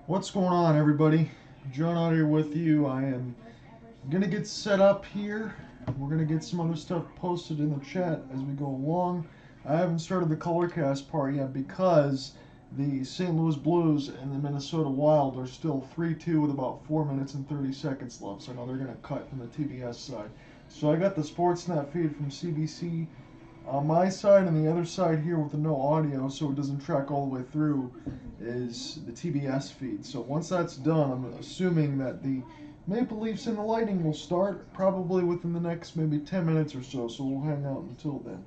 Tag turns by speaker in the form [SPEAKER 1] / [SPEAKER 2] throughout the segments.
[SPEAKER 1] What's going on, everybody? John out here with you. I am gonna get set up here. We're gonna get some other stuff posted in the chat as we go along. I haven't started the colorcast part yet because the St. Louis Blues and the Minnesota Wild are still 3-2 with about 4 minutes and 30 seconds left. So I know they're gonna cut from the TBS side. So I got the Sportsnet feed from CBC on my side, and the other side here with the no audio, so it doesn't track all the way through, is the TBS feed. So once that's done, I'm assuming that the Maple Leafs and the Lightning will start probably within the next maybe 10 minutes or so, so we'll hang out until then.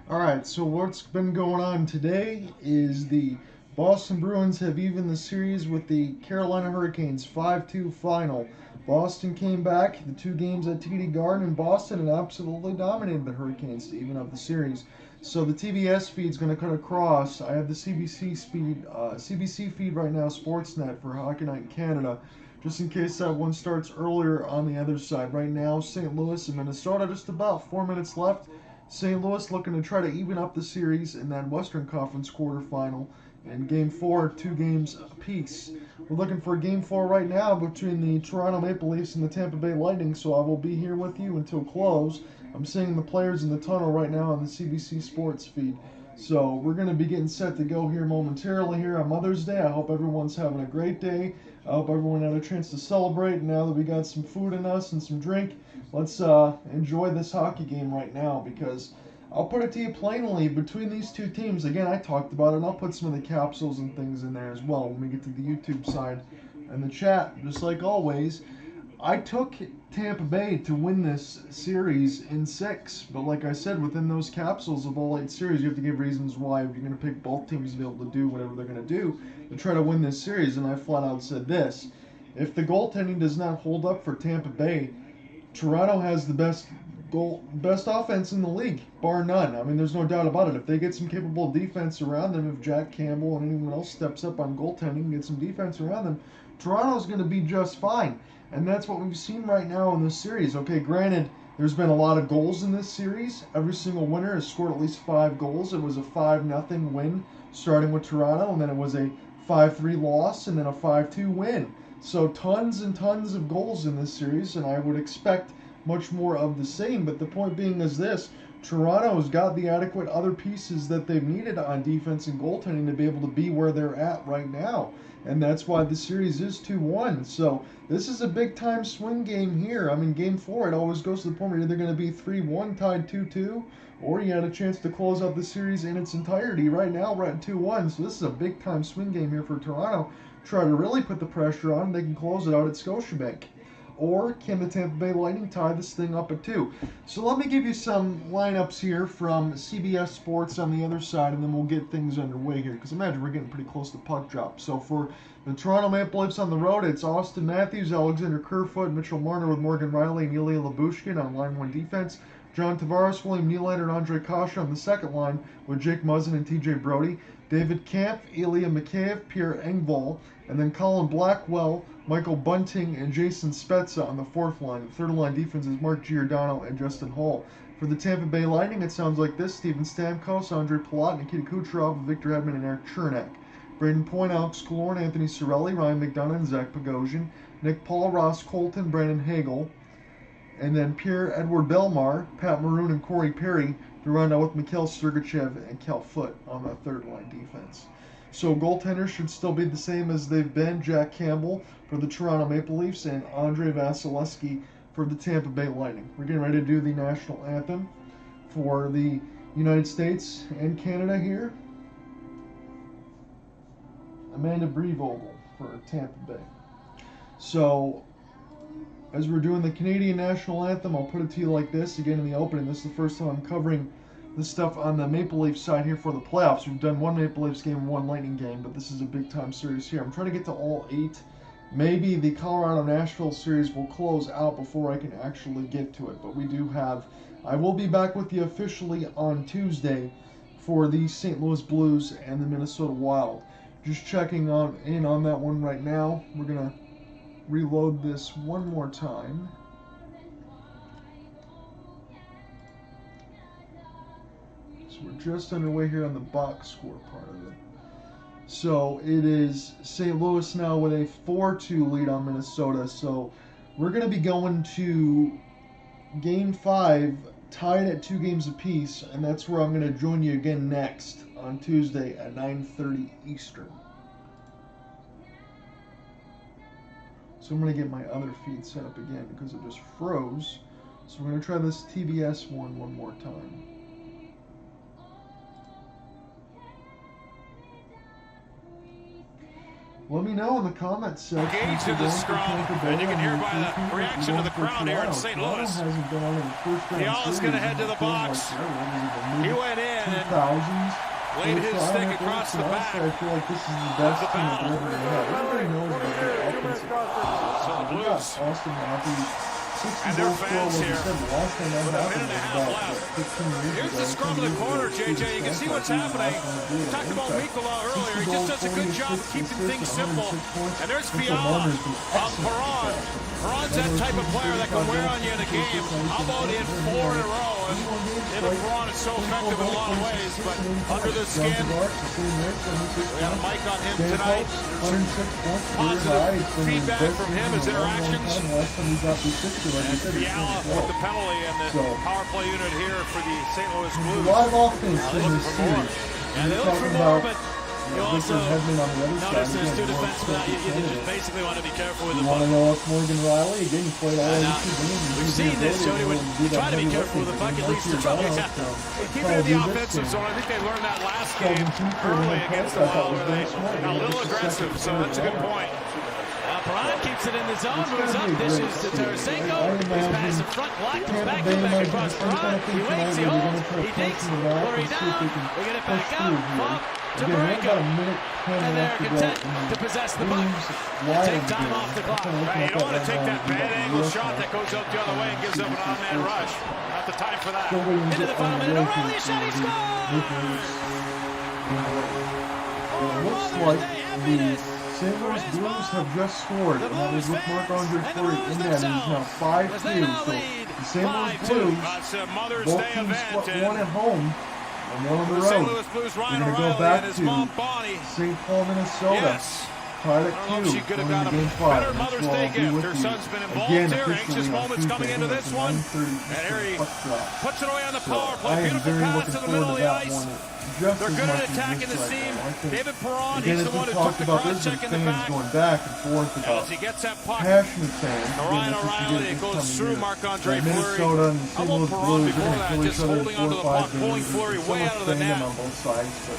[SPEAKER 1] Alright, so what's been going on today is the Boston Bruins have evened the series with the Carolina Hurricanes 5-2 final. Boston came back the two games at TD Garden in Boston and absolutely dominated the Hurricanes to even up the series. So the TBS feed's going to cut across. I have the CBC feed right now, Sportsnet for Hockey Night in Canada, just in case that one starts earlier on the other side. Right now, St. Louis and Minnesota, just about 4 minutes left. St. Louis looking to try to even up the series in that Western Conference quarterfinal. And Game 4, 2 games apiece. We're looking for Game 4 right now between the Toronto Maple Leafs and the Tampa Bay Lightning, so I will be here with you until close. I'm seeing the players in the tunnel right now on the CBC Sports feed. So we're going to be getting set to go here momentarily here on Mother's Day. I hope everyone's having a great day. I hope everyone had a chance to celebrate. Now that we got some food in us and some drink, let's enjoy this hockey game right now, because I'll put it to you plainly, between these two teams, again, I talked about it, and I'll put some of the capsules and things in there as well when we get to the YouTube side and the chat, just like always. I took Tampa Bay to win this series in 6, but like I said, within those capsules of all 8 series, you have to give reasons why if you're going to pick both teams to be able to do whatever they're going to do to try to win this series, and I flat out said this: if the goaltending does not hold up for Tampa Bay, Toronto has the best offense in the league, bar none. I mean, there's no doubt about it. If they get some capable defense around them, if Jack Campbell and anyone else steps up on goaltending and get some defense around them, Toronto's going to be just fine. And that's what we've seen right now in this series. Okay, granted, there's been a lot of goals in this series. Every single winner has scored at least 5 goals. It was a 5-0 win starting with Toronto, and then it was a 5-3 loss, and then a 5-2 win. So tons and tons of goals in this series, and I would expect much more of the same. But the point being is this: Toronto's got the adequate other pieces that they've needed on defense and goaltending to be able to be where they're at right now. And that's why the series is 2-1. So this is a big-time swing game here. I mean, Game 4, it always goes to the point where you're either going to be 3-1 tied 2-2, or you had a chance to close out the series in its entirety. Right now, we're at 2-1, so this is a big-time swing game here for Toronto. Try to really put the pressure on, they can close it out at Scotiabank. or can the Tampa Bay Lightning tie this thing up at 2? So let me give you some lineups here from CBS Sports on the other side, and then we'll get things underway here, because imagine we're getting pretty close to puck drop. So for the Toronto Maple Leafs on the road, it's Austin Matthews, Alexander Kerfoot, Mitchell Marner with Morgan Riley and Ilya Lyubushkin on line 1 defense. John Tavares, William Nylander, and Andre Kasha on the second line with Jake Muzzin and TJ Brody. David Kampf, Ilya Mikheyev, Pierre Engvall, and then Colin Blackwell, Michael Bunting, and Jason Spezza on the fourth line. The third line defense is Mark Giordano and Justin Hall. For the Tampa Bay Lightning, it sounds like this: Steven Stamkos, Andre Palat, Nikita Kucherov, Victor Hedman, and Eric Chernak. Braden Point, Alex Killorn, Anthony Cirelli, Ryan McDonough, and Zach Bogosian. Nick Paul, Ross Colton, Brandon Hagel. And then Pierre-Edouard Bellemare, Pat Maroon, and Corey Perry to round out with Mikhail Sergachev and Cal Foote on the third line defense. So goaltenders should still be the same as they've been: Jack Campbell for the Toronto Maple Leafs and Andrei Vasilevskiy for the Tampa Bay Lightning. We're getting ready to do the national anthem for the United States and Canada here. Amanda Brevogel for Tampa Bay. So as we're doing the Canadian national anthem, I'll put it to you like this again in the opening. This is the first time I'm covering this stuff on the Maple Leafs side here for the playoffs. We've done one Maple Leafs game and one Lightning game, but this is a big time series here. I'm trying to get to all 8. Maybe the Colorado-Nashville series will close out before I can actually get to it, but we do have. I will be back with you officially on Tuesday for the St. Louis Blues and the Minnesota Wild. Just checking in on that one right now. We're going to reload this one more time. So we're just underway here on the box score part of it. So it is St. Louis now with a 4-2 lead on Minnesota. So we're going to be going to Game 5 tied at 2 games apiece, and that's where I'm going to join you again next on Tuesday at 9:30 Eastern. So I'm going to get my other feed set up again because it just froze. So we're going to try this TBS one more time. Let me know in the comments section.
[SPEAKER 2] Engaged in the scrum, and you can hear by the reaction of the crowd here in St. Louis. Fiala's going to head to the box. He went in and laid his stick across the back.
[SPEAKER 1] I feel like this is the best team that ever had. Everybody knows about the offensive.
[SPEAKER 2] So the Blues
[SPEAKER 1] Austin Matthews, 60
[SPEAKER 2] and their
[SPEAKER 1] goals
[SPEAKER 2] fans
[SPEAKER 1] scored,
[SPEAKER 2] here
[SPEAKER 1] the last time that
[SPEAKER 2] with a
[SPEAKER 1] happened
[SPEAKER 2] minute and a
[SPEAKER 1] was
[SPEAKER 2] half
[SPEAKER 1] about
[SPEAKER 2] left.
[SPEAKER 1] 15 years
[SPEAKER 2] Here's
[SPEAKER 1] ago.
[SPEAKER 2] the scrum in the corner, JJ. You can see what's happening. We talked about Mikkola earlier. He just does a good job keeping things simple. And there's Fiala on Perron. Perron's that type of player that can wear on you in a game. How about in 4 in a row? And Perron is so effective in a lot of ways, but under the skin, we got a mic on him tonight. Positive feedback from him, his interactions. And Fiala with the penalty and the power play unit here for the St. Louis Blues.
[SPEAKER 1] Live offense
[SPEAKER 2] They
[SPEAKER 1] in
[SPEAKER 2] look
[SPEAKER 1] this
[SPEAKER 2] for more.
[SPEAKER 1] series.
[SPEAKER 2] And they look for more, but you also notice there's 2 defensemen out. You just basically want to be careful with the
[SPEAKER 1] You want to
[SPEAKER 2] puck.
[SPEAKER 1] know if Morgan Riley, again, he played all 82 games.
[SPEAKER 2] We've seen this, Jody, when you try to be careful with the puck, at least you're trying to keep it in the offensive zone. I think they learned that last game early against the Wild where they got a little aggressive, so that's a good point.
[SPEAKER 3] Perron keeps it in the zone, moves up, dishes to Tarasenko, he's past the front, blocked, back across Perron, he waits, he holds, he digs, Flurry down, we get it back up, bump to Marenko, and they're content to possess the puck, and take time off the clock.
[SPEAKER 2] Right, you don't want to take that bad angle shot that goes out the other way and gives them an on-man rush. Not the time for that.
[SPEAKER 3] Into the final minute, O'Reilly shot, he scores!
[SPEAKER 1] It looks like the St. Louis Blues have just scored, and that was with Marc-Andre Fleury in that. It is now 5-2. So the St. Louis Blues, both teams swept one at home and one on the road.
[SPEAKER 2] St. Louis Blues, Ryan
[SPEAKER 1] We're going to go
[SPEAKER 2] O'Reilly
[SPEAKER 1] back
[SPEAKER 2] and his
[SPEAKER 1] to
[SPEAKER 2] mom Bonnie.
[SPEAKER 1] St. Paul, Minnesota.
[SPEAKER 2] Yes.
[SPEAKER 1] Tied
[SPEAKER 2] I
[SPEAKER 1] at
[SPEAKER 2] don't know if
[SPEAKER 1] 2
[SPEAKER 2] she could have
[SPEAKER 1] going
[SPEAKER 2] got
[SPEAKER 1] to
[SPEAKER 2] a
[SPEAKER 1] Game 5.
[SPEAKER 2] better Mother's Day gift. Her son's been involved
[SPEAKER 1] again,
[SPEAKER 2] here. Anxious
[SPEAKER 1] officially on
[SPEAKER 2] moments coming
[SPEAKER 1] Tuesday
[SPEAKER 2] into this one. And here he puts it away on the power play.
[SPEAKER 1] I am
[SPEAKER 2] Beautiful
[SPEAKER 1] very
[SPEAKER 2] pass
[SPEAKER 1] looking
[SPEAKER 2] to the middle of
[SPEAKER 1] forward to
[SPEAKER 2] the
[SPEAKER 1] that
[SPEAKER 2] ice.
[SPEAKER 1] one. Just
[SPEAKER 2] They're
[SPEAKER 1] as
[SPEAKER 2] good
[SPEAKER 1] much
[SPEAKER 2] at
[SPEAKER 1] as
[SPEAKER 2] attacking
[SPEAKER 1] this
[SPEAKER 2] the
[SPEAKER 1] right
[SPEAKER 2] seam.
[SPEAKER 1] now. I think,
[SPEAKER 2] David Perron,
[SPEAKER 1] again,
[SPEAKER 2] he's
[SPEAKER 1] as
[SPEAKER 2] the
[SPEAKER 1] we
[SPEAKER 2] one who took
[SPEAKER 1] talked
[SPEAKER 2] the
[SPEAKER 1] about
[SPEAKER 2] cross
[SPEAKER 1] this,
[SPEAKER 2] check in the
[SPEAKER 1] fans
[SPEAKER 2] back.
[SPEAKER 1] going back and forth about
[SPEAKER 2] As he gets that puck,
[SPEAKER 1] passionate fans.
[SPEAKER 2] Ryan
[SPEAKER 1] Again,
[SPEAKER 2] O'Reilly, it goes through Marc-Andre Fleury.
[SPEAKER 1] Minnesota and the
[SPEAKER 2] How
[SPEAKER 1] St. Louis
[SPEAKER 2] about Perron
[SPEAKER 1] Blues are
[SPEAKER 2] before
[SPEAKER 1] going to
[SPEAKER 2] that?
[SPEAKER 1] kill
[SPEAKER 2] Just
[SPEAKER 1] each other in
[SPEAKER 2] holding
[SPEAKER 1] 4
[SPEAKER 2] onto
[SPEAKER 1] or
[SPEAKER 2] the
[SPEAKER 1] 5
[SPEAKER 2] puck, pulling
[SPEAKER 1] games.
[SPEAKER 2] Fleury
[SPEAKER 1] There's so
[SPEAKER 2] way
[SPEAKER 1] much
[SPEAKER 2] out of the
[SPEAKER 1] fandom
[SPEAKER 2] net.
[SPEAKER 1] on both sides, but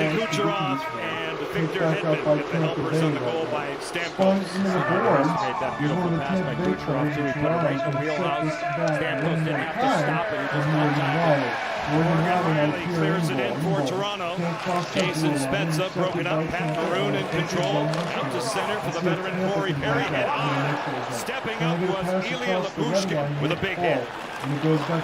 [SPEAKER 2] to Kucherov, and Victor Hedman with the helpers on the goal by Stamkos.
[SPEAKER 1] Into the boards.
[SPEAKER 3] Made that beautiful
[SPEAKER 1] One of the
[SPEAKER 3] pass by
[SPEAKER 1] Tampa Bay
[SPEAKER 3] Kucherov, too. He
[SPEAKER 1] players
[SPEAKER 3] put it right in the
[SPEAKER 1] and set
[SPEAKER 3] wheelhouse.
[SPEAKER 1] this back
[SPEAKER 3] Stamkos
[SPEAKER 1] one
[SPEAKER 3] didn't
[SPEAKER 1] more
[SPEAKER 3] have to
[SPEAKER 1] time,
[SPEAKER 3] stop it. He just
[SPEAKER 1] and he
[SPEAKER 3] one
[SPEAKER 1] was
[SPEAKER 3] time
[SPEAKER 1] involved.
[SPEAKER 2] Riley clears it in for Toronto. Jason Spezza broken up. Pat Maroon in control. Out to center for the veteran Corey Perry. Head on. Stepping up was Ilya Labushkin with a big hit.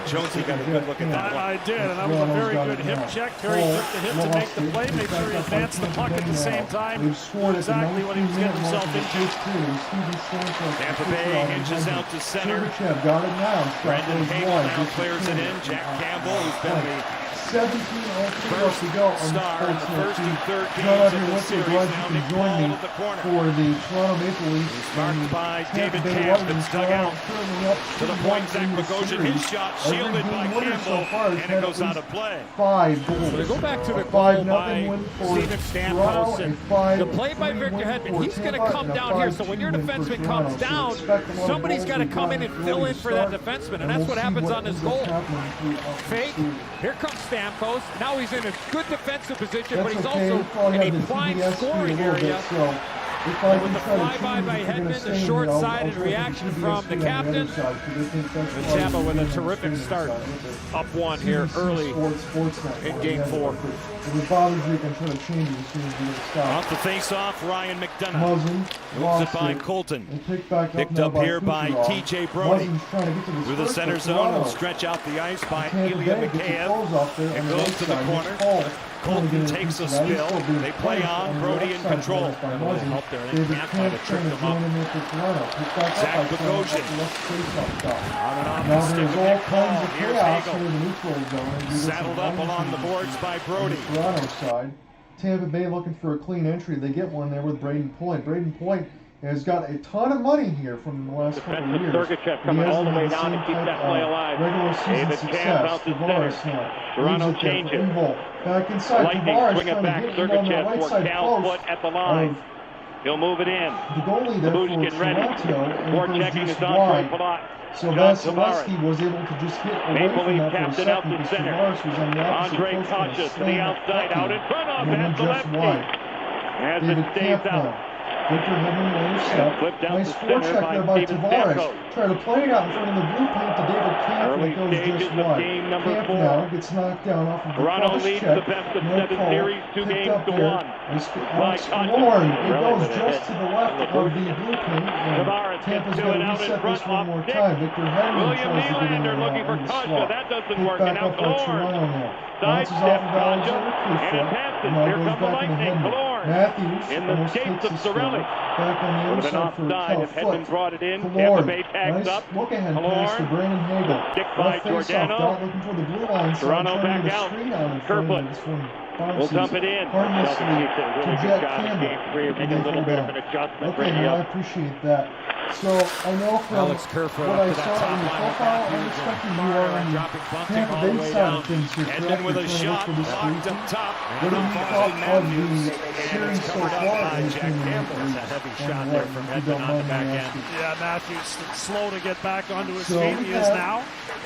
[SPEAKER 2] Jonesy got a good look at that one.
[SPEAKER 4] I did, and that was a very good hip check. Perry took the hit to make the play, make sure he advanced the puck at the same time. Exactly what he was getting himself into.
[SPEAKER 2] Tampa Bay hinges out to center. Brendan Hagel now clears it in. Jack Campbell, who's been the
[SPEAKER 1] 17 first
[SPEAKER 2] to go star in the first and third games of the series. Now Nick Paul at the corner.
[SPEAKER 1] For the Toronto Maple Leafs.
[SPEAKER 2] Marked by David Kampf and dug out to the point. Zach Bogosian, his shot shielded by Campbell, and it goes out of play.
[SPEAKER 1] 5 goals.
[SPEAKER 3] So to go back to the goal
[SPEAKER 1] 5-0
[SPEAKER 3] by
[SPEAKER 1] win for
[SPEAKER 3] Steven Stamkos,
[SPEAKER 1] and
[SPEAKER 3] the play by Victor Hedman, he's going to come down here. So when your defenseman comes down, somebody's got to come in and fill in for that defenseman, and that's what happens on this goal. Fake. Here comes Stamkos. Now he's in a good defensive position, but he's also in a prime scoring area. With the flyby by Hedman, the short-sided reaction from the captain. Tampa with a terrific start. Up one here early in Game 4.
[SPEAKER 1] If it bothers you, you can try to change it as soon as you get stopped.
[SPEAKER 2] Off the face-off, Ryan McDonough. Moves it by Colton. Picked up here by T.J. Brody. Through the center zone, will stretch out the ice by Ilya Mikheyev. It goes to the corner. Colton takes a spill. They play on. Brody in control.
[SPEAKER 3] Help there. They can't try to trick them up.
[SPEAKER 2] Zach Bogosian. On and off the stick of Nick Paul. Here's Hagel. Saddled up along the boards by Brody.
[SPEAKER 1] Toronto side. Tampa Bay looking for a clean entry. They get one there with Braden Point. Braden Point has got a ton of money here from the last couple of years.
[SPEAKER 5] Sergachev coming all the way down to keep that play alive.
[SPEAKER 1] Regular season success. Tavares now.
[SPEAKER 5] Toronto changes.
[SPEAKER 1] Back inside.
[SPEAKER 5] Lightning
[SPEAKER 1] Tavares
[SPEAKER 5] swing it back. Sergachev for Cal Foot at the line. He'll move it in.
[SPEAKER 1] The goalie there for Toronto.
[SPEAKER 5] More checking is Andre Palat.
[SPEAKER 1] So Vasilevsky was able to just hit away from that for a second because Tavares was on the opposite
[SPEAKER 5] Andre
[SPEAKER 1] post.
[SPEAKER 5] Kachas to the outside, out in front of Vasilevsky. As
[SPEAKER 1] David
[SPEAKER 5] it stays out.
[SPEAKER 1] Victor Hedman will intercept. Nice forecheck there by Tavares. Try to play it out in front of the blue paint to David Kampf, and it goes just wide. Kampf now gets knocked down off of the
[SPEAKER 5] Toronto
[SPEAKER 1] cross
[SPEAKER 5] leads
[SPEAKER 1] check.
[SPEAKER 5] the best of
[SPEAKER 1] No
[SPEAKER 5] 7
[SPEAKER 1] call.
[SPEAKER 5] series, 2
[SPEAKER 1] Picked
[SPEAKER 5] games
[SPEAKER 1] up
[SPEAKER 5] to
[SPEAKER 1] there.
[SPEAKER 5] 1.
[SPEAKER 1] Alex Killorn. It goes just to the left of the blue paint, and
[SPEAKER 5] Tavares
[SPEAKER 1] Tampa's
[SPEAKER 5] gets to
[SPEAKER 1] going
[SPEAKER 5] it
[SPEAKER 1] to
[SPEAKER 5] out in
[SPEAKER 1] reset
[SPEAKER 5] front
[SPEAKER 1] this one
[SPEAKER 5] off
[SPEAKER 1] more
[SPEAKER 5] stick.
[SPEAKER 1] time. Victor Hedman
[SPEAKER 5] William
[SPEAKER 1] tries to get in
[SPEAKER 5] Nylander
[SPEAKER 1] there
[SPEAKER 5] looking for
[SPEAKER 1] in the
[SPEAKER 5] Kachas.
[SPEAKER 1] slot.
[SPEAKER 5] That doesn't
[SPEAKER 1] Picked
[SPEAKER 5] work,
[SPEAKER 1] back
[SPEAKER 5] and now
[SPEAKER 1] up by Toronto
[SPEAKER 5] Killorn.
[SPEAKER 1] now.
[SPEAKER 5] Side
[SPEAKER 1] Bounces off
[SPEAKER 5] step,
[SPEAKER 1] of
[SPEAKER 5] Kachas,
[SPEAKER 1] Alexander
[SPEAKER 5] and
[SPEAKER 1] Kufa.
[SPEAKER 5] advances.
[SPEAKER 1] Now
[SPEAKER 5] Here
[SPEAKER 1] goes
[SPEAKER 5] come the
[SPEAKER 1] back into
[SPEAKER 5] Lightning.
[SPEAKER 1] Hedman.
[SPEAKER 5] Killorn
[SPEAKER 1] Matthews
[SPEAKER 5] in the
[SPEAKER 1] almost
[SPEAKER 5] skates
[SPEAKER 1] takes
[SPEAKER 5] of
[SPEAKER 1] a spin.
[SPEAKER 5] Cirelli.
[SPEAKER 1] Back on the
[SPEAKER 5] Would have been
[SPEAKER 1] inside for
[SPEAKER 5] offside if Hedman
[SPEAKER 1] Foot.
[SPEAKER 5] brought it in. Tampa
[SPEAKER 1] Killorn.
[SPEAKER 5] Bay tags
[SPEAKER 1] Nice
[SPEAKER 5] up.
[SPEAKER 1] look ahead pass to
[SPEAKER 5] Killorn.
[SPEAKER 1] Brandon Hagel.
[SPEAKER 5] Stick by
[SPEAKER 1] Left face off,
[SPEAKER 5] Giordano.
[SPEAKER 1] Dot looking for the blue line.
[SPEAKER 5] Toronto
[SPEAKER 1] trying
[SPEAKER 5] back
[SPEAKER 1] to
[SPEAKER 5] out.
[SPEAKER 1] screen out in front of
[SPEAKER 5] Kerfoot.
[SPEAKER 1] this one.
[SPEAKER 5] We'll dump it in.
[SPEAKER 1] Harmlessly
[SPEAKER 5] Celtics keeps it.
[SPEAKER 1] to
[SPEAKER 5] Really good
[SPEAKER 1] Jack
[SPEAKER 5] job in
[SPEAKER 1] Campbell.
[SPEAKER 5] game 3 of making a little bit of an adjustment.
[SPEAKER 1] Okay,
[SPEAKER 5] Bringing
[SPEAKER 1] well, I
[SPEAKER 5] up.
[SPEAKER 1] appreciate that. So I know from
[SPEAKER 3] Alex Kerfoot
[SPEAKER 1] what
[SPEAKER 3] up
[SPEAKER 1] I
[SPEAKER 3] to that
[SPEAKER 1] saw
[SPEAKER 3] top
[SPEAKER 1] in the
[SPEAKER 3] line with
[SPEAKER 1] profile, I'm
[SPEAKER 3] Matthews
[SPEAKER 1] expecting
[SPEAKER 3] and
[SPEAKER 1] you
[SPEAKER 3] Farr
[SPEAKER 1] are on the
[SPEAKER 3] dropping bunting
[SPEAKER 1] Tampa
[SPEAKER 3] all the
[SPEAKER 1] Bay
[SPEAKER 3] way
[SPEAKER 1] side
[SPEAKER 3] down.
[SPEAKER 1] of things here.
[SPEAKER 2] Hedman with a shot, blocked up top.
[SPEAKER 1] What have you thought of the series so
[SPEAKER 2] Covered up
[SPEAKER 1] far?
[SPEAKER 2] by Jack Campbell.
[SPEAKER 3] It's a heavy shot there from Hedman on the back end.
[SPEAKER 4] Yeah, Matthews slow to get back onto his
[SPEAKER 1] So
[SPEAKER 4] feet.
[SPEAKER 1] we
[SPEAKER 4] He is
[SPEAKER 1] have
[SPEAKER 4] now.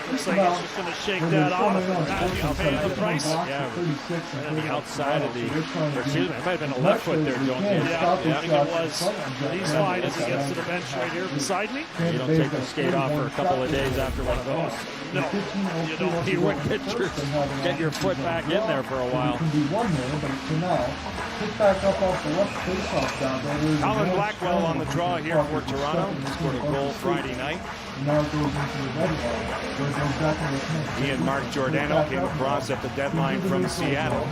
[SPEAKER 4] Looks like he's just going to shake
[SPEAKER 1] Well,
[SPEAKER 4] that
[SPEAKER 1] they're
[SPEAKER 4] off.
[SPEAKER 1] filming on
[SPEAKER 4] Matthews
[SPEAKER 1] Sportsnet
[SPEAKER 4] paying the
[SPEAKER 1] side.
[SPEAKER 4] price.
[SPEAKER 3] Yeah,
[SPEAKER 1] 36
[SPEAKER 3] and the outside of the,
[SPEAKER 1] so they're trying to
[SPEAKER 3] or excuse me,
[SPEAKER 1] do
[SPEAKER 3] it might have been a
[SPEAKER 1] as
[SPEAKER 3] left
[SPEAKER 1] much
[SPEAKER 3] foot there,
[SPEAKER 1] as we
[SPEAKER 3] Jones.
[SPEAKER 1] can.
[SPEAKER 3] Yeah,
[SPEAKER 1] Stop
[SPEAKER 4] I
[SPEAKER 1] these
[SPEAKER 4] think it
[SPEAKER 1] shots
[SPEAKER 4] was.
[SPEAKER 1] in front of Jack
[SPEAKER 4] He's
[SPEAKER 1] Campbell.
[SPEAKER 4] fine as he gets to the bench right here beside me.
[SPEAKER 3] You don't take the skate off for a couple of days after one of those.
[SPEAKER 4] No, you don't.
[SPEAKER 3] You wouldn't get your foot back in there for a while.
[SPEAKER 1] It can be 1 minute, but for now, pick back up off the left face-off down there. There's
[SPEAKER 2] Colin
[SPEAKER 1] a
[SPEAKER 2] Blackwell on the draw here for Toronto. Scored a goal Friday night.
[SPEAKER 1] And now it goes into the red line, where it goes back into the net.
[SPEAKER 2] He and Mark Giordano came across at the deadline from Seattle.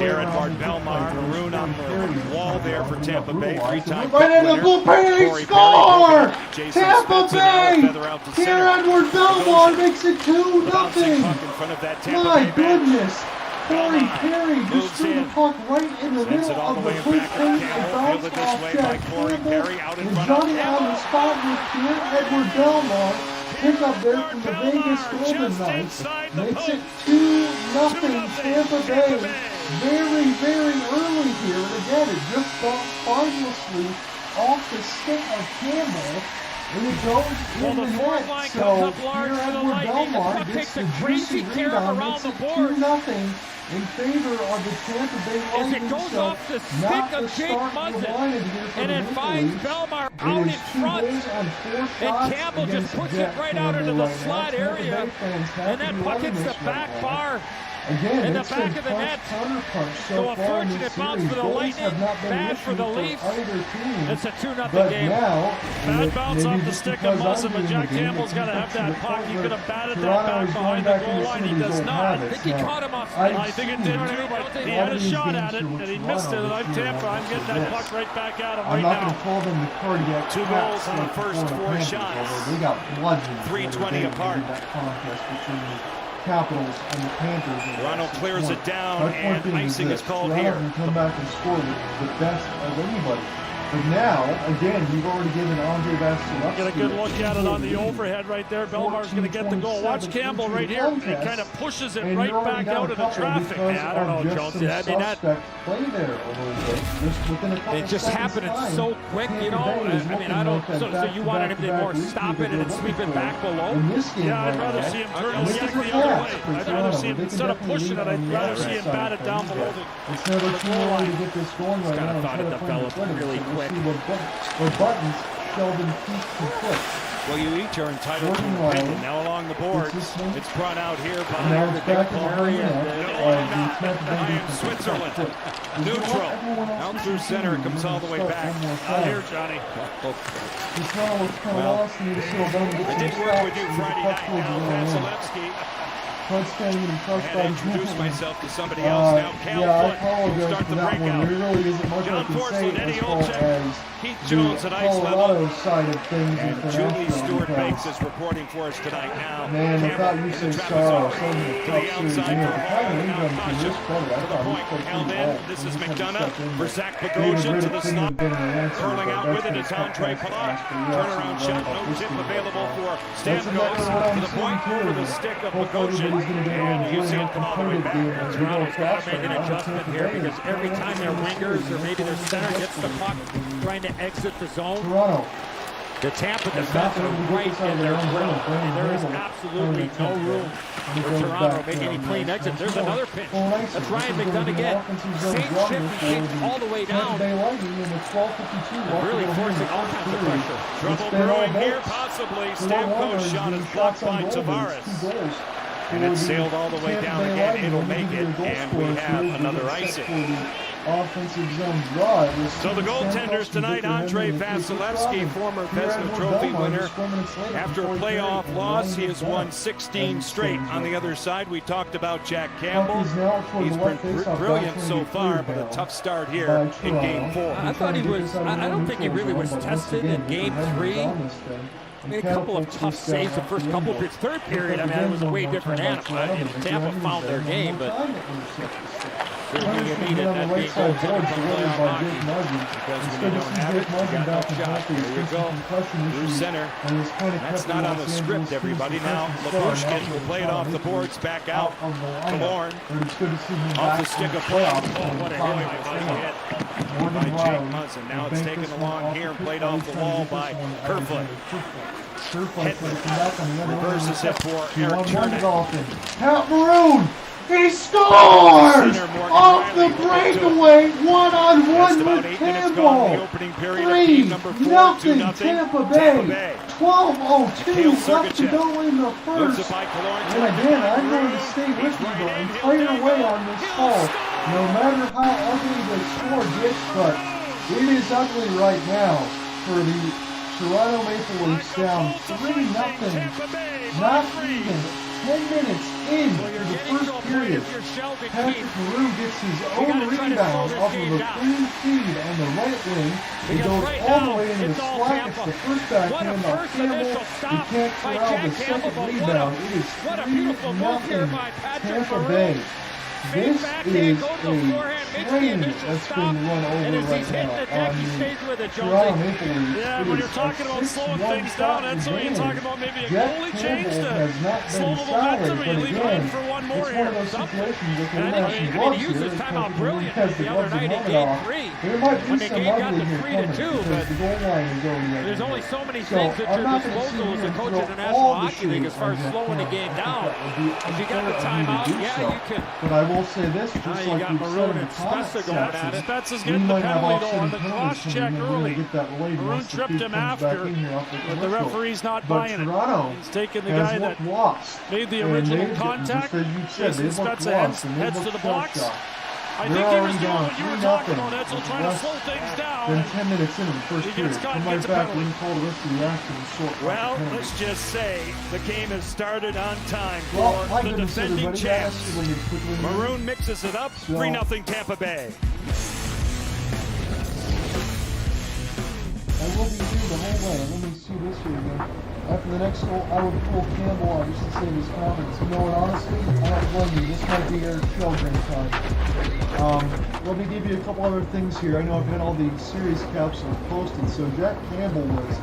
[SPEAKER 2] Darren Ward-Belmar, maroon on the wall there for Tampa Bay. 3-time
[SPEAKER 1] Right
[SPEAKER 2] cup
[SPEAKER 1] into the
[SPEAKER 2] winner.
[SPEAKER 1] blue paint,
[SPEAKER 2] Corey
[SPEAKER 1] score!
[SPEAKER 2] Perry, Jason
[SPEAKER 1] Tampa
[SPEAKER 2] Spezza now
[SPEAKER 1] Bay!
[SPEAKER 2] feather out to
[SPEAKER 1] Here,
[SPEAKER 2] center.
[SPEAKER 1] Edward Belmar makes it 2-0.
[SPEAKER 2] The bouncing puck in front of that Tampa
[SPEAKER 1] My
[SPEAKER 2] Bay bench.
[SPEAKER 1] goodness! Corey
[SPEAKER 2] Belmar
[SPEAKER 1] Perry
[SPEAKER 2] moves
[SPEAKER 1] just threw the
[SPEAKER 2] in.
[SPEAKER 1] puck right in the
[SPEAKER 2] Sends
[SPEAKER 1] middle
[SPEAKER 2] it all the
[SPEAKER 1] of
[SPEAKER 2] way
[SPEAKER 1] the blue
[SPEAKER 2] back at
[SPEAKER 1] paint
[SPEAKER 2] Campbell.
[SPEAKER 1] and bounced
[SPEAKER 2] Fielded this
[SPEAKER 1] off
[SPEAKER 2] way
[SPEAKER 1] Jack
[SPEAKER 2] by Corey
[SPEAKER 1] Campbell.
[SPEAKER 2] Perry, out in
[SPEAKER 1] And
[SPEAKER 2] front of
[SPEAKER 1] Johnny on the spot with here, Edward Belmar. Pick up there from the Vegas Golden Knights. Makes it 2-0 Tampa Bay. Very, very early here. And again, it just got harmlessly off the stick of Campbell. And it goes in
[SPEAKER 3] Well, the
[SPEAKER 1] the
[SPEAKER 3] fourth
[SPEAKER 1] net.
[SPEAKER 3] line
[SPEAKER 1] So
[SPEAKER 3] comes up large
[SPEAKER 1] here
[SPEAKER 3] for the
[SPEAKER 1] Edward
[SPEAKER 3] Lightning. The
[SPEAKER 1] Belmar
[SPEAKER 3] puck
[SPEAKER 1] gets
[SPEAKER 3] takes
[SPEAKER 1] the
[SPEAKER 3] a crazy
[SPEAKER 1] juicy
[SPEAKER 3] carry
[SPEAKER 1] rebound,
[SPEAKER 3] around
[SPEAKER 1] makes
[SPEAKER 3] the
[SPEAKER 1] it
[SPEAKER 3] boards.
[SPEAKER 1] 2-0. in favor of the Tampa Bay Lightning.
[SPEAKER 3] As it goes off the stick of Jake Muzzin, and it finds Bellemare out in front, and Campbell just puts it right out into the slot area, and that puck hits the back bar.
[SPEAKER 1] Again,
[SPEAKER 3] in the back of the net. So a fortunate bounce for the Lightning, bad for the Leafs. It's a 2-0 game.
[SPEAKER 4] Bad bounce off the stick of Muzzin, but Jack Campbell's got to have that puck. He could have batted that back behind the goal line. He does not.
[SPEAKER 3] I think he caught him off.
[SPEAKER 4] I think it did too, but he had a shot at it, and he missed it. And I'm Tampa. I'm getting that puck right back at him right now.
[SPEAKER 1] I'm not going to call them the cardiac.
[SPEAKER 2] 2 goals on the first 4 shots.
[SPEAKER 1] They got bludgeoned.
[SPEAKER 2] 3:20 apart.
[SPEAKER 1] That contest between the Capitals and the Panthers.
[SPEAKER 2] Toronto clears it down, and icing is called here.
[SPEAKER 1] Toronto can come back and score with the best of anybody. But now, again, you've already given Andre Vasilevskiy.
[SPEAKER 4] Get a good look at it on the overhead right there. Bellemare's going to get the goal. Watch Campbell right here. He kind of pushes it right back out of the traffic.
[SPEAKER 3] Yeah, I don't know, Jonesy. I mean, that
[SPEAKER 1] play there a little bit. Just within a couple
[SPEAKER 3] it just happened so quick, you know. I mean, I don't. So you wanted him to more stop it and then sweep it back below?
[SPEAKER 4] Yeah, I'd rather see him turn it the other way. I'd rather see him, instead of pushing it, I'd rather see him bat it down below the
[SPEAKER 1] It's never too early to get this going right now.
[SPEAKER 3] Thought it developed really quick.
[SPEAKER 1] Or buttons Sheldon keeps to click.
[SPEAKER 2] Well, you each are entitled to an opinion. Now along the boards, it's brought out here by the big Murray and Switzerland. Neutral. Out through center, comes all the way back.
[SPEAKER 4] Out here, Johnny.
[SPEAKER 2] Well, it did work with you Friday night. Now Vasilevskiy. I introduced myself to somebody else now. Cal Foote will start the breakout. John Forslund, Eddie Olczyk, Keith Jones at ice level. And Julie Stewart-Banks is reporting for us tonight now. Campbell in the traffic zone to the outside for Hall. Now Kasha to the point. Held in. This is McDonough for Zach Bogosian to the slot. Curling out with it is Andre Palat. Turnaround shot. No tip available for Stamkos to the point over the stick of Bogosian. And you see him come all the way back.
[SPEAKER 3] Toronto's got to make an adjustment here because every time their wingers or maybe their center gets the puck trying to exit the zone, the Tampa defense are right in their grill. And there is absolutely no room for Toronto to make any clean exit. There's another pinch. That's Ryan McDonough again. Same shift, he takes all the way down. Really forcing all kinds of pressure.
[SPEAKER 2] Trouble brewing here, possibly. Stamkos' shot is blocked by Tavares. And it sailed all the way down again. It'll make it, and we have another icing. So the goaltenders tonight, Andre Vasilevskiy, former Vezina Trophy winner. After a playoff loss, he has won 16 straight. On the other side, we talked about Jack Campbell. He's been brilliant so far, but a tough start here in Game 4.
[SPEAKER 3] I thought he was, I don't think he really was tested in Game 3. Made a couple of tough saves the first couple of periods. Third period, I mean, it was a way different animal. And Tampa found their game, but certainly you needed that big goal to come play on hockey. Because when you don't have it, you got no shot. There you go. Through center. That's not on the script, everybody. Now, Labushkin will play it off the boards, back out. Killorn off the stick of play. Oh, what a hit by Jake Muzzin. Now it's taken along here and played off the wall by Kerfoot. Reverses it for Eric Chernak.
[SPEAKER 1] Pat Maroon, he scores! Off the breakaway, one-on-one with Campbell. 3-0 Tampa Bay. 12:02 left to go in the first. And again, I'm going to stay with you the entire way on this call. No matter how ugly the score gets, but it is ugly right now for the Toronto Maple Leafs down 3-0. Not even 10 minutes into the first period. Patrick Maroon gets his own rebound off of a clean feed on the right wing. It goes all the way into the slot. It's the first backhand off Campbell. He can't corral the second rebound. It is 3-0 Tampa Bay. This is a train that's been run over right now on the Toronto Maple Leafs.
[SPEAKER 4] Yeah, when you're talking about slowing things down, and so you're talking about maybe a goalie change to slow the momentum, and you leave it in for one more here.
[SPEAKER 1] I
[SPEAKER 3] mean, he used his timeout brilliantly the other night in Game 3. When the game got to 3-2, but there's only so many things at your disposal as a coach in the National Hockey League as far as slowing the game down. If you got the timeout, yeah, you can
[SPEAKER 1] will say this, just
[SPEAKER 4] Now
[SPEAKER 1] like
[SPEAKER 4] you got
[SPEAKER 1] we've said
[SPEAKER 4] Maroon
[SPEAKER 1] in the
[SPEAKER 4] and
[SPEAKER 1] comment
[SPEAKER 4] Spezza going at it.
[SPEAKER 1] section,
[SPEAKER 4] Spezza's
[SPEAKER 1] we
[SPEAKER 4] getting the
[SPEAKER 1] might have
[SPEAKER 4] penalty though on
[SPEAKER 1] offsetting
[SPEAKER 4] the
[SPEAKER 1] penalties
[SPEAKER 4] cross
[SPEAKER 1] coming
[SPEAKER 4] check
[SPEAKER 1] in. We're
[SPEAKER 4] early.
[SPEAKER 1] gonna get that later
[SPEAKER 4] Maroon
[SPEAKER 1] once the
[SPEAKER 4] tripped
[SPEAKER 1] feed
[SPEAKER 4] him
[SPEAKER 1] comes back
[SPEAKER 4] after,
[SPEAKER 1] in here off the
[SPEAKER 4] but the
[SPEAKER 1] commercial.
[SPEAKER 4] referee's not
[SPEAKER 1] But
[SPEAKER 4] buying it.
[SPEAKER 1] Toronto
[SPEAKER 4] He's taking the
[SPEAKER 1] has
[SPEAKER 4] guy that
[SPEAKER 1] looked lost.
[SPEAKER 4] made the
[SPEAKER 1] And
[SPEAKER 4] original
[SPEAKER 1] they've-
[SPEAKER 4] contact.
[SPEAKER 1] Just as you said,
[SPEAKER 4] Jason
[SPEAKER 1] they've looked
[SPEAKER 4] Spezza
[SPEAKER 1] lost and
[SPEAKER 4] heads
[SPEAKER 1] they've
[SPEAKER 4] to the
[SPEAKER 1] looked
[SPEAKER 4] box.
[SPEAKER 1] shell-shocked.
[SPEAKER 4] I
[SPEAKER 1] They're
[SPEAKER 4] think he was
[SPEAKER 1] already
[SPEAKER 4] doing
[SPEAKER 1] down
[SPEAKER 4] what you were
[SPEAKER 1] 3-0.
[SPEAKER 4] talking about, Edsel, trying to
[SPEAKER 1] Less
[SPEAKER 4] slow things down.
[SPEAKER 1] than 10 minutes in the first
[SPEAKER 4] He
[SPEAKER 1] period.
[SPEAKER 4] gets caught,
[SPEAKER 1] Come
[SPEAKER 4] gets
[SPEAKER 1] right
[SPEAKER 4] a
[SPEAKER 1] back,
[SPEAKER 4] penalty.
[SPEAKER 1] we can call the rest of the action and sort out
[SPEAKER 4] Well,
[SPEAKER 1] the penalty.
[SPEAKER 4] let's just say the game has started on time
[SPEAKER 1] Well,
[SPEAKER 4] for
[SPEAKER 1] my
[SPEAKER 4] the
[SPEAKER 1] goodness,
[SPEAKER 4] defending
[SPEAKER 1] everybody,
[SPEAKER 4] champs.
[SPEAKER 1] that's really quickly here.
[SPEAKER 4] Maroon mixes it up,
[SPEAKER 1] So-
[SPEAKER 4] 3-0 Tampa Bay.
[SPEAKER 1] I will be here the whole way. Let me see this here again. After the next goal, I would pull Campbell out just to save his confidence. You know what, honestly, I don't blame you. This might be Eric Shelgren time. Let me give you a couple other things here. I know I've had all the series capsules posted. So Jack Campbell was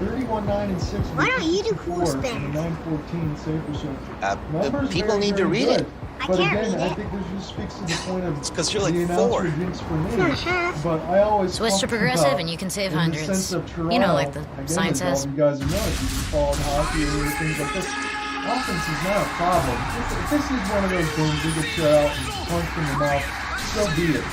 [SPEAKER 1] 31-9-6.
[SPEAKER 6] Why don't you do cool
[SPEAKER 1] and
[SPEAKER 6] spins?
[SPEAKER 1] 9-14 save percentage.
[SPEAKER 7] The people need to read it.
[SPEAKER 6] I
[SPEAKER 1] But
[SPEAKER 6] can't
[SPEAKER 1] again,
[SPEAKER 6] read
[SPEAKER 1] I
[SPEAKER 6] it.
[SPEAKER 1] think this just speaks to the point of
[SPEAKER 7] It's 'cause you're like
[SPEAKER 1] the announcer
[SPEAKER 7] 4.
[SPEAKER 1] jinx for me.
[SPEAKER 6] It's not half.
[SPEAKER 1] But I always
[SPEAKER 8] Switch to
[SPEAKER 1] talk
[SPEAKER 8] progressive
[SPEAKER 1] about,
[SPEAKER 8] and you can save
[SPEAKER 1] in the
[SPEAKER 8] hundreds.
[SPEAKER 1] sense of
[SPEAKER 8] You know, like
[SPEAKER 1] Toronto,
[SPEAKER 8] the
[SPEAKER 1] again,
[SPEAKER 8] sign
[SPEAKER 1] as all
[SPEAKER 8] says.
[SPEAKER 1] you guys know, if you followed hockey or things like this, offense is not a problem. If this is one of those games we get shut out and punched in the mouth, so be it.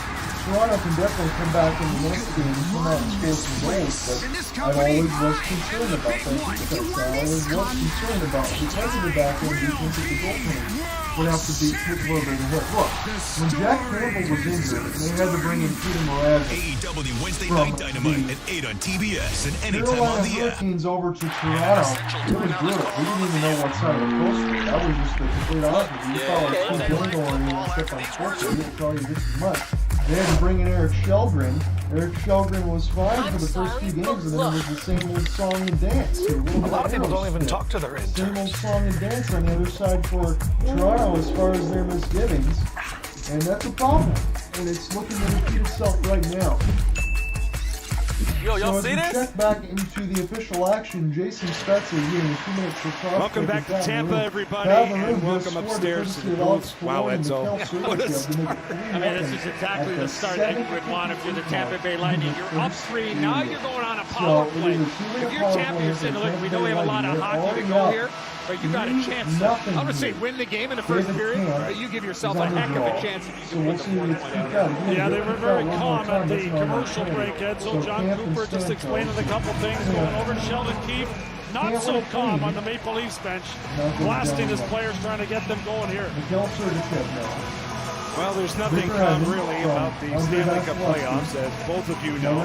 [SPEAKER 1] Toronto can definitely come back in the next game and come out and score some goals, but I always was concerned about that defense. I always was concerned about because of the back end defense that the goaltending would have to be take a little bit of a hit. Look, when Jack Campbell was injured, they had to bring in Peter Mrazek
[SPEAKER 9] AEW Wednesday
[SPEAKER 1] from
[SPEAKER 9] Night Dynamite
[SPEAKER 1] the
[SPEAKER 9] at 8 on TBS and anytime
[SPEAKER 1] Carolina
[SPEAKER 9] on the app.
[SPEAKER 1] Hurricanes over to Toronto. It was brutal. We didn't even know what side of the coast we were. That was just the complete opposite. You saw like Steve Gilmore and stuff on sports. They didn't tell you this as much. They had to bring in Eric Shelgren. Eric Shelgren was fine for the first few games, and then it was the same old song and dance. A lot of people don't even talk to their interns. Same old song and dance on the other side for Toronto as far as their misgivings, and that's a problem. And it's looking to repeat itself right now.
[SPEAKER 3] Yo, y'all
[SPEAKER 1] So
[SPEAKER 3] see
[SPEAKER 1] as we
[SPEAKER 3] this?
[SPEAKER 1] check back into the official action, Jason Spezza here in 2 minutes for cross.
[SPEAKER 4] Welcome back to Tampa, everybody, and welcome upstairs to the booth. Wow, Edzo.
[SPEAKER 3] I mean, this is exactly the start that you would want if you're the Tampa Bay Lightning. You're up 3, now you're going on a power play. If you're Tampa, you're saying, look, we know we have a lot of hockey to go here, but you got a chance to, I'm going to say, win the game in the first period, but you give yourself a heck of a chance if you can put the fourth one out.
[SPEAKER 4] Yeah, they were very calm at the commercial break, Edsel. John Cooper just explaining a couple things, going over to Sheldon Keefe. Not so calm on the Maple Leafs bench, blasting his players, trying to get them going here. Well, there's nothing calm really about the Stanley Cup playoffs, as both of you know.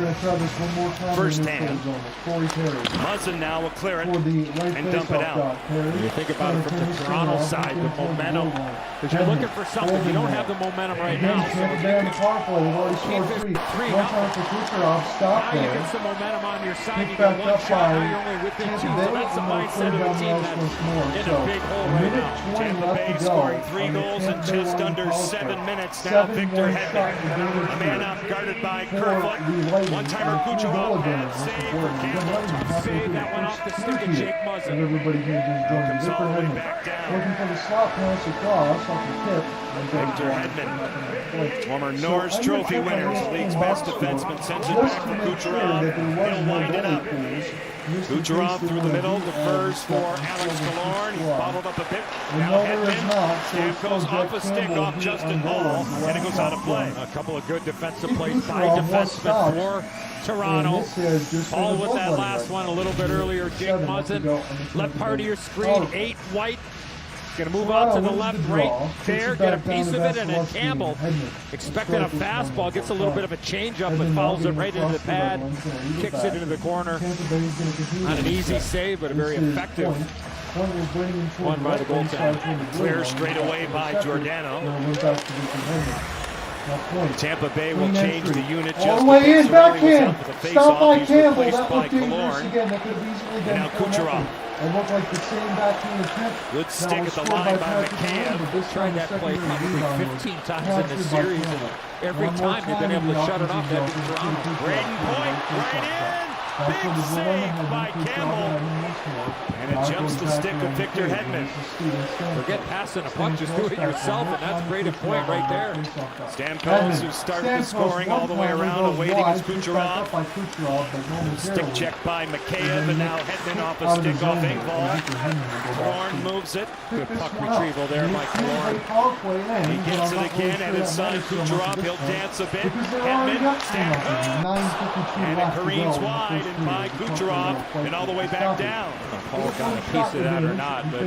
[SPEAKER 4] Firsthand. Muzzin now will clear it and dump it out.
[SPEAKER 3] You think about it from the Toronto side, the momentum. Because you're looking for something. You don't have the momentum right now. So
[SPEAKER 1] Tampa Bay in the power play. They've already scored 3. One time for Kucherov. Stop
[SPEAKER 3] now you
[SPEAKER 1] there.
[SPEAKER 3] get some momentum on your side. You
[SPEAKER 1] Picked
[SPEAKER 3] got
[SPEAKER 1] back
[SPEAKER 3] one
[SPEAKER 1] up
[SPEAKER 3] shot.
[SPEAKER 1] by
[SPEAKER 3] Now you're only within 2.
[SPEAKER 1] Tampa
[SPEAKER 3] So
[SPEAKER 1] Bay,
[SPEAKER 3] that's the
[SPEAKER 1] and they'll
[SPEAKER 3] mindset of
[SPEAKER 1] throw
[SPEAKER 3] the
[SPEAKER 1] down
[SPEAKER 3] team
[SPEAKER 1] the ice once more.
[SPEAKER 3] that's in
[SPEAKER 1] So,
[SPEAKER 3] a big hole right
[SPEAKER 1] minute
[SPEAKER 3] now.
[SPEAKER 1] 20
[SPEAKER 3] Tampa
[SPEAKER 1] left
[SPEAKER 3] Bay
[SPEAKER 1] to go
[SPEAKER 3] scoring 3
[SPEAKER 1] on the
[SPEAKER 3] goals in
[SPEAKER 1] Tampa Bay
[SPEAKER 3] just
[SPEAKER 1] Lightning
[SPEAKER 3] under
[SPEAKER 1] power
[SPEAKER 3] 7
[SPEAKER 1] play.
[SPEAKER 3] minutes now.
[SPEAKER 1] 7
[SPEAKER 3] Victor
[SPEAKER 1] one shot
[SPEAKER 3] Hedman,
[SPEAKER 1] to David
[SPEAKER 3] a man
[SPEAKER 1] Drew.
[SPEAKER 3] up, guarded by
[SPEAKER 1] For
[SPEAKER 3] Kerfoot.
[SPEAKER 1] the Lightning,
[SPEAKER 3] One-timer
[SPEAKER 1] and 2
[SPEAKER 3] Kucherov,
[SPEAKER 1] goal
[SPEAKER 3] bad
[SPEAKER 1] advantage.
[SPEAKER 3] save
[SPEAKER 1] That's
[SPEAKER 3] for
[SPEAKER 1] important.
[SPEAKER 3] Campbell.
[SPEAKER 1] The Lightning
[SPEAKER 3] Tough
[SPEAKER 1] halfway
[SPEAKER 3] save,
[SPEAKER 1] through
[SPEAKER 3] that went off the stick of
[SPEAKER 1] first
[SPEAKER 3] Jake
[SPEAKER 1] period.
[SPEAKER 3] Muzzin.
[SPEAKER 1] And everybody here just joined
[SPEAKER 3] Comes
[SPEAKER 1] Victor
[SPEAKER 3] all the way
[SPEAKER 1] Hedman.
[SPEAKER 3] back down.
[SPEAKER 1] Looking for the slot pass across off the tip.
[SPEAKER 3] Victor Hedman, former Norris
[SPEAKER 1] So,
[SPEAKER 3] Trophy
[SPEAKER 1] I'm gonna
[SPEAKER 3] winners,
[SPEAKER 1] check on
[SPEAKER 3] league's
[SPEAKER 1] the
[SPEAKER 3] best
[SPEAKER 1] box
[SPEAKER 3] defenseman,
[SPEAKER 1] score
[SPEAKER 3] sends it
[SPEAKER 1] just
[SPEAKER 3] back
[SPEAKER 1] to
[SPEAKER 3] for
[SPEAKER 1] make sure
[SPEAKER 3] Kucherov.
[SPEAKER 1] that there was
[SPEAKER 3] He'll
[SPEAKER 1] no
[SPEAKER 3] wind it
[SPEAKER 1] goalie
[SPEAKER 3] up.
[SPEAKER 1] pools, just in
[SPEAKER 3] Kucherov
[SPEAKER 1] case they
[SPEAKER 3] through the
[SPEAKER 1] wanna
[SPEAKER 3] middle,
[SPEAKER 1] beat,
[SPEAKER 3] defers for
[SPEAKER 1] Scott
[SPEAKER 3] Alex Killorn. He's
[SPEAKER 1] Kucherov.
[SPEAKER 3] bottled up a bit.
[SPEAKER 1] And
[SPEAKER 3] Now
[SPEAKER 1] no, there is
[SPEAKER 3] Hedman.
[SPEAKER 1] not. So
[SPEAKER 3] Stamp
[SPEAKER 1] it's
[SPEAKER 3] goes
[SPEAKER 1] still
[SPEAKER 3] off
[SPEAKER 1] Jack
[SPEAKER 3] a stick
[SPEAKER 1] Campbell
[SPEAKER 3] off
[SPEAKER 1] beat
[SPEAKER 3] Justin
[SPEAKER 1] on
[SPEAKER 3] Hall,
[SPEAKER 1] goal.
[SPEAKER 3] and it goes out of play. A couple of good defensive plays by
[SPEAKER 1] Kucherov was
[SPEAKER 3] defensemen
[SPEAKER 1] stopped.
[SPEAKER 3] for
[SPEAKER 1] And
[SPEAKER 3] Toronto.
[SPEAKER 1] this has just
[SPEAKER 3] Hall
[SPEAKER 1] been a
[SPEAKER 3] with that
[SPEAKER 1] bloodline
[SPEAKER 3] last
[SPEAKER 1] right
[SPEAKER 3] one a
[SPEAKER 1] now.
[SPEAKER 3] little bit earlier. Jake
[SPEAKER 1] 7 left to
[SPEAKER 3] Muzzin,
[SPEAKER 1] go on the
[SPEAKER 3] left part of your
[SPEAKER 1] Tampa
[SPEAKER 3] screen,
[SPEAKER 1] Bay.
[SPEAKER 3] 8 white. Going to move out to the left, right, there, get a piece of it, and then Campbell, expecting a fastball, gets a little bit of a changeup, but fouls it right into the pad, kicks it into the corner. Not an easy save, but a very effective one by the goaltender. Clear straight away by Giordano. Tampa Bay will change the unit just
[SPEAKER 1] all the way in,
[SPEAKER 3] because
[SPEAKER 1] backhand.
[SPEAKER 3] for the face
[SPEAKER 1] Stop by
[SPEAKER 3] off. He's
[SPEAKER 1] Campbell.
[SPEAKER 3] replaced
[SPEAKER 1] That
[SPEAKER 3] by
[SPEAKER 1] looked dangerous
[SPEAKER 3] Killorn.
[SPEAKER 1] again. That could have easily been
[SPEAKER 3] now Kucherov.
[SPEAKER 1] It looked like the same backhand attempt.
[SPEAKER 3] Good
[SPEAKER 1] that
[SPEAKER 3] stick
[SPEAKER 1] was
[SPEAKER 3] at the
[SPEAKER 1] scored
[SPEAKER 3] line by
[SPEAKER 1] Patrick
[SPEAKER 3] McCann.
[SPEAKER 1] Kane, but this
[SPEAKER 3] Tried
[SPEAKER 1] time
[SPEAKER 3] that
[SPEAKER 1] the
[SPEAKER 3] play
[SPEAKER 1] secondary
[SPEAKER 3] probably
[SPEAKER 1] rebound
[SPEAKER 3] 15
[SPEAKER 1] was
[SPEAKER 3] times in the
[SPEAKER 1] captured by
[SPEAKER 3] series,
[SPEAKER 1] Campbell.
[SPEAKER 3] and every
[SPEAKER 1] One more
[SPEAKER 3] time they've been able to
[SPEAKER 1] in the
[SPEAKER 3] shut it off.
[SPEAKER 1] offensive
[SPEAKER 3] That
[SPEAKER 1] zone.
[SPEAKER 3] Braden Point right in. Big save by Campbell. And it jumps the stick of Victor Hedman.
[SPEAKER 2] Forget passing a puck, just do it yourself, and that's a great point right there.
[SPEAKER 3] Stamkos, who started the scoring all the way around, awaiting his Kucherov. Stick check by Mikheyev, and now Hedman off a stick off Engvall. Killorn moves it. Good puck retrieval there by Killorn. He gets it again, and his son Kucherov, he'll dance a bit. Hedman, Stamkos, and it careens wide, and by Kucherov, and all the way back down.
[SPEAKER 2] Paul got a piece of that or not, but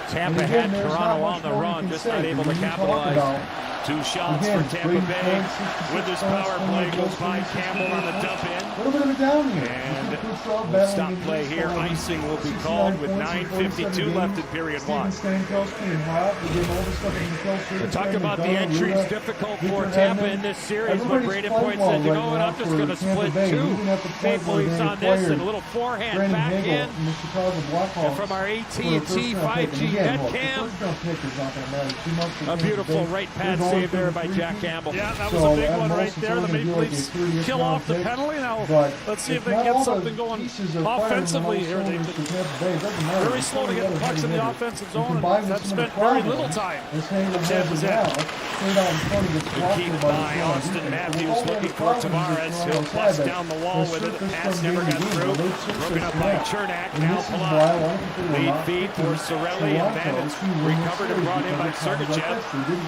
[SPEAKER 2] Tampa had Toronto on the run, just not able to capitalize.
[SPEAKER 3] 2 shots for Tampa Bay. Withers power play goes by Campbell on the dump in.
[SPEAKER 1] A little bit of a down here.
[SPEAKER 3] And stop play here. Icing will be called with 9:52 left in period 1.
[SPEAKER 2] We're talking about the entries difficult for Tampa in this series, but Braden Point said, you know what, I'm just going to split 2 Maple Leafs on this, and a little forehand back in. And from our AT&T 5G netcam, a beautiful right pad save there by Jack Campbell.
[SPEAKER 4] Yeah, that was a big one right there. The Maple Leafs kill off the penalty. Now, let's see if they can get something going offensively here. They've been very slow to get the pucks in the offensive zone, and have spent very little time in Tampa's end.
[SPEAKER 3] Keep by Austin Matthews looking for Tavares. He'll bust down the wall with it. The pass never got through. Broken up by Chernak. Now Palat. Lead feed for Cirelli, and then it's recovered and brought in by Sergachev.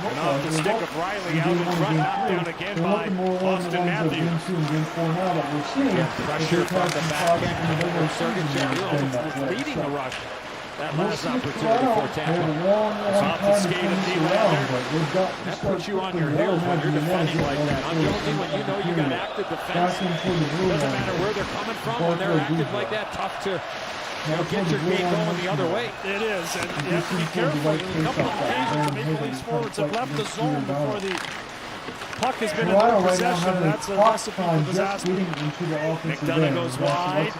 [SPEAKER 3] And off the stick of Riley out in front, knocked down again by Austin Matthews.
[SPEAKER 2] Pressure from the back end for Sergachev. Was leading the rush. That last opportunity for Tampa.
[SPEAKER 3] It's off the skate of Nylander.
[SPEAKER 2] That puts you on your heels when you're defending like that. On Jonesy, when you know you got active defense, doesn't matter where they're coming from. When they're active like that, tough to get your game going the other way.
[SPEAKER 4] It is, and you have to be careful. In a couple of occasions, the Maple Leafs forwards have left the zone before the puck has been in their possession. That's a recipe for disaster.
[SPEAKER 3] McDonough goes wide.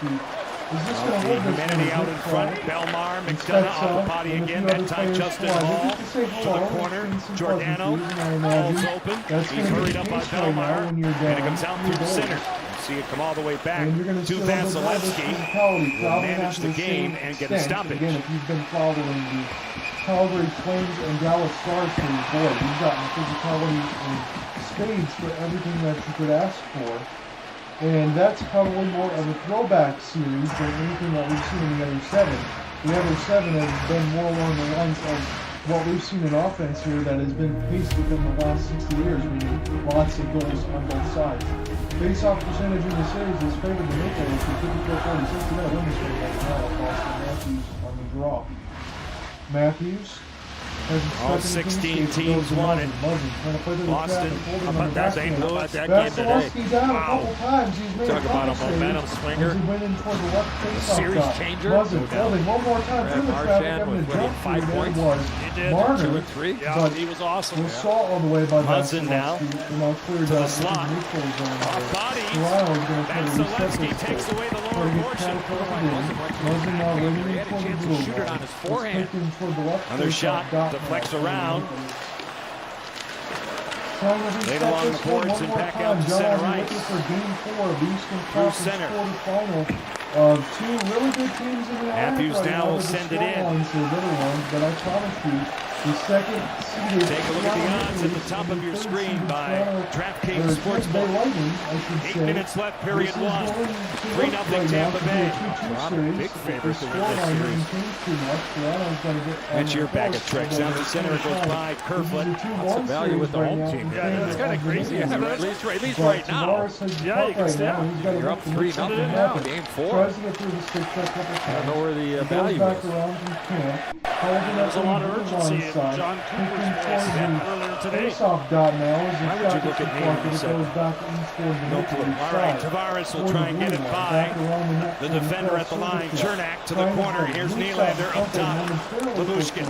[SPEAKER 3] Humanity out in front. Belmar, McDonough off the body again. That time Justin Hall to the corner. Giordano falls open. He's hurried up by Belmar, and it comes out through the center. See it come all the way back to Vasilevsky. Will manage the game and get a stoppage.
[SPEAKER 1] Again, if you've been following the Calgary Flames and Dallas Stars series, boy, you've gotten physicality in spades for everything that you could ask for. And that's probably more of a throwback series than anything that we've seen in the other 7. The other 7 has been more along the lines of what we've seen in offense here that has been paced within the last 60 years, meaning lots of goals on both sides. Face-off percentage in the series is favored the Maple Leafs with 54-46. They're going to win this game right now with Austin Matthews on the draw. Matthews
[SPEAKER 3] all 16 teams won it. Boston,
[SPEAKER 2] that St. Louis, that game today.
[SPEAKER 1] Wow.
[SPEAKER 2] Talk about a momentum swinger. A series changer.
[SPEAKER 1] One more time.
[SPEAKER 2] Marchand with 5 points.
[SPEAKER 4] He did.
[SPEAKER 2] 2 and 3.
[SPEAKER 4] Yeah, he was awesome.
[SPEAKER 1] Was saw all the way by
[SPEAKER 3] Muzzin now
[SPEAKER 1] to
[SPEAKER 3] the slot. Off body. Vasilevsky takes away the lower portion.
[SPEAKER 2] He had a chance to shoot it on his forehand.
[SPEAKER 3] Another shot. Deflects around. Laid along the boards and back out to center ice. Through center.
[SPEAKER 1] Two really good teams in the
[SPEAKER 3] Matthews now will send it in.
[SPEAKER 1] But I promise you, the second seeded.
[SPEAKER 3] Take a look at the odds at the top of your screen by DraftKings Sportsbook. 8 minutes left, period 1. 3-0 Tampa Bay.
[SPEAKER 2] Toronto, big favorite to win this series.
[SPEAKER 3] That's your bag of tricks. Down the center it goes by Kerfoot.
[SPEAKER 2] What's the value with the home team?
[SPEAKER 4] Yeah, it's kind of crazy.
[SPEAKER 2] At least right now.
[SPEAKER 4] Yeah, you can stand.
[SPEAKER 2] You're up 3-0 now. Game 4. I don't know where the value is.
[SPEAKER 4] There's a lot of urgency in John Cooper's voice earlier today.
[SPEAKER 3] Why would you look at me when you said no clue? All right, Tavares will try and get it by the defender at the line. Chernak to the corner. Here's Nylander up top. Lyubushkin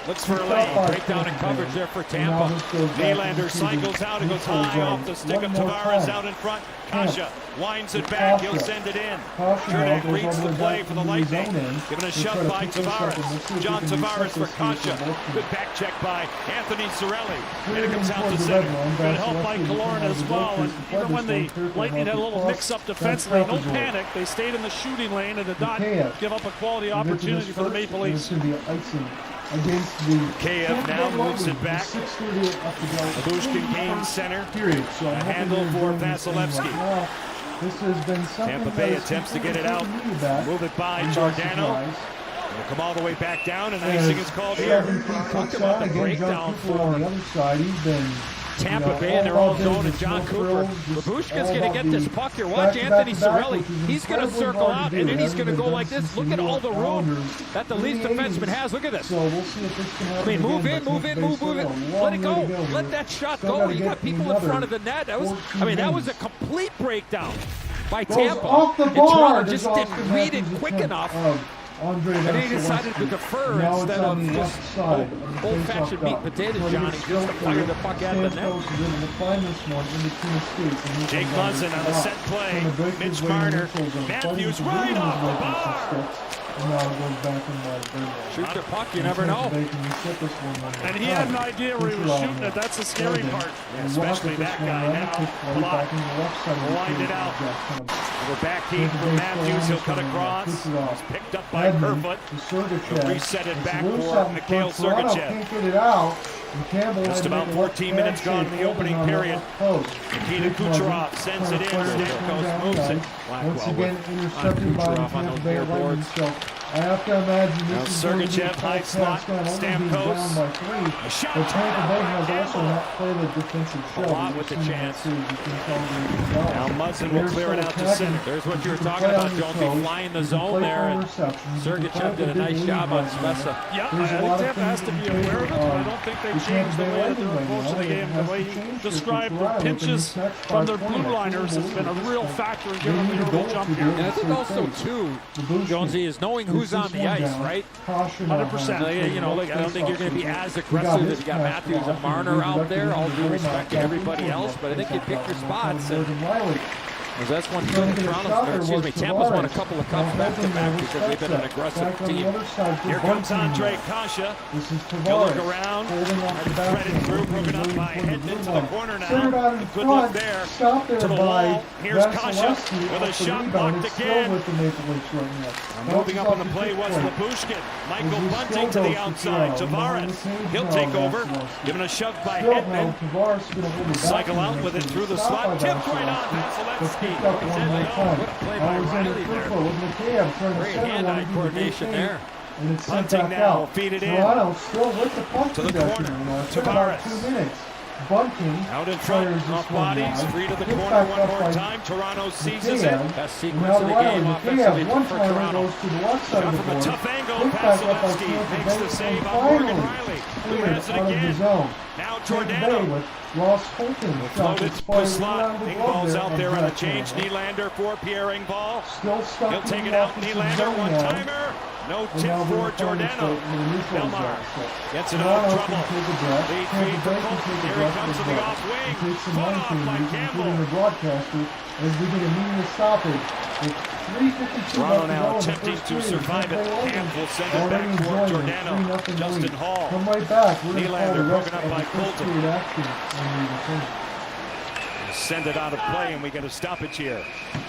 [SPEAKER 3] looks for a lane.
[SPEAKER 2] Breakdown in coverage there for Tampa.
[SPEAKER 3] Nylander cycles out. It goes high off the stick of Tavares out in front. Kasha winds it back. He'll send it in. Chernak reads the play for the Lightning. Given a shove by Tavares. John Tavares for Kasha. Good back check by Anthony Cirelli.
[SPEAKER 4] And it comes out to center. Good help by Killorn as well. And even when the Lightning had a little mix-up defensively, no panic. They stayed in the shooting lane and did not give up a quality opportunity for the Maple Leafs.
[SPEAKER 1] Against the
[SPEAKER 2] Kiev now moves it back. Lyubushkin gains center.
[SPEAKER 1] So
[SPEAKER 2] a handle for Vasilevsky.
[SPEAKER 1] This has been something
[SPEAKER 2] Tampa Bay attempts to get it out. Move it by Giordano. It'll come all the way back down, and icing is called here.
[SPEAKER 3] Talk about the breakdown for
[SPEAKER 1] on the other side. He's been
[SPEAKER 3] Tampa Bay, and they're all going to John Cooper. Lyubushkin's going to get this puck here. Watch Anthony Cirelli. He's going to circle out, and then he's going to go like this. Look at all the room that the Leafs defenseman has. Look at this.
[SPEAKER 1] So we'll see if this can happen.
[SPEAKER 3] I mean, move in. Let it go.
[SPEAKER 1] Let
[SPEAKER 3] Let that shot go. You got people in front of the net. That was a complete breakdown by Tampa.
[SPEAKER 1] Off the
[SPEAKER 3] And
[SPEAKER 1] bar.
[SPEAKER 3] Toronto just didn't read it quick enough. And he decided to defer instead of just old-fashioned meat and potatoes, Johnny, just to fire the puck at the net.
[SPEAKER 2] Jake Muzzin on the set play. Mitch Marner. Matthews right off the bar.
[SPEAKER 3] Shoot the puck, you never know.
[SPEAKER 4] And he had an idea where he was shooting it. That's the scary part.
[SPEAKER 2] Especially that guy now. Block. Wind it out. We're back heat from Matthews. He'll cut across. It's picked up by Kerfoot. He'll reset it back for Mikhail Sergachev. Just about 14 minutes gone in the opening period. Nikita Kucherov sends it in. Stamkos moves it.
[SPEAKER 1] Once again, intercepted by the Tampa Bay Lightning. So I have to imagine
[SPEAKER 2] now
[SPEAKER 1] this is going to be a
[SPEAKER 2] Sergachev high slot. Stamkos.
[SPEAKER 1] Down by 3. But Tampa Bay has also not played a defensive show.
[SPEAKER 2] A lot with the chance. Now Muzzin will clear it out to center.
[SPEAKER 3] There's what you were talking about, Jonesy, flying the zone there. And Sergachev did a nice job on Spezza.
[SPEAKER 4] Yeah, I think Tampa has to be aware of it, but I don't think they changed the way that they're approaching the game. The way he described the pinches from their blue liners has been a real factor in giving them the early jump here.
[SPEAKER 3] And I think also, too, Jonesy, is knowing who's on the ice, right?
[SPEAKER 4] 100%.
[SPEAKER 3] You know, like, I don't think you're going to be as aggressive as you got Matthews and Marner out there, all due respect to everybody else, but I think you pick your spots. And that's one thing Tampa's won a couple of cups back-to-back because they've been an aggressive team.
[SPEAKER 2] Here comes Andre Kasha. He'll look around. Threaded through, broken up by Hedman to the corner now. Good look there. To the wall. Here's Kasha with a shot blocked again. Moving up on the play was Lyubushkin. Michael Bunting to the outside. Tavares. He'll take over. Given a shove by Hedman. Cycle out with it through the slot. Tipped right on Vasilevsky.
[SPEAKER 3] Play by Riley there. Great hand-eye coordination there.
[SPEAKER 2] Bunting now, feed it in.
[SPEAKER 1] Still with the puck
[SPEAKER 2] to the corner. Tavares.
[SPEAKER 1] 2 minutes. Bunting
[SPEAKER 2] out in front, off bodies, free to the corner one more time. Toronto seizes it.
[SPEAKER 3] Best sequence of the game offensively for Toronto.
[SPEAKER 2] From a tough angle, Vasilevsky makes the save on Morgan Riley, who has it again. Now Giordano. Floated to the slot. Engvall's out there on the change. Nylander for Pierre Engvall. He'll take it out. Nylander, one-timer. No tip for Giordano. Belmar gets it out of trouble. Lead feed for Colton. Here he comes to the off wing. Fought off by Campbell.
[SPEAKER 1] As we get a meaningless stoppage.
[SPEAKER 2] Toronto now attempting to survive it. Camp will send it back for Giordano. Justin Hall.
[SPEAKER 1] Come right back.
[SPEAKER 2] Nylander broken up by Colton. Send it out of play, and we get a stoppage here.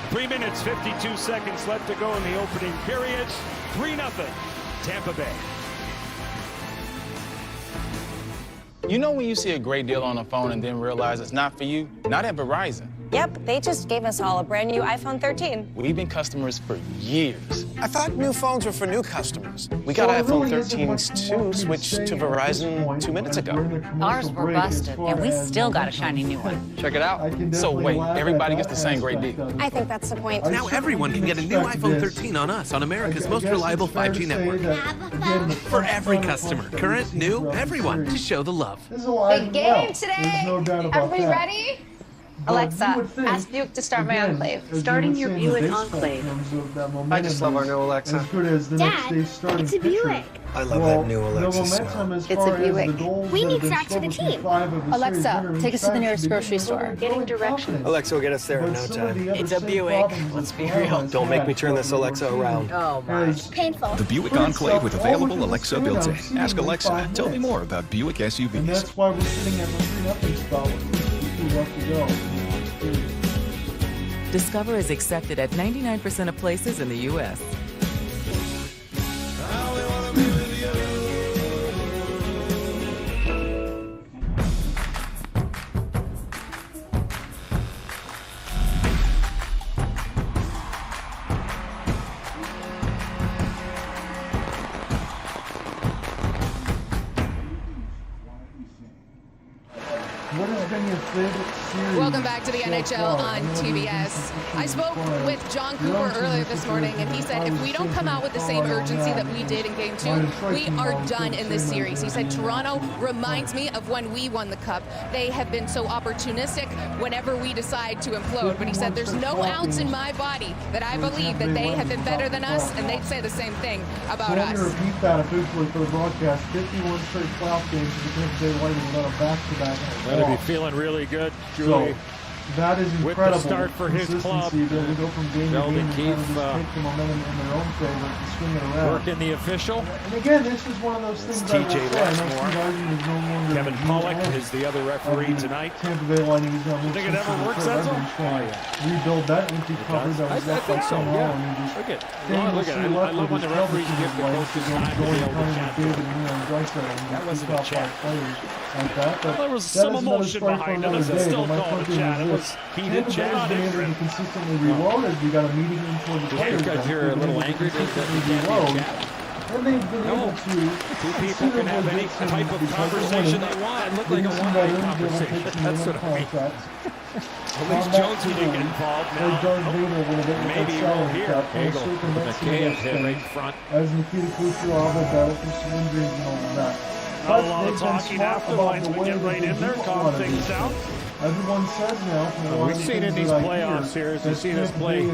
[SPEAKER 2] 3 minutes, 52 seconds left to go in the opening period. 3-0, Tampa Bay.
[SPEAKER 6] You know when you see a great deal on the phone and then realize it's not for you? Not at Verizon.
[SPEAKER 7] Yep, they just gave us all a brand new iPhone 13.
[SPEAKER 6] We've been customers for years.
[SPEAKER 8] I thought new phones were for new customers. We got iPhone 13s too, switched to Verizon 2 minutes ago.
[SPEAKER 10] Ours were busted, and we still got a shiny new one.
[SPEAKER 6] Check it out. So wait, everybody gets the same great deal.
[SPEAKER 7] I think that's the point.
[SPEAKER 8] Now everyone can get a new iPhone 13 on us, on America's most reliable 5G network. For every customer, current, new, everyone, to show the love.
[SPEAKER 7] Big game today. Everybody ready? Alexa, ask Buick to start my enclave.
[SPEAKER 10] Starting your Buick Enclave.
[SPEAKER 1] I just love our new Alexa. As good as the next day's starting
[SPEAKER 11] it's a Buick.
[SPEAKER 1] I love that new Alexa. It's
[SPEAKER 7] a Buick.
[SPEAKER 11] We need start to the team.
[SPEAKER 7] Alexa, take us to the nearest grocery store.
[SPEAKER 10] Getting directions.
[SPEAKER 12] Alexa will get us there in no time.
[SPEAKER 10] It's a Buick. Let's be real.
[SPEAKER 12] Don't make me turn this Alexa around.
[SPEAKER 10] Oh my.
[SPEAKER 11] Painful.
[SPEAKER 9] The Buick Enclave with available Alexa built-in. Ask Alexa, tell me more about Buick SUVs.
[SPEAKER 1] And that's why we're sitting at the 3-0 spot with 2 left to go.
[SPEAKER 13] Discover is accepted at 99% of places in the U.S.
[SPEAKER 1] What has been your favorite series?
[SPEAKER 14] Welcome back to the NHL on TBS. I spoke with John Cooper earlier this morning, and he said if we don't come out with the same urgency that we did in Game 2, we are done in this series. He said Toronto reminds me of when we won the Cup. They have been so opportunistic whenever we decide to implode. But he said there's no ounce in my body that I believe that they have been better than us, and they'd say the same thing about us.
[SPEAKER 1] I'm going to repeat that officially for the broadcast. 51 straight playoff games for the Tampa Bay Lightning without a back-to-back.
[SPEAKER 4] Better be feeling really good, Julie.
[SPEAKER 1] So, that is incredible.
[SPEAKER 4] With the start for his club.
[SPEAKER 1] They go from game to game and
[SPEAKER 4] Keefe,
[SPEAKER 1] kind of take the momentum in their own favor and swing it around.
[SPEAKER 4] Working the official.
[SPEAKER 1] And again, this is one of those things that
[SPEAKER 4] TJ Lashmore. Kevin Pollock is the other referee tonight.
[SPEAKER 1] Tampa Bay Lightning is going to
[SPEAKER 4] think it ever works, Edsel?
[SPEAKER 1] Rebuild that empty cover that was left by Tom Holland.
[SPEAKER 4] Look at I love when the referees give the coaches time to be able to chat to them. That wasn't a chat.
[SPEAKER 1] Like that, but
[SPEAKER 4] there was some emotion behind it. It's still called a chat. It was heated chat.
[SPEAKER 1] Been able to consistently reload as we got a meeting in toward the players.
[SPEAKER 4] You guys here are a little angry that we can't be chat.
[SPEAKER 1] And they've been able to.
[SPEAKER 4] Two people can have any type of conversation they want. It looked like a one-way conversation. That's what I mean. At least Jones didn't get involved now. Maybe you won't hear Hagel with a K's hit right in front.
[SPEAKER 1] As Nikita Kucherov battled for some injuries and all of that.
[SPEAKER 4] Not a lot of talking after the linesman get right in there, calm things down.
[SPEAKER 1] Everyone says now.
[SPEAKER 4] We've seen in these playoff series, we've seen us play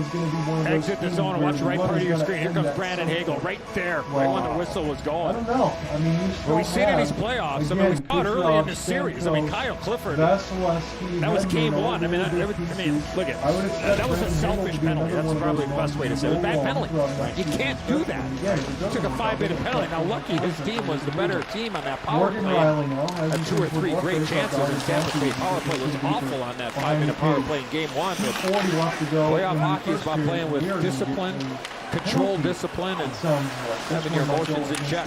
[SPEAKER 4] exit the zone and watch the right part of your screen. Here comes Brandon Hagel right there, right when the whistle was going.
[SPEAKER 1] I don't know. I mean,
[SPEAKER 4] we've seen in these playoffs. I mean, we saw it early in the series. I mean, Kyle Clifford. That was game 1. I mean, look at that was a selfish penalty. That's probably the best way to say it. It was a bad penalty. You can't do that. He took a 5-minute penalty. Now, lucky his team was the better team on that power play. Had 2 or 3 great chances. His Tampa Bay power play was awful on that 5-minute power play in game 1. But playoff hockey is about playing with discipline, controlled discipline, and having your emotions in check.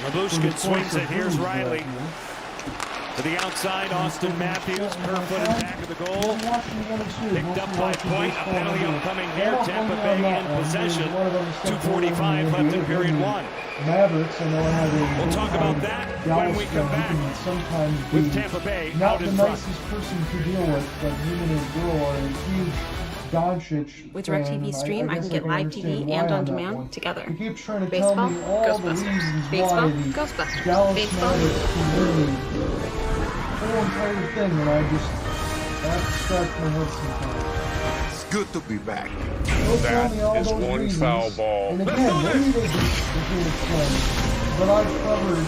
[SPEAKER 4] Labushkin swings it. Here's Riley. To the outside, Austin Matthews, Kerfoot in back of the goal. Picked up by Point. A penalty upcoming here. Tampa Bay in possession. 2:45 left in period 1.
[SPEAKER 1] Mavericks, I know have a.
[SPEAKER 4] We'll talk about that when we come back with Tampa Bay out in front.
[SPEAKER 1] Not the nicest person to deal with, but him and his girl are a huge Doncic.
[SPEAKER 15] With DirecTV Stream, I can get live TV and on demand together.
[SPEAKER 1] He keeps trying to
[SPEAKER 15] Baseball,
[SPEAKER 1] tell me all the reasons
[SPEAKER 15] Baseball,
[SPEAKER 1] why the
[SPEAKER 15] Ghostbusters.
[SPEAKER 1] Dallas
[SPEAKER 15] Baseball.
[SPEAKER 1] Mavericks can win the whole entire thing, and I just have to scratch my head sometimes.
[SPEAKER 16] It's good to be back.
[SPEAKER 1] That is one foul ball. And again, maybe they did explain, but I've covered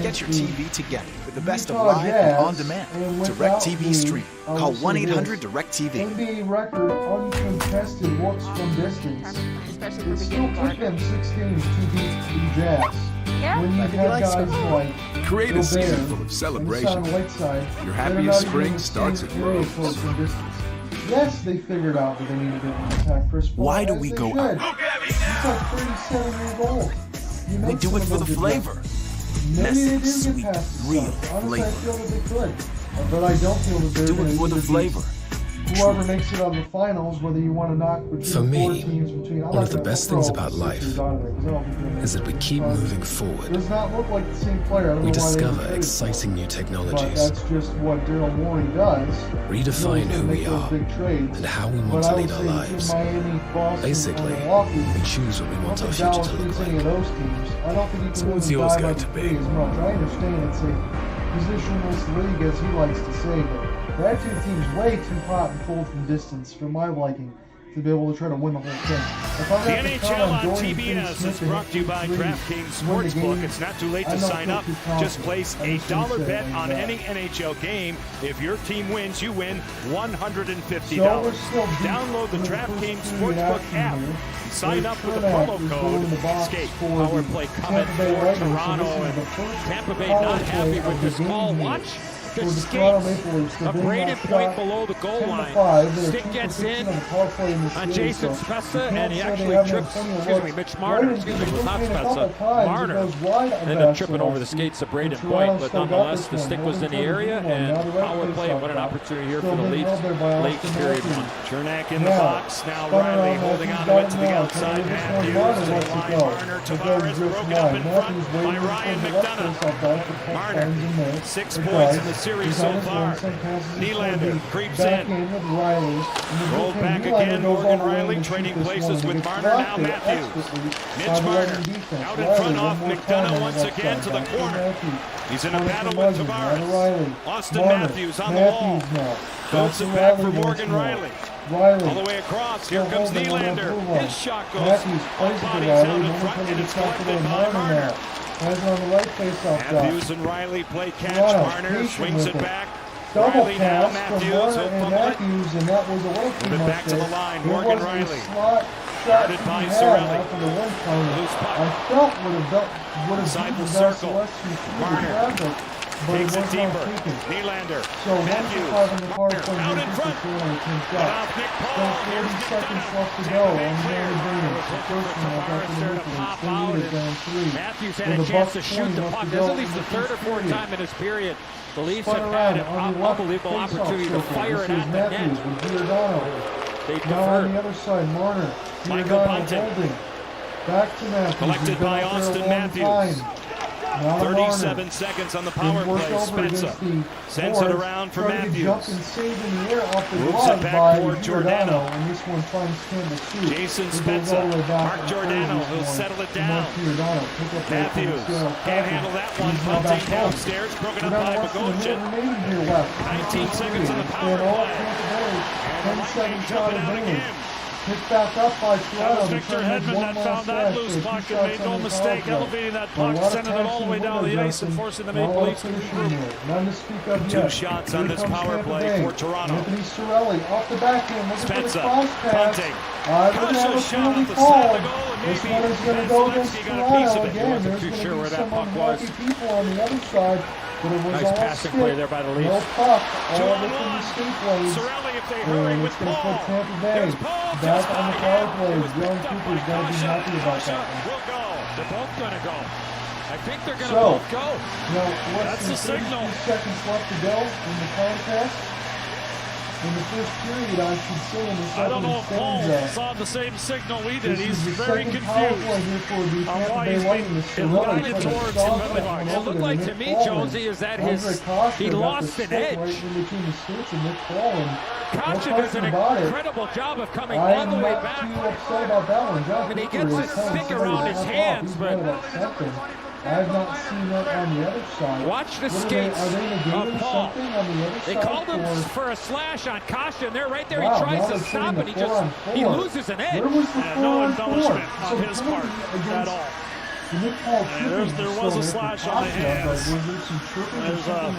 [SPEAKER 17] Get your TV together with the best of live and on demand. DirecTV Stream. Call 1-800-DirecTV.
[SPEAKER 1] NBA record uncontested looks from distance. It still took them 6 games to beat the Jazz. When you have guys like
[SPEAKER 9] create a season full of celebration. Your happiest spring starts at Rose.
[SPEAKER 1] Yes, they figured out that they needed to attack Chris Paul.
[SPEAKER 17] Why do we go out?
[SPEAKER 1] He's like 37 years old.
[SPEAKER 17] We do it for the flavor.
[SPEAKER 1] Maybe they do get past
[SPEAKER 17] real
[SPEAKER 1] honestly, I feel that they could. But I don't feel that they're
[SPEAKER 17] do it for the flavor.
[SPEAKER 1] Whoever makes it out of the finals, whether you want to knock between 4 teams between.
[SPEAKER 18] One of the best things about life is that we keep moving forward.
[SPEAKER 1] Does not look like the same player.
[SPEAKER 18] We discover exciting new technologies.
[SPEAKER 1] That's just what Daryl Morey does.
[SPEAKER 18] Redefine who we are and how we want to lead our lives. Basically, we choose what we want our future to look like.
[SPEAKER 1] I don't think
[SPEAKER 18] So what's yours going to be?
[SPEAKER 1] I understand it's a positionless league, as he likes to say. But that two teams way too hot and cold from distance for my liking to be able to try to win the whole thing.
[SPEAKER 4] The NHL on TBS is brought to you by DraftKings Sportsbook. It's not too late to sign up. Just place a $1 bet on any NHL game. If your team wins, you win $150. Download the DraftKings Sportsbook app. Sign up with the promo code SKATE.
[SPEAKER 3] Power play coming for Toronto, and Tampa Bay not happy with this call. Watch the skates. A braided point below the goal line. Stick gets in on Jason Spezza, and he actually trips, Mitch Marner, not Spezza, Marner ended up tripping over the skates of braided point, but nonetheless, the stick was in the area, and power play, what an opportunity here for the Leafs, late period one.
[SPEAKER 4] Chernak in the box, now Riley holding on to it to the outside, Matthews, to the line, Marner, Tavares, broken up in front by Ryan McDonagh. Marner, 6 points in the series so far. Nylander creeps in. Rolled back again, Morgan Riley trading places with Marner, now Matthews. Mitch Marner out in front off McDonagh once again to the corner. He's in a battle with Tavares. Austin Matthews on the wall. Goes it back for Morgan Riley. All the way across, here comes Nylander. His shot goes off bodies out in front, and it's collected by Marner. Matthews and Riley play catch. Marner swings it back. Riley now, Matthews,
[SPEAKER 1] and that was a little too much.
[SPEAKER 4] Back to the line, Morgan Riley. Guarded by Cirelli. Loose puck.
[SPEAKER 1] I felt would have
[SPEAKER 4] inside the circle. Marner takes it deeper. Nylander. Matthews. Out in front. Off Nick Paul.
[SPEAKER 1] 40 seconds left to go.
[SPEAKER 3] Matthews had a chance to shoot the puck. This is at least the third or fourth time in this period. The Leafs have had an unbelievable opportunity to fire it at the net. They
[SPEAKER 1] deferred. On the other side, Marner.
[SPEAKER 4] Michael Bunting.
[SPEAKER 1] Back to Matthews.
[SPEAKER 4] Collected by Austin Matthews. 37 seconds on the power play. Spezza sends it around for Matthews.
[SPEAKER 1] Moves
[SPEAKER 4] it back for Giordano.
[SPEAKER 1] And this one finds Campbell.
[SPEAKER 4] Jason Spezza. Mark Giordano. He'll settle it down. Matthews can't handle that one. Bunting downstairs. Broken up by Bogosian. 19 seconds on the power play. And the Lightning jumping out again.
[SPEAKER 1] Picked back up by
[SPEAKER 4] That was Victor Hedman that found that loose puck and made no mistake elevating that puck, sending it all the way down the ice and forcing the Maple Leafs to regroup.
[SPEAKER 2] 2 shots on this power play for Toronto.
[SPEAKER 1] Anthony Cirelli off the backhand.
[SPEAKER 2] Spezza,
[SPEAKER 1] Bunting.
[SPEAKER 2] Partial shot off the side of the goal, and
[SPEAKER 1] This
[SPEAKER 2] maybe
[SPEAKER 1] one is going to go against Toronto again. There's
[SPEAKER 2] too
[SPEAKER 1] going
[SPEAKER 2] sure
[SPEAKER 1] to
[SPEAKER 2] where
[SPEAKER 1] be
[SPEAKER 2] that
[SPEAKER 1] some
[SPEAKER 2] puck was.
[SPEAKER 1] unlucky people on the other side. But it was
[SPEAKER 2] Nice
[SPEAKER 1] all
[SPEAKER 2] passing
[SPEAKER 1] stick.
[SPEAKER 2] play there by the Leafs.
[SPEAKER 1] No puck, all within the skate blades.
[SPEAKER 2] Cirelli, if they hurry with
[SPEAKER 1] Paul. Put Tampa Bay back on the power play. John Cooper's got to be happy about that one.
[SPEAKER 2] Will go. They're both going to go. I think they're going to both go.
[SPEAKER 1] That's the signal. 32 seconds left to go in the contest. In the first period, I should say, in the second
[SPEAKER 4] I don't know if Paul saw the same signal we did. He's very confused on why he's being guided towards him.
[SPEAKER 3] It looked like to me, Jonesy, is that he lost an edge. Kase does an incredible job of coming all the way back. And he gets his stick around his hands, but
[SPEAKER 1] I have not seen that on the other side.
[SPEAKER 3] Watch the skates of Paul. They called him for a slash on Kase, and they're right there. He tries to stop, and he loses an edge.
[SPEAKER 4] No embellishment on his part at all. There was a slash on the hands. There's a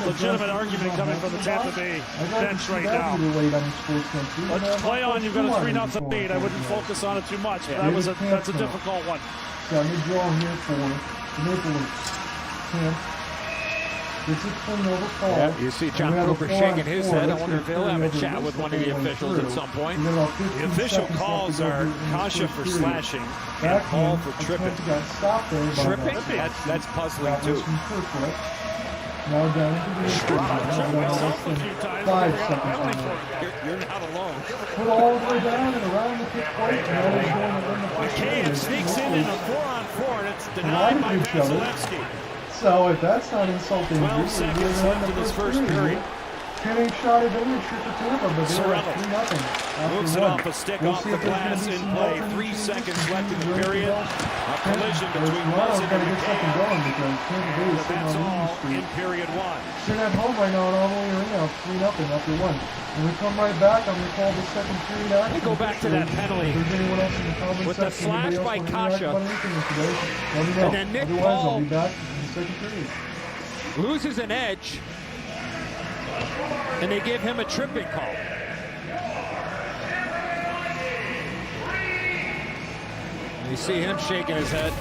[SPEAKER 4] legitimate argument coming from the Tampa Bay bench right now. Let's play on. You've got a 3-0 lead. I wouldn't focus on it too much. But that's a difficult one.
[SPEAKER 1] Got me draw here for the Maple Leafs. Camp. Gets it clean over Paul.
[SPEAKER 3] Yeah, you see John Cooper shaking his head. I wonder if he'll have a chat with one of the officials at some point.
[SPEAKER 4] The official calls are Kase for slashing and Paul for tripping.
[SPEAKER 3] Tripping?
[SPEAKER 2] That's puzzling too.
[SPEAKER 1] Now down to the 5 seconds.
[SPEAKER 2] You're not alone.
[SPEAKER 1] Put all the way down and around the kick plate.
[SPEAKER 4] McCann sneaks in a 4-on-4, and it's denied by Vasilevsky.
[SPEAKER 1] So if that's not insulting,
[SPEAKER 2] 12 seconds left in this first period.
[SPEAKER 1] 10-8 shot advantage for Tampa, but they're up 3-0.
[SPEAKER 4] Moves it off a stick off the glass in play. 3 seconds left in the period. A collision between Wilson and McCann. But that's all in period 1.
[SPEAKER 1] Sitting at home right now in Amalie Arena, 3-0 after 1. When we come right back, I'm going to call the second period action.
[SPEAKER 4] Let me go back to that penalty.
[SPEAKER 1] If there's anyone else in the comments
[SPEAKER 4] with the slash by Kasha.
[SPEAKER 1] Let me know.
[SPEAKER 4] And then Nick
[SPEAKER 1] Otherwise,
[SPEAKER 4] Paul
[SPEAKER 1] I'll be back in the second period.
[SPEAKER 4] Loses an edge. And they give him a tripping call. And you see him shaking his head.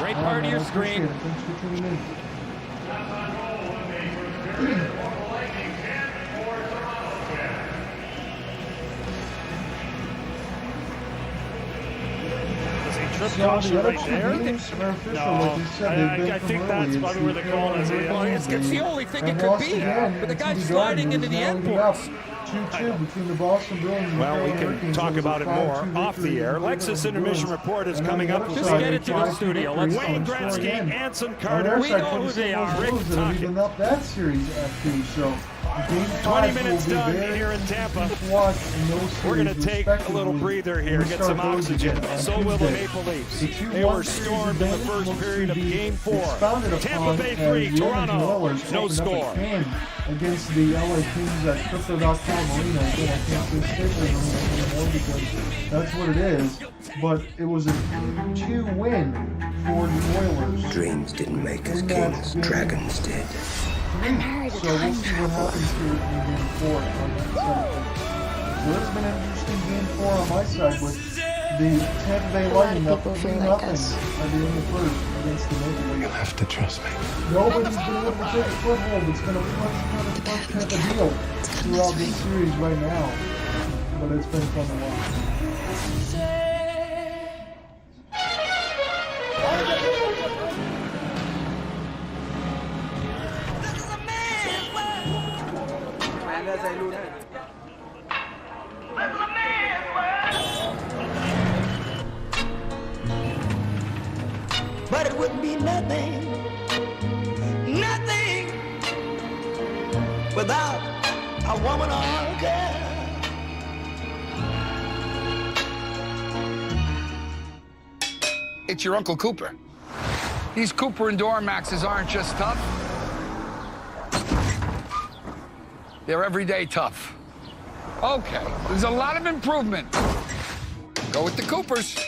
[SPEAKER 4] Right part of your screen.
[SPEAKER 1] Thanks for tuning in.
[SPEAKER 4] Kasha right there? No, I think that's probably where the call is.
[SPEAKER 2] It's the only thing it could be. But the guy's sliding into the end boards.
[SPEAKER 1] 2-2 between the Boston Bruins and
[SPEAKER 4] well, we can talk about it more off the air. Lexus Intermission Report is coming up. Just get into the studio. Let's Wayne Gretzky, Anson Carter. We know who they are. Rick Tuckett.
[SPEAKER 1] Up that series after, so
[SPEAKER 4] 20 minutes done here in Tampa. We're going to take a little breather here, get some oxygen. So will the Maple Leafs. They were stormed in the first period of Game 4. Tampa Bay 3, Toronto, no score.
[SPEAKER 1] Against the LA Kings at Crypto.com Arena. Again, I can't say Staples anymore because that's what it is. But it was a 2 win for the Oilers.
[SPEAKER 18] Dreams didn't make us kings, dragons did.
[SPEAKER 1] So we'll see what happens here in Game 4 on that side. So it's been an interesting Game 4 on my side with the Tampa Bay Lightning up 3-0 at the end of the first against the Maple Leafs.
[SPEAKER 18] You'll have to trust me.
[SPEAKER 1] Nobody's been able to take a foothold. It's going to punch Tampa deal throughout this series right now. But it's been fun to watch.
[SPEAKER 16] But it wouldn't be nothing without a woman or a girl.
[SPEAKER 19] It's your Uncle Cooper. These Cooper and Duramaxes aren't just tough. They're everyday tough. Okay, there's a lot of improvement. Go with the Coopers.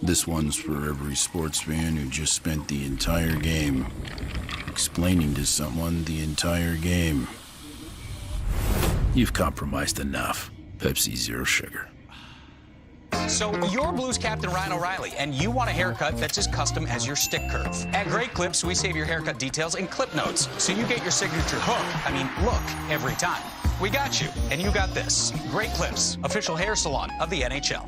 [SPEAKER 20] This one's for every sports fan who just spent the entire game explaining to someone the entire game. You've compromised enough. Pepsi Zero Sugar.
[SPEAKER 21] So you're Blues captain Ryan O'Reilly, and you want a haircut that's as custom as your stick curve. At Great Clips, we save your haircut details in clip notes, so you get your signature look every time. We got you, and you got this. Great Clips, official hair salon of the NHL.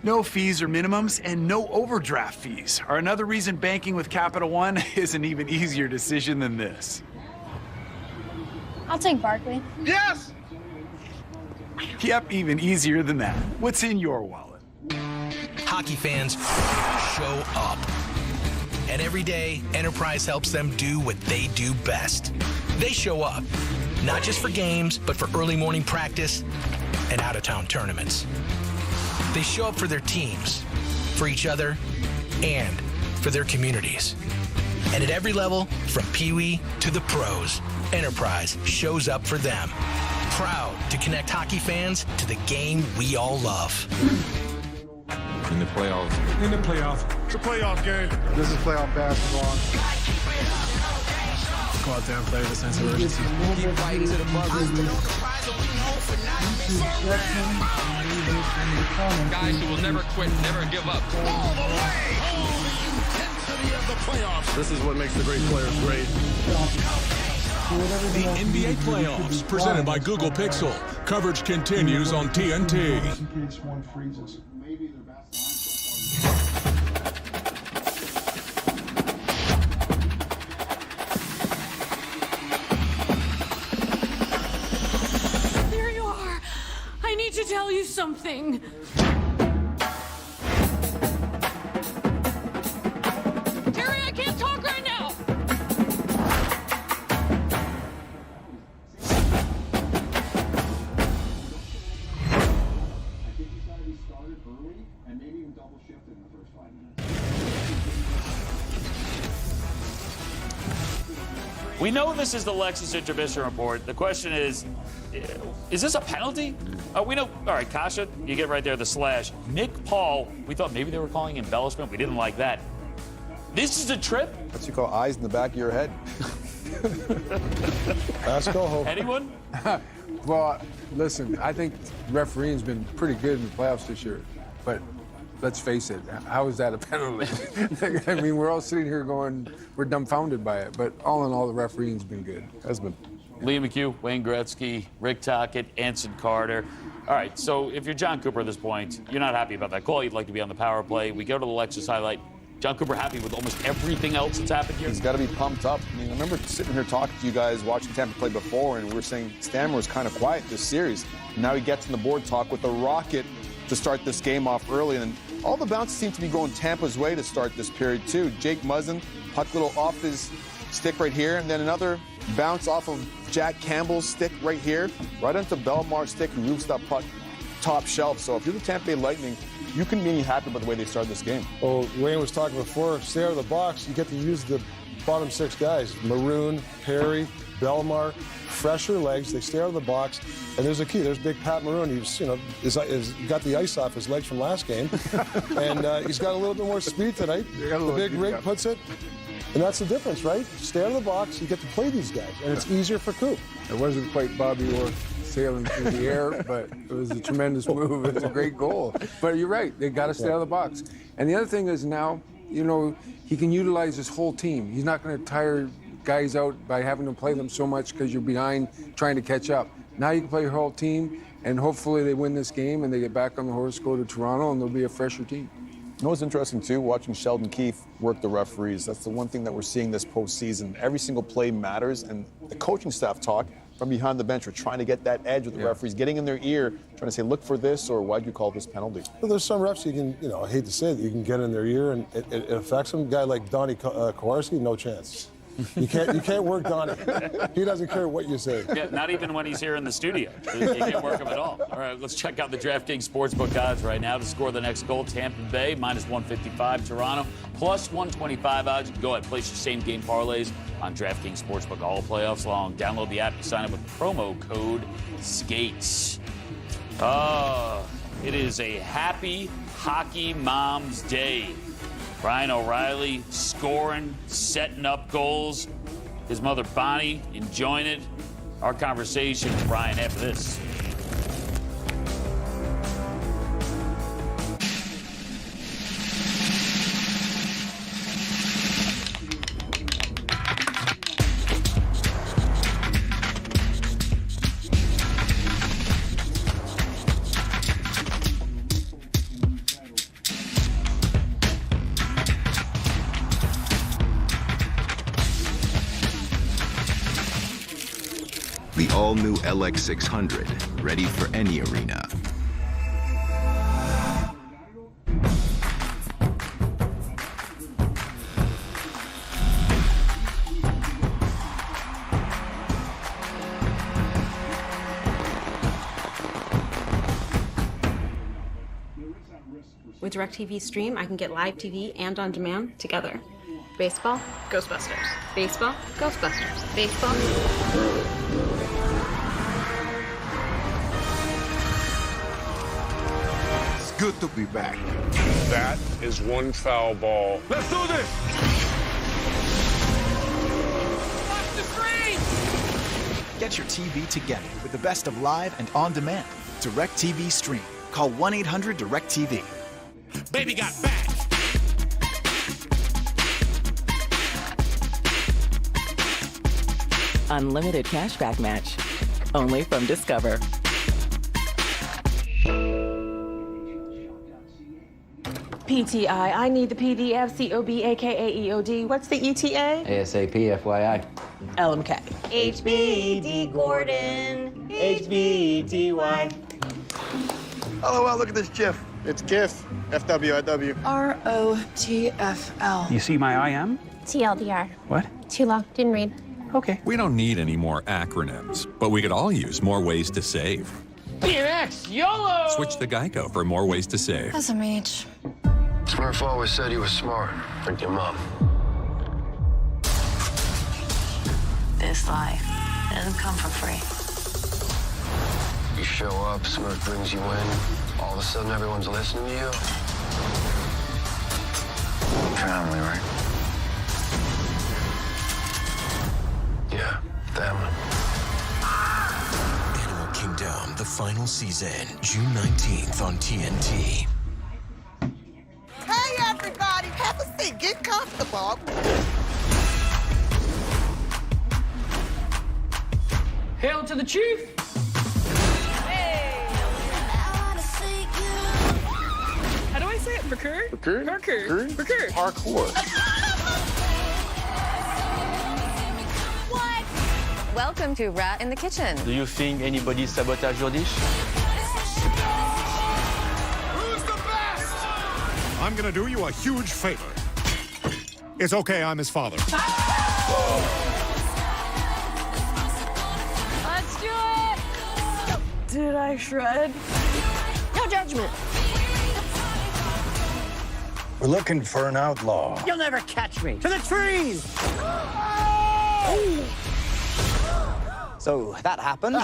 [SPEAKER 22] No fees or minimums and no overdraft fees are another reason banking with Capital One is an even easier decision than this.
[SPEAKER 11] I'll take Barkley.
[SPEAKER 22] Yes! Yep, even easier than that. What's in your wallet?
[SPEAKER 23] Hockey fans show up. And every day, Enterprise helps them do what they do best. They show up, not just for games, but for early morning practice and out-of-town tournaments. They show up for their teams, for each other, and for their communities. And at every level, from Pee-wee to the pros, Enterprise shows up for them. Proud to connect hockey fans to the game we all love.
[SPEAKER 9] In the playoffs. In the playoffs. It's a playoff game.
[SPEAKER 1] This is playoff basketball.
[SPEAKER 9] Go out there and play with a sense of urgency.
[SPEAKER 16] Keep fighting to the buzzer.
[SPEAKER 24] Guys who will never quit, never give up.
[SPEAKER 16] All the way.
[SPEAKER 2] reality of the playoffs.
[SPEAKER 18] This is what makes the great players great.
[SPEAKER 2] The NBA playoffs, presented by Google Pixel. Coverage continues on TNT.
[SPEAKER 1] Just in case one freezes.
[SPEAKER 5] There you are. I need to tell you something. Terry, I can't talk right now.
[SPEAKER 3] We know this is the Lexus intermission report. The question is this a penalty? We know. All right, Kasha, you get right there, the slash. Nick Paul, we thought maybe they were calling embellishment. We didn't like that. This is a trip?
[SPEAKER 6] That's what you call eyes in the back of your head.
[SPEAKER 18] Let's go home.
[SPEAKER 3] Anyone?
[SPEAKER 8] Well, listen, I think refereeing's been pretty good in the playoffs this year. But let's face it, how is that a penalty? I mean, we're all sitting here going, we're dumbfounded by it. But all in all, the refereeing's been good.
[SPEAKER 6] Has been.
[SPEAKER 3] Liam McHugh, Wayne Gretzky, Rick Tocchet, Anson Carter. All right, so if you're John Cooper at this point, you're not happy about that call. You'd like to be on the power play. We go to the Lexus highlight. John Cooper happy with almost everything else that's happened here?
[SPEAKER 6] He's got to be pumped up. I mean, I remember sitting here talking to you guys, watching Tampa play before, and we were saying Stammer was kind of quiet this series. Now he gets in the board talk with the Rocket to start this game off early, and all the bounces seem to be going Tampa's way to start this period, too. Jake Muzzin, puck little off his stick right here, and then another bounce off of Jack Campbell's stick right here, right onto Belmar's stick, and moves that puck top shelf. So if you're the Tampa Bay Lightning, you can be happy with the way they started this game.
[SPEAKER 18] Well, Wayne was talking before, stay out of the box, you get to use the bottom six guys. Maroon, Perry, Belmar, fresher legs, they stay out of the box. And there's a key, there's big Pat Maroon, he's, is got the ice off his legs from last game. And he's got a little bit more speed tonight. The big rig puts it. And that's the difference, right? Stay out of the box, you get to play these guys. And it's easier for Coop.
[SPEAKER 8] It wasn't quite Bobby Orr sailing through the air, but it was a tremendous move. It was a great goal. But you're right, they got to stay out of the box. And the other thing is now, you know, he can utilize his whole team. He's not going to tire guys out by having to play them so much because you're behind trying to catch up. Now you can play your whole team, and hopefully they win this game and they get back on the horse, go to Toronto, and they'll be a fresher team.
[SPEAKER 6] You know what's interesting, too? Watching Sheldon Keefe work the referees. That's the one thing that we're seeing this postseason. Every single play matters, and the coaching staff talk from behind the bench. We're trying to get that edge with the referees, getting in their ear, trying to say, look for this, or why'd you call this penalty?
[SPEAKER 18] Well, there's some refs you can, you know, I hate to say it, you can get in their ear and it affects them. A guy like Donnie Kowarski, no chance. You can't work Donnie. He doesn't care what you say.
[SPEAKER 3] Yeah, not even when he's here in the studio. You can't work him at all. All right, let's check out the DraftKings Sportsbook odds right now to score the next goal. Tampa Bay, -155. Toronto, +125 odds. You can go ahead and place your same-game parlays on DraftKings Sportsbook all playoffs long. Download the app. You sign up with promo code SKATES. It is a happy Hockey Mom's Day. Ryan O'Reilly scoring, setting up goals. His mother Bonnie enjoying it. Our conversation with Ryan after this.
[SPEAKER 9] The all-new LX600, ready for any arena.
[SPEAKER 15] With DirecTV Stream, I can get live TV and on demand together. Baseball, Ghostbusters. Baseball, Ghostbusters. Baseball.
[SPEAKER 24] It's good to be back. That is one foul ball. Let's do this!
[SPEAKER 17] Watch the screen! Get your TV together with the best of live and on demand. DirecTV Stream. Call 1-800-DirecTV.
[SPEAKER 2] Baby got back.
[SPEAKER 7] unlimited cashback match. Only from Discover.
[SPEAKER 10] PTI, I need the PDF, COB, AKA EOD. What's the ETA?
[SPEAKER 12] ASAP, FYI.
[SPEAKER 10] LMK.
[SPEAKER 16] HBD Gordon. HBDY.
[SPEAKER 13] Oh, wow, look at this GIF. It's GIF. FWIW.
[SPEAKER 10] ROTFL.
[SPEAKER 25] You see my IM?
[SPEAKER 11] TLDR.
[SPEAKER 25] What?
[SPEAKER 11] Too long. Didn't read.
[SPEAKER 25] Okay.
[SPEAKER 9] We don't need any more acronyms, but we could all use more ways to save.
[SPEAKER 3] BMX, YOLO!
[SPEAKER 9] Switch to Geico for more ways to save.
[SPEAKER 11] That's a mage.
[SPEAKER 26] Smurf always said he was smart, like your mom.
[SPEAKER 27] This life doesn't come for free.
[SPEAKER 26] You show up, Smurf brings you in. All of a sudden, everyone's listening to you. Family, right? Yeah, family.
[SPEAKER 23] Animal Kingdom, the final season, June 19th on TNT.
[SPEAKER 28] Hey, everybody, have a seat. Get comfortable.
[SPEAKER 3] Hail to the chief!
[SPEAKER 10] How do I say it? Parkour?
[SPEAKER 6] Parkour?
[SPEAKER 10] Parkour. Parkour.
[SPEAKER 6] Parkour.
[SPEAKER 14] What? Welcome to Rat in the Kitchen.
[SPEAKER 12] Do you think anybody sabotage your dish?
[SPEAKER 2] Who's the best? I'm gonna do you a huge favor. It's okay, I'm his father.
[SPEAKER 10] Let's do it! Did I shred?
[SPEAKER 11] No judgment.
[SPEAKER 29] We're looking for an outlaw.
[SPEAKER 3] You'll never catch me. To the trees!
[SPEAKER 12] So, that happened.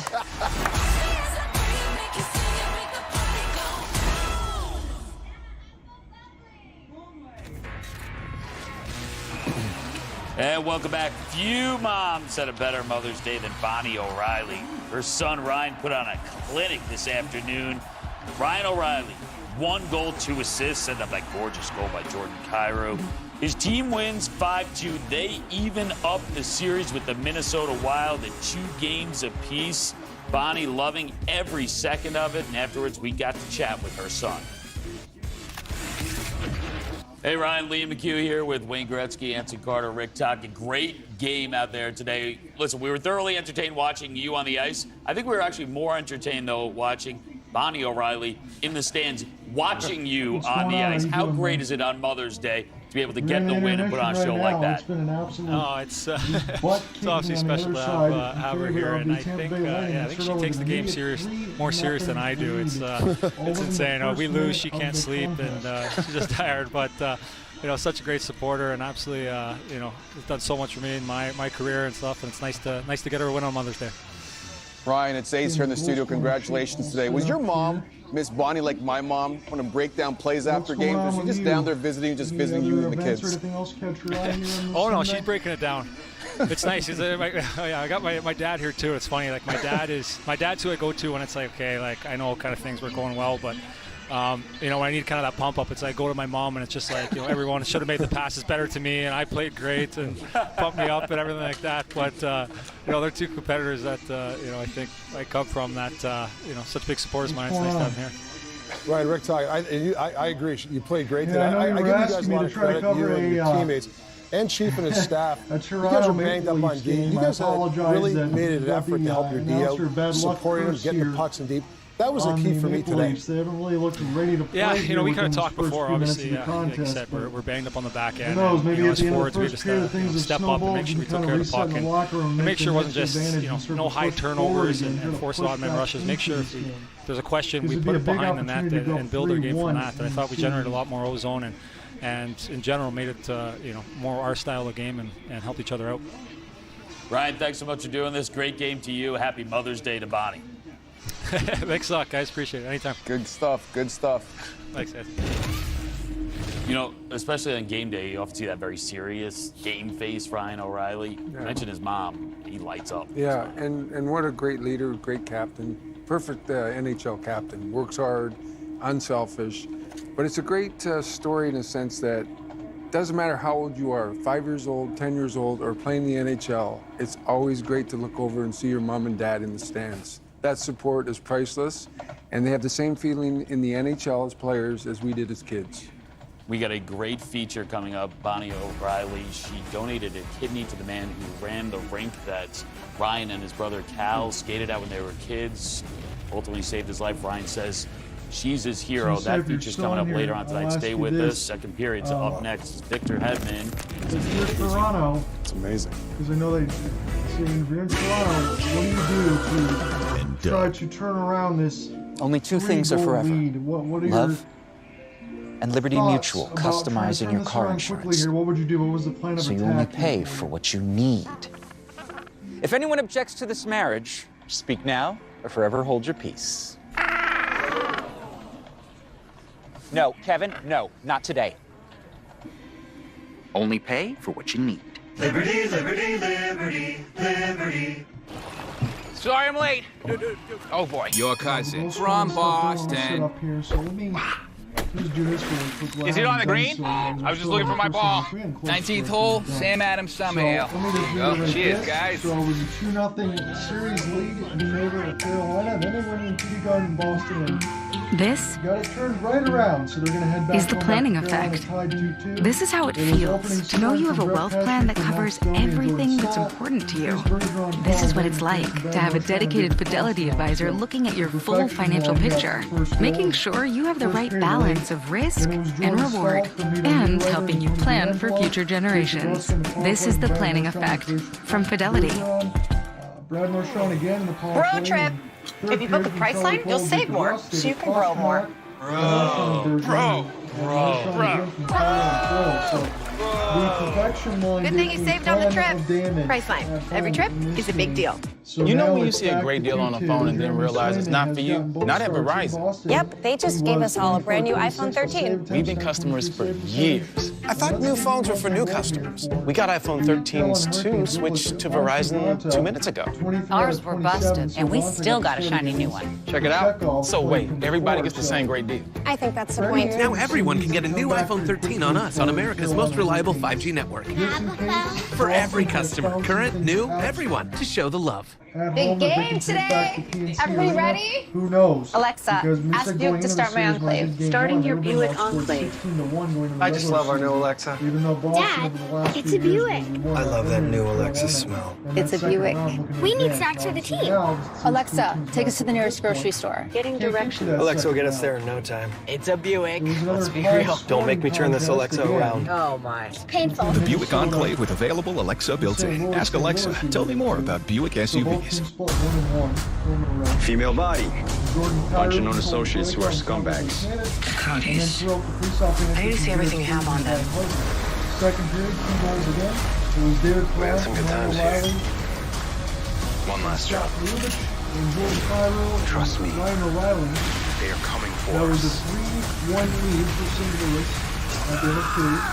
[SPEAKER 30] And welcome back. Few moms had a better Mother's Day than Bonnie O'Reilly. Her son Ryan put on a clinic this afternoon. Ryan O'Reilly, 1 goal, 2 assists, sent up that gorgeous goal by Jordan Cairo. His team wins 5-2. They even up the series with the Minnesota Wild at 2 games apiece. Bonnie loving every second of it, and afterwards we got to chat with her son. Hey, Ryan, Liam McHugh here with Wayne Gretzky, Anson Carter, Rick Tocchet. Great game out there today. Listen, we were thoroughly entertained watching you on the ice. I think we were actually more entertained, though, watching Bonnie O'Reilly in the stands, watching you on the ice. How great is it on Mother's Day to be able to get the win and put on a show like that?
[SPEAKER 1] It's been an absolute
[SPEAKER 4] it's obviously special to have her here, and I think she takes the game more serious than I do. It's insane. We lose, she can't sleep, and she's just tired. But such a great supporter, and absolutely, has done so much for me in my career and stuff. And it's nice to get her a win on Mother's Day.
[SPEAKER 6] Ryan, it's Ace here in the studio. Congratulations today. Was your mom, Miss Bonnie, like my mom, want to break down plays after games? Or was she just down there visiting you and the kids?
[SPEAKER 4] Oh, no, she's breaking it down. It's nice. I got my dad here, too. It's funny. Like, my dad's who I go to when it's like, okay, like, I know kind of things were going well, but when I need kind of that pump up, it's like I go to my mom and it's just like, everyone should have made the passes better to me, and I played great and pumped me up and everything like that. But they're 2 competitors that I think I come from that such big supporters of mine. It's nice to have them here.
[SPEAKER 18] Ryan, Rick Tocchet, I agree. You played great today.
[SPEAKER 1] Yeah,
[SPEAKER 18] I give you guys a lot of credit, you and your teammates. And Chief and his staff. You guys are banged up on game. You guys really made an effort to help your D out, supporting them, getting the pucks in deep. That was a key for me today.
[SPEAKER 1] They haven't really looked ready to play.
[SPEAKER 4] Yeah, we kind of talked before. Obviously, like you said, we're banged up on the back end.
[SPEAKER 1] Maybe
[SPEAKER 4] as forwards, we just step up and make sure we took care of the puck and make sure it wasn't just no high turnovers and force odd man rushes. Make sure if there's a question, we put it behind the net and build our game from that. And I thought we generated a lot more O-zone and in general made it more our style of game and helped each other out.
[SPEAKER 30] Ryan, thanks so much for doing this. Great game to you. Happy Mother's Day to Bonnie.
[SPEAKER 4] Thanks a lot, guys. Appreciate it. Anytime.
[SPEAKER 6] Good stuff. Good stuff.
[SPEAKER 4] Thanks, guys.
[SPEAKER 30] Especially on game day, you often see that very serious game face, Ryan O'Reilly. You mentioned his mom. He lights up.
[SPEAKER 8] Yeah, and what a great leader, great captain. Perfect NHL captain. Works hard, unselfish. But it's a great story in the sense that doesn't matter how old you are, 5 years old, 10 years old, or playing the NHL, it's always great to look over and see your mom and dad in the stands. That support is priceless, and they have the same feeling in the NHL as players as we did as kids.
[SPEAKER 30] We got a great feature coming up. Bonnie O'Reilly, she donated a kidney to the man who ran the rink that Ryan and his brother Cal skated at when they were kids. Ultimately saved his life. Ryan says she's his hero. That feature's coming up later on tonight. Stay with us. Second period's up next. Victor Hedman.
[SPEAKER 1] If you're Toronto,
[SPEAKER 6] it's amazing.
[SPEAKER 1] Because I know they say if you're in Toronto, what do you do to try to turn around this?
[SPEAKER 12] Only two things are forever.
[SPEAKER 1] What are
[SPEAKER 12] Love and Liberty Mutual,
[SPEAKER 1] thoughts about
[SPEAKER 12] customizing your car insurance.
[SPEAKER 1] Here? What would you do? What was the plan of
[SPEAKER 12] So
[SPEAKER 1] attack?
[SPEAKER 12] you only pay for what you need. If anyone objects to this marriage, speak now or forever hold your peace. No, Kevin, no, not today. Only pay for what you need.
[SPEAKER 16] Liberty, liberty, liberty, liberty.
[SPEAKER 5] Sorry I'm late. Oh boy.
[SPEAKER 9] Your cousin from Boston.
[SPEAKER 5] Is it on the green? I was just looking for my ball. 19th hole, Sam Adams, Summerhill. Oh, cheers, guys.
[SPEAKER 1] So it was a 2-0 series lead in favor of Carolina. Then they went into TD Garden, Boston.
[SPEAKER 7] This
[SPEAKER 1] Got it turned right around, so they're going to head back
[SPEAKER 7] is the planning effect. This is how it feels to know you have a wealth plan that covers everything that's important to you. This is what it's like to have a dedicated Fidelity advisor looking at your full financial picture, making sure you have the right balance of risk and reward, and helping you plan for future generations. This is the planning effect from Fidelity.
[SPEAKER 1] Brad Marchand again in the
[SPEAKER 11] Road trip. If you book a Priceline, you'll save more, so you can grow more. Good thing you saved on the trip. Priceline. Every trip is a big deal.
[SPEAKER 5] You know when you see a great deal on the phone and then realize it's not for you? Not at Verizon.
[SPEAKER 11] Yep, they just gave us all a brand new iPhone 13.
[SPEAKER 5] We've been customers for years. I thought new phones were for new customers. We got iPhone 13s too, switched to Verizon 2 minutes ago.
[SPEAKER 11] Ours were busted, and we still got a shiny new one.
[SPEAKER 5] Check it out. So wait, everybody gets the same great deal.
[SPEAKER 11] I think that's the point.
[SPEAKER 15] Now everyone can get a new iPhone 13 on us on America's most reliable 5G network. For every customer, current, new, everyone, to show the love.
[SPEAKER 11] Big game today. Everybody ready?
[SPEAKER 1] Who knows?
[SPEAKER 11] Alexa, ask Buick to start my Enclave.
[SPEAKER 1] Starting your Buick Enclave.
[SPEAKER 13] I just love our new Alexa.
[SPEAKER 1] Dad,
[SPEAKER 11] it's a Buick.
[SPEAKER 13] I love that new Alexa smell.
[SPEAKER 11] It's a Buick.
[SPEAKER 17] We need snacks for the team.
[SPEAKER 11] Alexa, take us to the nearest grocery store.
[SPEAKER 17] Getting directions.
[SPEAKER 13] Alexa will get us there in no time.
[SPEAKER 17] It's a Buick.
[SPEAKER 13] Let's be real. Don't make me turn this Alexa around.
[SPEAKER 17] Oh my. Painful.
[SPEAKER 9] The Buick Enclave with available Alexa built-in. Ask Alexa, tell me more about Buick SUVs.
[SPEAKER 13] Female body. Bunch of known associates who are scumbags.
[SPEAKER 17] Cooties. I need to see everything you have on them.
[SPEAKER 1] Second period, 2 goals again. It was David
[SPEAKER 13] We had some good times here. One last job. Trust me.
[SPEAKER 1] Ryan O'Reilly.
[SPEAKER 13] They are coming for
[SPEAKER 1] That was a
[SPEAKER 13] us.
[SPEAKER 1] 3-1 lead for St. Louis at the end of period.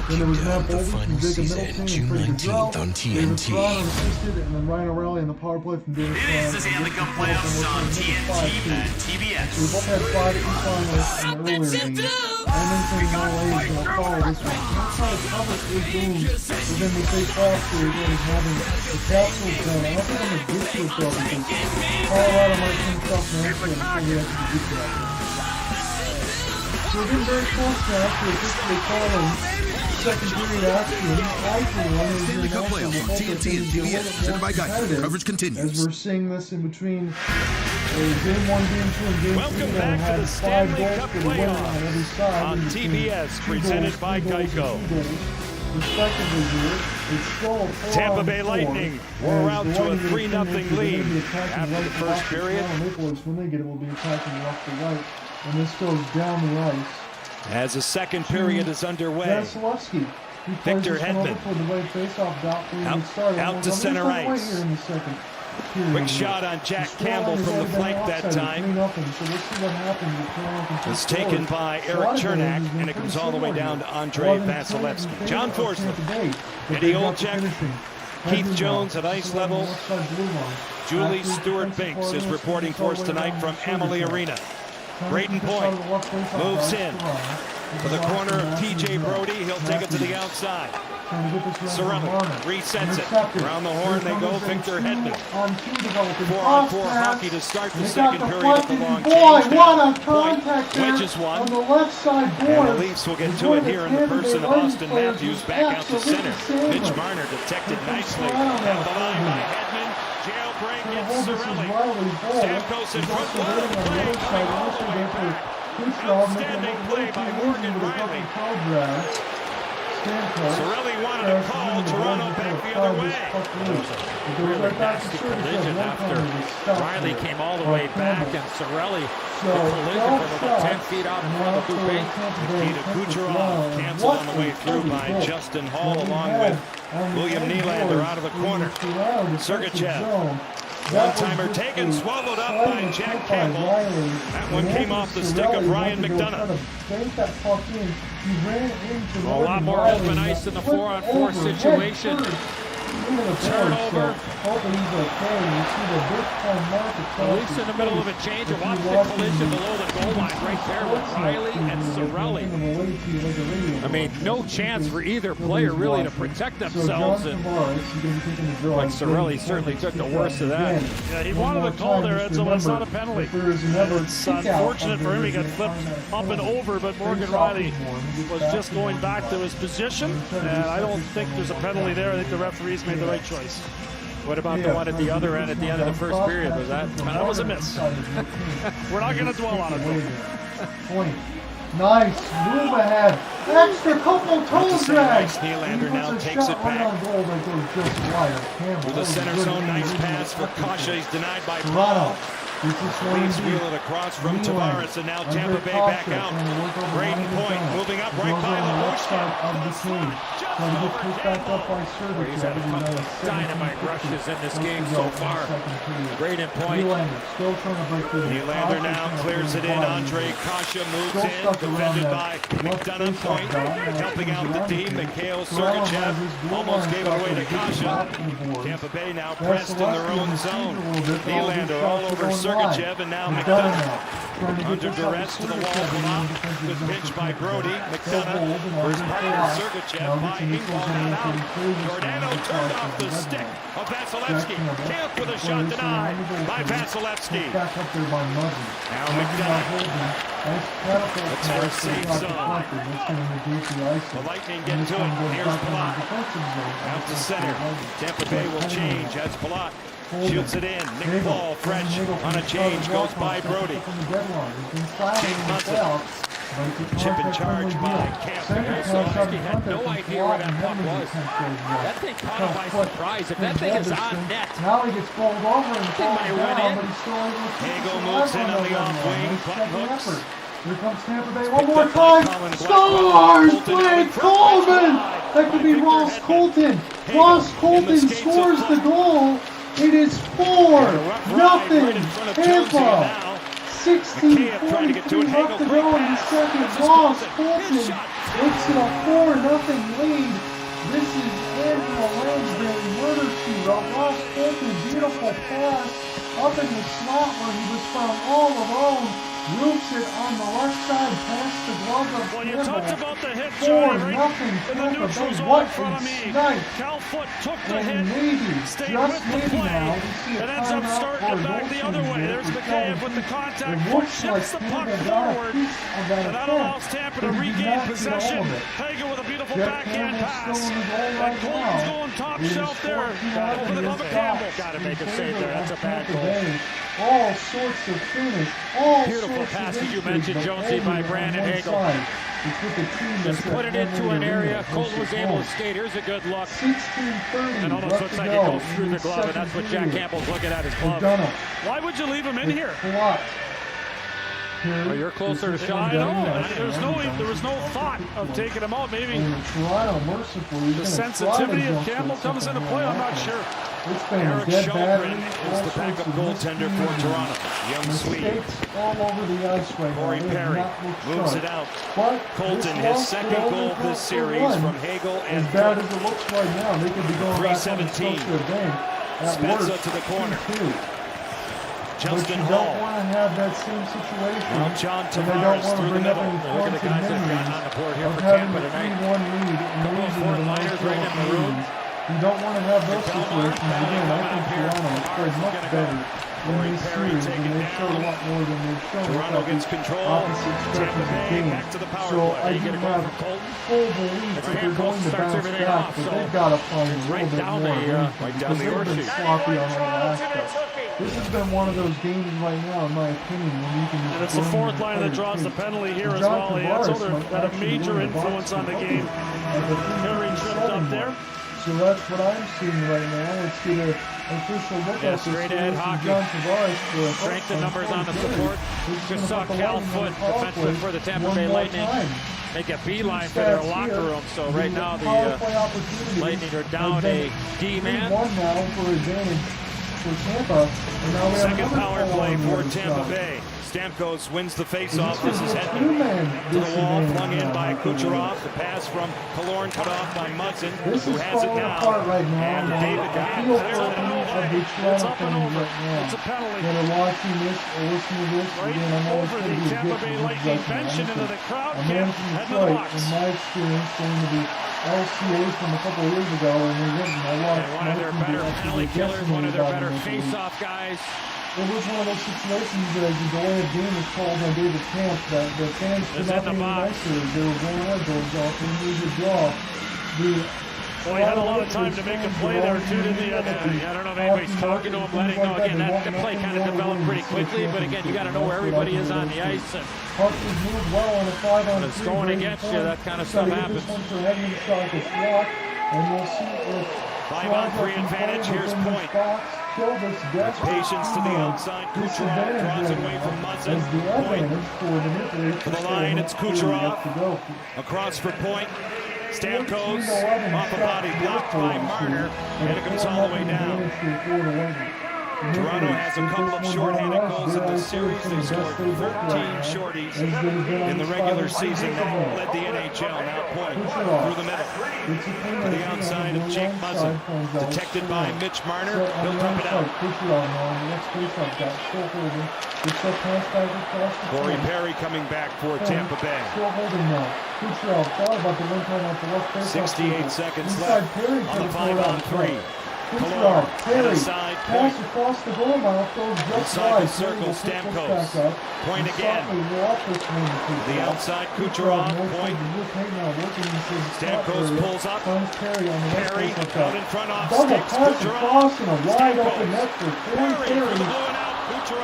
[SPEAKER 1] Then there was Matt Boldy from Jacob Middleton and Freddie Gaudreau. David Perron assisted, and then Ryan O'Reilly on the power play from David Perron.
[SPEAKER 19] It is the Stanley Cup playoffs on TNT and TBS.
[SPEAKER 1] We both had 5 finalists in the earlier game. Edmonton and LA is going to follow this one. That's how the cover is boom within the state playoff series when he's having the Capitals down. I don't think I'm going to get to it though because Colorado might finish off Nashville before we actually get to that. So we're getting very close now to officially calling second period action.
[SPEAKER 9] Stanley Cup playoffs on TNT and TBS. Presented by Geico. Coverage continues.
[SPEAKER 1] As we're seeing this in between game 1, game 2, and game 3.
[SPEAKER 4] Welcome back to the Stanley Cup playoffs on TBS, presented by Geico. Tampa Bay Lightning were out to a 3-0 lead after the first period.
[SPEAKER 1] When they get it, will be attacking left to right, and this goes down the ice.
[SPEAKER 4] As the second period is underway,
[SPEAKER 1] Vasilevsky.
[SPEAKER 4] Victor Hedman out to center ice. Quick shot on Jack Campbell from the flank that time. It's taken by Eric Chernak, and it comes all the way down to Andrei Vasilevsky. John Forsman, Eddie Olczyk, Keith Jones at ice level. Julie Stewart-Binks is reporting for us tonight from Amalie Arena. Braden Point moves in.
[SPEAKER 2] to the corner of T.J. Brody. He'll take it to the outside. Cirelli resets it. Around the horn they go. Victor Hedman. 4-on-4 hockey to start the second period at the long change.
[SPEAKER 1] What a contact
[SPEAKER 2] Wedges one.
[SPEAKER 1] on the left side board.
[SPEAKER 2] And the Leafs will get to it here in the person of Austin Matthews. Back out to center. Mitch Marner detected nicely. At the line by Hedman. Jailbreak gets Cirelli. Stamkos in front. What a play by Riley. Outstanding play by Morgan Riley. Cirelli wanted a call. Toronto back the other way.
[SPEAKER 4] Really nasty collision after Riley came all the way back and Cirelli collision from about 10 feet out in front of the Dubé.
[SPEAKER 2] Nikita Kucherov canceled on the way through by Justin Hall along with William Nylander out of the corner. Sergachev. One-timer taken, swallowed up by Jack Campbell. That one came off the stick of Ryan McDonagh.
[SPEAKER 4] A lot more open ice in the 4-on-4 situation. Turnover. At least in the middle of a change. And watch the collision below the goal line right there with Riley and Cirelli. I mean, no chance for either player really to protect themselves. And like Cirelli certainly took the worst of that. Yeah, he wanted a call there, Edsel. That's not a penalty. It's unfortunate for him. He got flipped up and over, but Morgan Riley was just going back to his position. And I don't think there's a penalty there. I think the referees made the right choice.
[SPEAKER 3] What about the one at the other end at the end of the first period? Was that?
[SPEAKER 4] That was a miss. We're not going to dwell on it.
[SPEAKER 1] Point. Nice move ahead. Extra couple toe drag.
[SPEAKER 2] Nylander now takes it back. With the center zone, nice pass for Kasha. He's denied by Toronto. Leafs wheel it across from Tavares, and now Tampa Bay back out. Braden Point moving up right by Lyubushkin.
[SPEAKER 3] He's had a couple of dynamite rushes in this game so far. Braden Point.
[SPEAKER 2] Nylander now clears it in. Andre Kasha moves in, defended by McDonagh. Point helping out the D. Mikhail Sergachev almost gave it away to Kasha. Tampa Bay now pressed in their own zone. Nylander all over Sergachev, and now McDonagh under duress to the wall. Good pitch by Brody. McDonagh for his partner Sergachev by Engvall now out. Giordano turned off the stick of Vasilevsky. Camp with a shot denied by Vasilevsky. Now McDonagh looks for a safe zone. The Lightning get to it. Here's Palat. Out to center. Tampa Bay will change as Palat shoots it in. Nick Paul, French on a change, goes by Brody. Jake Munson. Chip in charge by Campbell.
[SPEAKER 3] Vasilevsky had no idea where that puck was. That thing caught him by surprise. If that thing is on net,
[SPEAKER 1] now he gets bowled over and falls down, but he's still able to
[SPEAKER 2] Hagel moves in on the off wing. Puck hooks.
[SPEAKER 1] Here comes Tampa Bay one more time. Scores! Blake Coleman! That could be Ross Colton. Ross Colton scores the goal. It is 4-0. Tampa. 16:43 left to go in the second. Ross Colton makes it a 4-0 lead. This is Angela Lansbury murder shoot. Ross Colton, beautiful pass up in the slot where he was found all alone. Roots it on the left side past the glove of
[SPEAKER 4] Well, you talked about the hit,
[SPEAKER 1] 4-0
[SPEAKER 4] in the neutral zone in front of me. Cal Foot took the hit, stayed with the play, and ends up starting it back the other way. There's Mikheyev with the contact. Foot shifts the puck forward, and that allows Tampa to regain possession. Hagel with a beautiful backhand pass. And Colton's going top shelf there over the glove of Campbell.
[SPEAKER 3] got to make a save there. That's a bad goal.
[SPEAKER 1] All sorts of finish. All
[SPEAKER 3] beautiful
[SPEAKER 1] sorts
[SPEAKER 3] pass,
[SPEAKER 1] of
[SPEAKER 3] as you mentioned, Jonesy, by Brandon Hagel. Just put it into an area. Colton was able to skate. Here's a good look.
[SPEAKER 1] 16:30.
[SPEAKER 3] And almost looks like it goes through the glove, and that's what Jack Campbell's looking at his glove.
[SPEAKER 4] Why would you leave him in here?
[SPEAKER 3] Well, you're closer to shot.
[SPEAKER 4] I know. There was no thought of taking him out. Maybe the sensitivity of Campbell comes into play. I'm not sure.
[SPEAKER 2] Eric Shalgren is the backup goaltender for Toronto. Young Swede.
[SPEAKER 1] All over the ice right
[SPEAKER 2] Corey Perry moves it out. Colton, his second goal this series from Hagel and
[SPEAKER 1] as bad as it looks right now, they could be going
[SPEAKER 2] 3:17. Spezza to the corner.
[SPEAKER 4] Justin
[SPEAKER 1] you
[SPEAKER 4] Hall.
[SPEAKER 1] don't want to have that same situation.
[SPEAKER 4] Now John
[SPEAKER 1] and they don't
[SPEAKER 4] Tavares
[SPEAKER 1] want to
[SPEAKER 4] through the
[SPEAKER 1] bring up
[SPEAKER 4] middle.
[SPEAKER 1] any
[SPEAKER 4] Look at the guys that have gotten on the board here for Tampa tonight.
[SPEAKER 1] 3-1 lead and losing to the
[SPEAKER 4] Liners right in maroon.
[SPEAKER 1] You don't want to have those situations. Again, I think Toronto has played much better in this series, and they've showed a lot more than they've shown
[SPEAKER 4] Toronto gets control.
[SPEAKER 1] opposite stretches of the game.
[SPEAKER 4] Back to the power
[SPEAKER 1] So
[SPEAKER 4] play.
[SPEAKER 1] I do have full belief that they're going to bounce back, but they've got to find a little bit more because they've been sloppy on all aspects. This has been one of those games right now, in my opinion, when you can just
[SPEAKER 4] and it's the fourth line that draws the penalty here as well. He had a major influence on the game. Very tripped up there.
[SPEAKER 1] So that's what I'm seeing right now. Let's get an official look at this.
[SPEAKER 4] Straight ahead hockey.
[SPEAKER 1] John Tavares for
[SPEAKER 4] Strength and numbers on the support. Just saw Cal Foote, defenseman for the Tampa Bay Lightning, make a beeline for their locker room. So right now the Lightning are down a D-man.
[SPEAKER 1] Now for advantage for Tampa. And now we
[SPEAKER 4] second
[SPEAKER 1] have
[SPEAKER 4] power play for Tampa
[SPEAKER 1] side.
[SPEAKER 4] Bay. Stamkos wins the faceoff. This is Hedman to the wall, flung in by Kucherov. The pass from Killorn cut off by Mudson, who has it now.
[SPEAKER 1] Right now.
[SPEAKER 4] And David
[SPEAKER 1] There's a penalty.
[SPEAKER 4] It's a penalty.
[SPEAKER 1] That are watching this or listening to this.
[SPEAKER 4] Right
[SPEAKER 1] again, I'm always
[SPEAKER 4] over
[SPEAKER 1] going to
[SPEAKER 4] the
[SPEAKER 1] be
[SPEAKER 4] Tampa Bay Lightning bench and into the crowd.
[SPEAKER 1] A man from Detroit, in my experience, going to the LCA from a couple of years ago, and they're getting a lot of
[SPEAKER 4] one of their better penalty killers, one of their better face-off guys.
[SPEAKER 1] It was one of those situations that the delay of game was called on David Camp that the fans could not be nicer. They were going out those off and lose a draw.
[SPEAKER 4] Well, he had a lot of time to make a play there, too, didn't he? I don't know if anybody's talking to him, letting him know. Again, that play kind of developed pretty quickly, but again, you got to know where everybody is on the ice. And
[SPEAKER 1] Hunters moved well on a 5-on-3.
[SPEAKER 4] when it's going against you, that kind of stuff happens.
[SPEAKER 1] And we'll see if
[SPEAKER 4] 5-on-3 advantage. Here's Point. Patience to the outside. Kucherov draws it away from Mudson. Point to the line. It's Kucherov. Across for Point. Stamkos off a body blocked by Marner. And it comes all the way down. Toronto has a couple of shorthanded goals in this series. They scored 13 shorties in the regular season. They led the NHL. Now Point through the middle to the outside of Jake Muzzin. Detected by Mitch Marner. He'll dump it out. Corey Perry coming back for Tampa Bay. 68 seconds left on the 5-on-3. Killorn, inside, Point.
[SPEAKER 1] Pass across the goal mouth, goes just
[SPEAKER 4] Inside the
[SPEAKER 1] wide.
[SPEAKER 4] circle, Stamkos. Point again. The outside, Kucherov, Point. Stamkos pulls up. Perry out in front off sticks. Kucherov. Stamkos.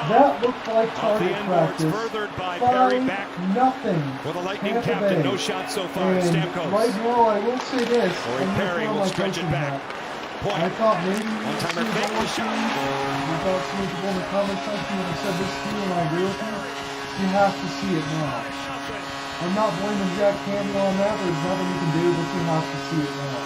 [SPEAKER 1] That looked like target practice.
[SPEAKER 4] Furthered by Perry back.
[SPEAKER 1] Nothing.
[SPEAKER 4] For the Lightning captain, no shot so far. Stamkos.
[SPEAKER 1] Right now, I will say this.
[SPEAKER 4] Corey Perry will stretch it back. Point.
[SPEAKER 1] I thought maybe
[SPEAKER 4] one-timer fake the shot.
[SPEAKER 1] We thought some people in the comment section would have said this to you, and I agree with you. You have to see it now. I'm not blaming Jack Campbell on that. There's nothing you can do, but you have to see it now.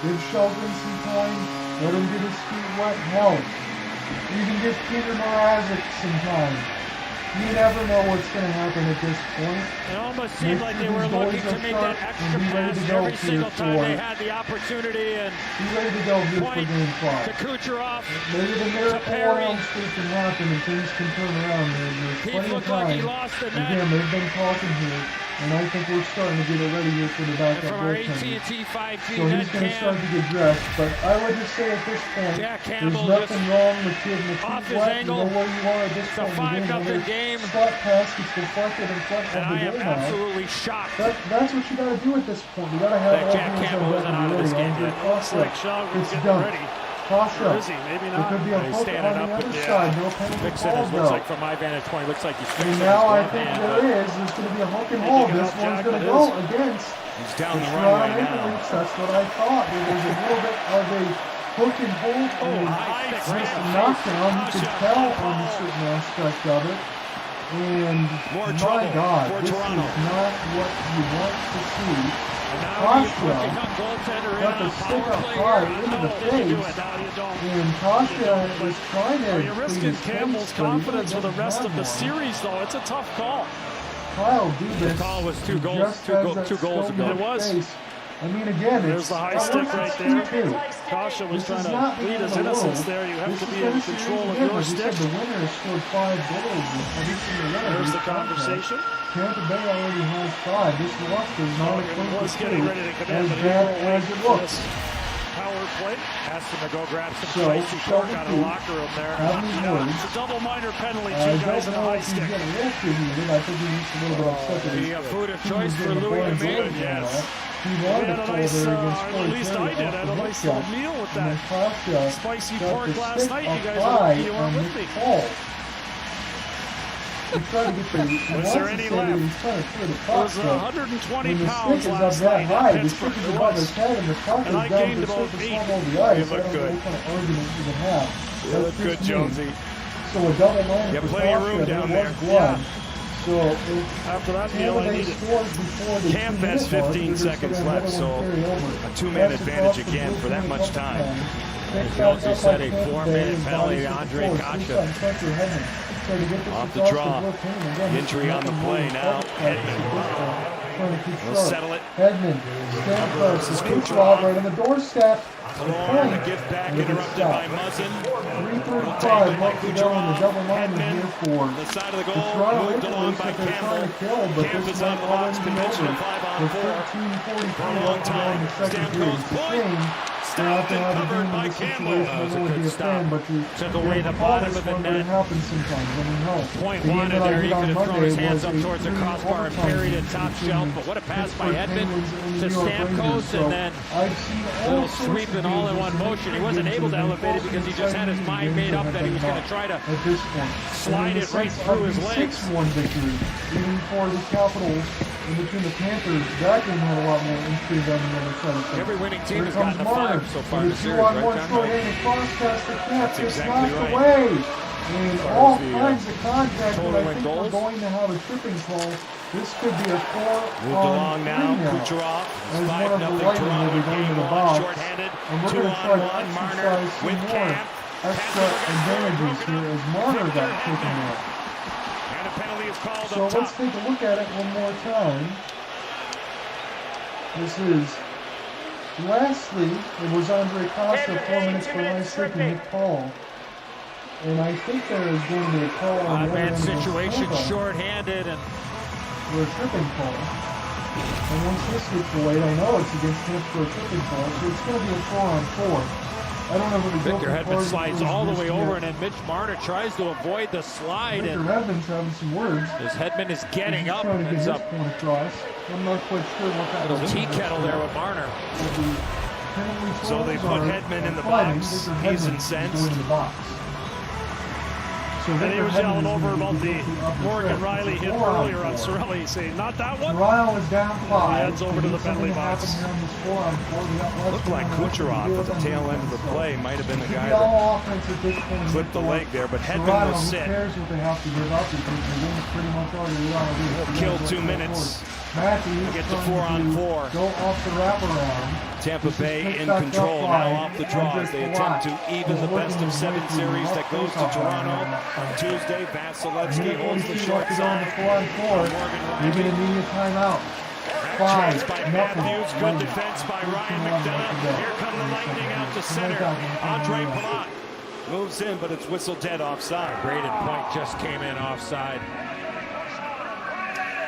[SPEAKER 1] Give Shelton some time. Let him get his feet wet. Hell, you can give Peter Mrazek some time. You never know what's going to happen at this point.
[SPEAKER 4] It almost seemed like they were looking to make that extra pass every single time they had the opportunity. And
[SPEAKER 1] be ready to go here for game 5.
[SPEAKER 4] To Kucherov.
[SPEAKER 1] Maybe the miracle around streak can happen and things can turn around. There's plenty of time.
[SPEAKER 4] Like he lost the net.
[SPEAKER 1] Again, they've been talking here, and I think we're starting to get it ready here for the backup goaltender.
[SPEAKER 4] AT&T 5G
[SPEAKER 1] so he's going to start to get dressed. But I would just say at this point, there's nothing wrong with getting the feet wet. You know where you are at this point.
[SPEAKER 4] It's a 5-0 game.
[SPEAKER 1] Slot pass gets deflected in front of the goal.
[SPEAKER 4] I am absolutely shocked.
[SPEAKER 1] That's what you got to do at this point. You got to have all
[SPEAKER 4] Jack Campbell isn't out of this game yet.
[SPEAKER 1] Looks like
[SPEAKER 4] Shaw was getting ready.
[SPEAKER 1] Where
[SPEAKER 4] is he? Maybe not.
[SPEAKER 1] It could be a hook on the other side. No penalty call,
[SPEAKER 4] looks like from my vantage point, looks like he's fixing
[SPEAKER 1] his now I think there is. There's going to be a hook and hold. This one's going to go against.
[SPEAKER 4] He's down the runway now.
[SPEAKER 1] That's what I thought. There was a little bit of a hook and hold. Nice knockdown. You can tell on a certain aspect of it. And my God, this is not what you want to see. Kase got the stick up high into the face, and Kase was trying to.
[SPEAKER 4] You're risking Campbell's confidence for the rest of the series, though. It's a tough call.
[SPEAKER 1] Kyle Dubas.
[SPEAKER 4] The call was two goals ago.
[SPEAKER 1] It was. I mean, again,
[SPEAKER 4] there's the high stick right there. Kasha was trying to plead his innocence there. You have to be in control of your stick.
[SPEAKER 1] The winner has scored 5 goals.
[SPEAKER 4] There's the conversation.
[SPEAKER 1] Tampa Bay already has 5. This loss is not a point
[SPEAKER 4] was getting ready to come in,
[SPEAKER 1] as bad as it looks.
[SPEAKER 4] Power play. Asked him to go grab some spicy pork out of the locker room there. It's a double minor penalty. 2 guys in the high stick.
[SPEAKER 1] I think he needs a little bit upset that
[SPEAKER 3] The food of choice for Louis Domingue.
[SPEAKER 4] Yes.
[SPEAKER 1] He wanted to
[SPEAKER 4] had a nice,
[SPEAKER 1] there against
[SPEAKER 4] at least I did. I had a nice little meal with that spicy pork last night. You guys weren't with me.
[SPEAKER 1] He's trying to get the,
[SPEAKER 4] was there any left?
[SPEAKER 1] He's trying to clear the
[SPEAKER 4] It
[SPEAKER 1] puck.
[SPEAKER 4] was 120
[SPEAKER 1] The
[SPEAKER 4] pounds
[SPEAKER 1] stick is
[SPEAKER 4] last
[SPEAKER 1] up that
[SPEAKER 4] night
[SPEAKER 1] high.
[SPEAKER 4] at
[SPEAKER 1] The
[SPEAKER 4] Pittsburgh.
[SPEAKER 1] stick is above his head, and the puck is
[SPEAKER 4] And I
[SPEAKER 1] down
[SPEAKER 4] gained
[SPEAKER 1] the
[SPEAKER 4] about
[SPEAKER 1] surface
[SPEAKER 4] 8.
[SPEAKER 1] level of the ice.
[SPEAKER 4] You
[SPEAKER 1] I
[SPEAKER 4] look
[SPEAKER 1] don't know
[SPEAKER 4] good.
[SPEAKER 1] what kind of argument you can have.
[SPEAKER 4] You look good, Jonesy.
[SPEAKER 1] So a double line.
[SPEAKER 4] You have plenty of room down there.
[SPEAKER 1] Yeah. So
[SPEAKER 4] after that meal, I needed. Camp has 15 seconds left, so a 2-man advantage again for that much time.
[SPEAKER 3] Jonesy said a 4-minute penalty to Andre Kasha.
[SPEAKER 4] Off the draw. Injury on the play now. Hedman will settle it.
[SPEAKER 1] Hedman stand close. His Kucherov right on the doorstep.
[SPEAKER 4] Along the gift back interrupted by Muzzin.
[SPEAKER 1] 3:35 left to go in the double line here for
[SPEAKER 4] the side of the goal. Moved along by Campbell. Camp is on the box. Conventional 5-on-4. For a long time. Stamkos point. Stopped and covered by Campbell.
[SPEAKER 3] That was a good stop. Took away the bottom of the net. Point wanted there. He could have thrown his hands up towards the crossbar and buried it top shelf. But what a pass by Hedman to Stamkos, and then a little sweep and all in one motion. He wasn't able to elevate it because he just had his mind made up that he was going to try to slide it right through his legs.
[SPEAKER 1] 6-1 victory, even for the Capitals. In between the Panthers, that game had a lot more intrigue on the other side of things.
[SPEAKER 3] Every winning team has gotten a 5 so far in the series, right, John?
[SPEAKER 1] That's exactly right. Away. And all kinds of contact, but I think we're going to have a tripping call. This could be a 4
[SPEAKER 4] moved along now. Kucherov, 5-0 Toronto. Game on, shorthanded. 2-on-1. Marner with Camp.
[SPEAKER 1] Extra advantages here as Marner got taken out.
[SPEAKER 4] And a penalty is called
[SPEAKER 1] so let's take a look at it one more time. This is lastly, it was Andre Kasha, 4 minutes for high stick and Nick Paul. And I think there is going to be a call on the other end
[SPEAKER 3] situation, short-handed and
[SPEAKER 1] for a tripping call. And once this gets away, I know it's against him for a tripping call, so it's going to be a 4-on-4. I don't know if it was
[SPEAKER 3] Victor Hedman slides all the way over, and then Mitch Marner tries to avoid the slide.
[SPEAKER 1] Victor Hedman's having some words.
[SPEAKER 3] As Hedman is getting up,
[SPEAKER 1] trying to get
[SPEAKER 3] ends
[SPEAKER 1] his
[SPEAKER 3] up.
[SPEAKER 1] Point across. I'm not quite sure what that
[SPEAKER 3] little tea kettle there with Marner.
[SPEAKER 4] So they put Hedman in the box. He's incensed.
[SPEAKER 1] So
[SPEAKER 4] and he was yelling over about the Morgan Riley hit earlier on Cirelli, saying, not that one.
[SPEAKER 1] Ryle is down 5.
[SPEAKER 4] He heads over to the penalty box. Looked like Kucherov at the tail end of the play might have been the guy that clipped the leg there, but Hedman was sit. He'll kill 2 minutes. Get to 4-on-4.
[SPEAKER 1] Go off the wraparound.
[SPEAKER 4] Tampa Bay in control now off the draw as they attempt to even the best-of-7 series that goes to Toronto. On Tuesday, Vasilevsky holds the short side.
[SPEAKER 1] 4-on-4. You're going to need a timeout.
[SPEAKER 4] Chance by Matthews, good defense by Ryan McDonagh. Here come the Lightning out to center. Andre Palat moves in, but it's whistled dead offside.
[SPEAKER 3] Braden Point just came in offside.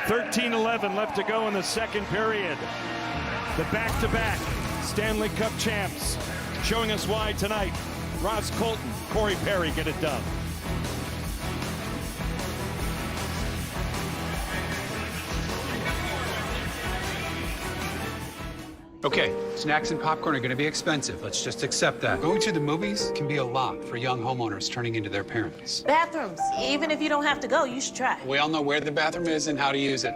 [SPEAKER 4] 13-11 left to go in the second period. The back-to-back Stanley Cup champs showing us why tonight. Ross Colton, Corey Perry get it done.
[SPEAKER 14] Okay, snacks and popcorn are going to be expensive. Let's just accept that. Going to the movies can be a lot for young homeowners turning into their parents.
[SPEAKER 10] Bathrooms. Even if you don't have to go, you should try.
[SPEAKER 14] We all know where the bathroom is and how to use it.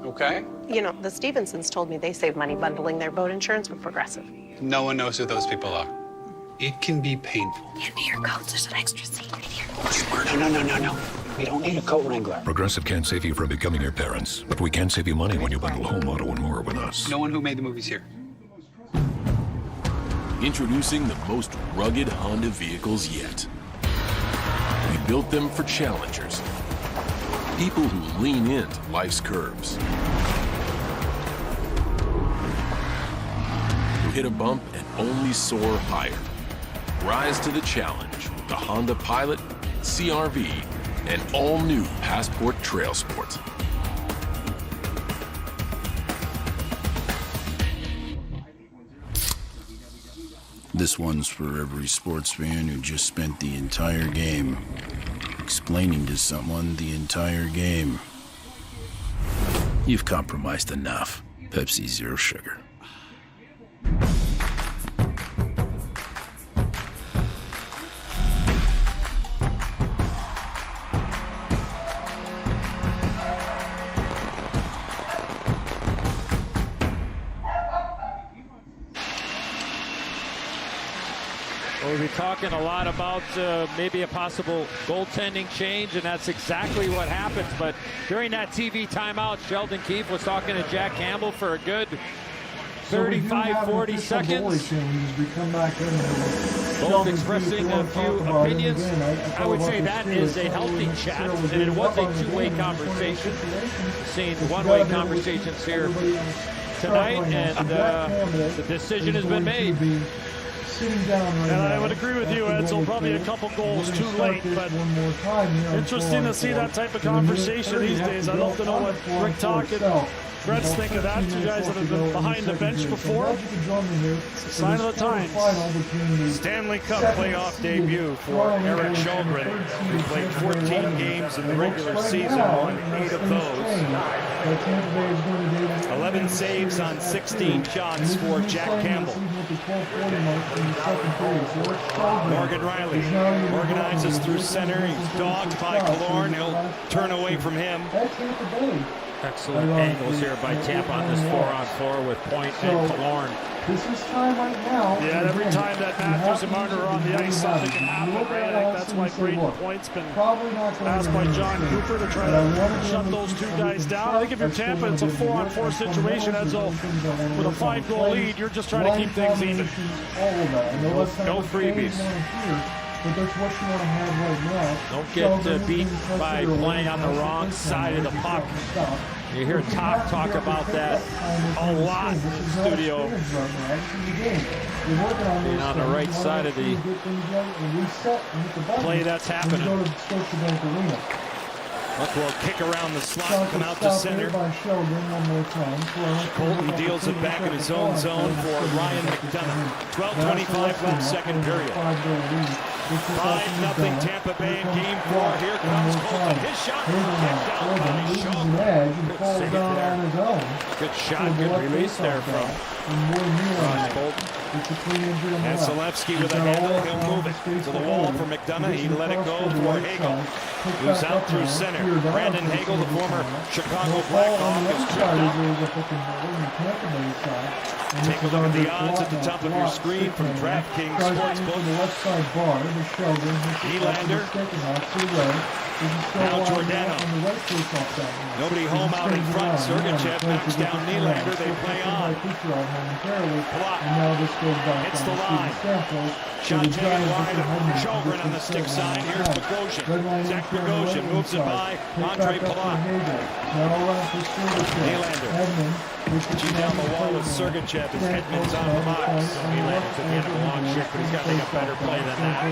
[SPEAKER 14] Okay?
[SPEAKER 11] You know, the Stevensons told me they save money bundling their boat insurance with Progressive.
[SPEAKER 14] No one knows who those people are. It can be painful.
[SPEAKER 17] Hand me your coats. There's an extra seat right here.
[SPEAKER 14] No. We don't need a coat wrangler.
[SPEAKER 9] Progressive can't save you from becoming your parents, but we can save you money when you bundle home, auto, and more with us.
[SPEAKER 14] No one who made the movies here.
[SPEAKER 20] Introducing the most rugged Honda vehicles yet. We built them for challengers. People who lean into life's curves. hit a bump and only soar higher. Rise to the challenge with the Honda Pilot, CR-V, and all-new Passport Trail Sport.
[SPEAKER 18] This one's for every sports fan who just spent the entire game explaining to someone the entire game. You've compromised enough. Pepsi Zero Sugar.
[SPEAKER 4] We'll be talking a lot about maybe a possible goaltending change, and that's exactly what happens. But during that TV timeout, Sheldon Keefe was talking to Jack Campbell for a good 35, 40 seconds. Both expressing a few opinions. I would say that is a healthy chat, and it was a two-way conversation. Seeing one-way conversations here tonight, and the decision has been made. And I would agree with you, Edsel. Probably a couple goals too late, but interesting to see that type of conversation these days. I'd love to know what Rick Talk and Fred's think of that. You guys that have been behind the bench before. It's a sign of the times.
[SPEAKER 21] Stanley Cup playoff debut for Eric Kallgren. He played 14 games in the regular season, won 8 of those. 11 saves on 16 shots for Jack Campbell. Morgan Riley organizes through center. He's dogged by Killorn. He'll turn away from him.
[SPEAKER 4] Excellent angles here by Tampa on this 4-on-4 with Point and Killorn.
[SPEAKER 1] This is time right now.
[SPEAKER 4] Yeah, and every time that Matthews and Marner are on the ice, something can happen. Right? I think that's why Braden Point's been asked by John Cooper to try to shut those two guys down. I think if you're Tampa, it's a 4-on-4 situation. Edsel, with a 5-goal lead, you're just trying to keep things even.
[SPEAKER 21] No freebies.
[SPEAKER 1] But that's what you want to have right now.
[SPEAKER 4] Don't get beat by playing on the wrong side of the puck. You hear talk about that a lot in the studio. Being on the right side of the play that's happening.
[SPEAKER 21] Luck will kick around the slot, come out to center. Colton deals it back in his own zone for Ryan McDonough. 12:25 left, second period. 5-0 Tampa Bay in game 4. Here comes Colton. His shot kicked out by Kallgren.
[SPEAKER 4] Good shot, good release there from Colton.
[SPEAKER 21] And Zalewski with a handle, he'll move it to the wall for McDonough. He let it go for Hagel, who's out through center. Brandon Hagel, the former Chicago Blackhawk, is tripped up. Take a look at the odds at the top of your screen from DraftKings Sportsbook. Nylander. Now Giordano. Nobody home out in front. Sergachev knocks down Nylander. They play on. Block. Hits the line. Shot taken wide. Kallgren on the stick side. Here's Bogosian. Zach Bogosian moves it by Andre Palat. Nylander. Reaching down the wall with Sergachev as Edmonds on the box. Nylander's at the end of a long shift, but he's got to make a better play than that.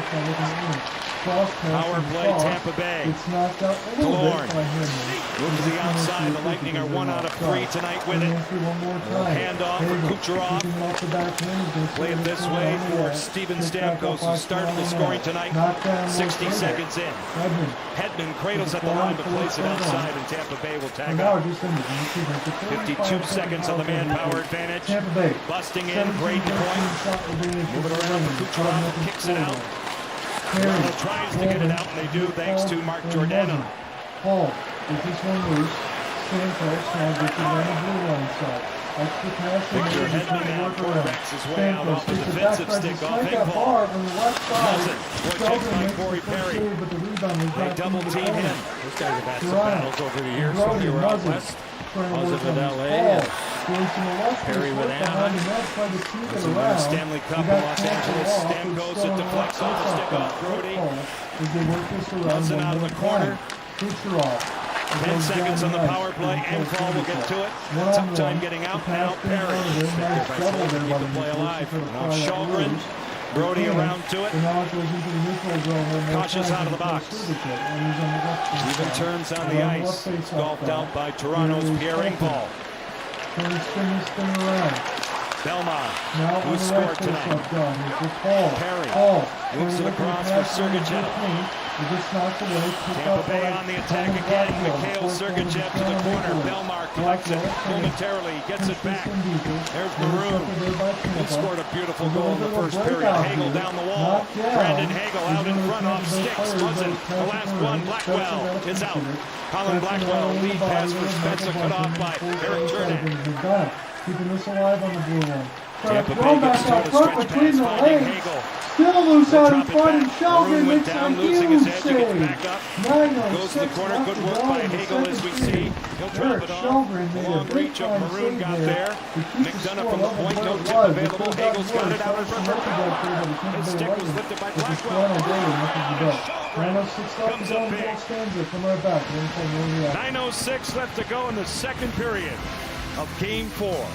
[SPEAKER 21] Power play, Tampa Bay. Killorn moves to the outside. The Lightning are 1 out of 3 tonight with it. Hand off for Kucherov. Play it this way for Steven Stamkos, who started the scoring tonight. 60 seconds in. Hedman cradles at the line but plays it outside, and Tampa Bay will tag up. 52 seconds on the manpower advantage. Busting in, Braden Point. Moving around for Kucherov, kicks it out. Toronto tries to get it out, and they do thanks to Mark Giordano.
[SPEAKER 1] Paul, is this one loose? Stamkos now gets it on the blue line side. Extra pass.
[SPEAKER 21] Victor Hedman now quarterbacks his way out off the defensive stick off Engvall. Does it. Checked by Corey Perry. They double team him.
[SPEAKER 4] Those guys have had some battles over the years when they were out west. Muzzin with LA. Perry with Anaheim.
[SPEAKER 21] As we win the Stanley Cup in Los Angeles, Stamkos, it deflects off the stick off Brody. Muzzin out of the corner. 10 seconds on the power play. Encall will get to it. Tough time getting out now. Perry. Keep the play alive. Now Shalgren. Brody around to it. Cautious out of the box. Even turns on the ice. It's golfed out by Toronto's Pierre Engvall. Belmar, who scored tonight. Perry moves it across for Sergachev. Tampa Bay on the attack again. Mikhail Sergachev to the corner. Belmar collects it momentarily, gets it back. There's Maroon, who scored a beautiful goal in the first period. Hagel down the wall. Brandon Hagel out in front off sticks. Wasn't the last one. Blackwell is out. Colin Blackwell, lead pass for Spencer, cut off by Eric Turner.
[SPEAKER 1] Keeping this alive on the blue line.
[SPEAKER 21] Tampa Bay gets to the stretch pass, finding Hagel.
[SPEAKER 1] Still loose out in front, and Shalgren makes a huge save.
[SPEAKER 21] Goes to the corner, good work by Hagel as we see. He'll drop it off. Long reach of Maroon got there. McDonough from the point, no tip available. Hagel's got it out in front of his stick was lifted by Blackwell. Comes up big. 9:06 left to go in the second period of Game 4.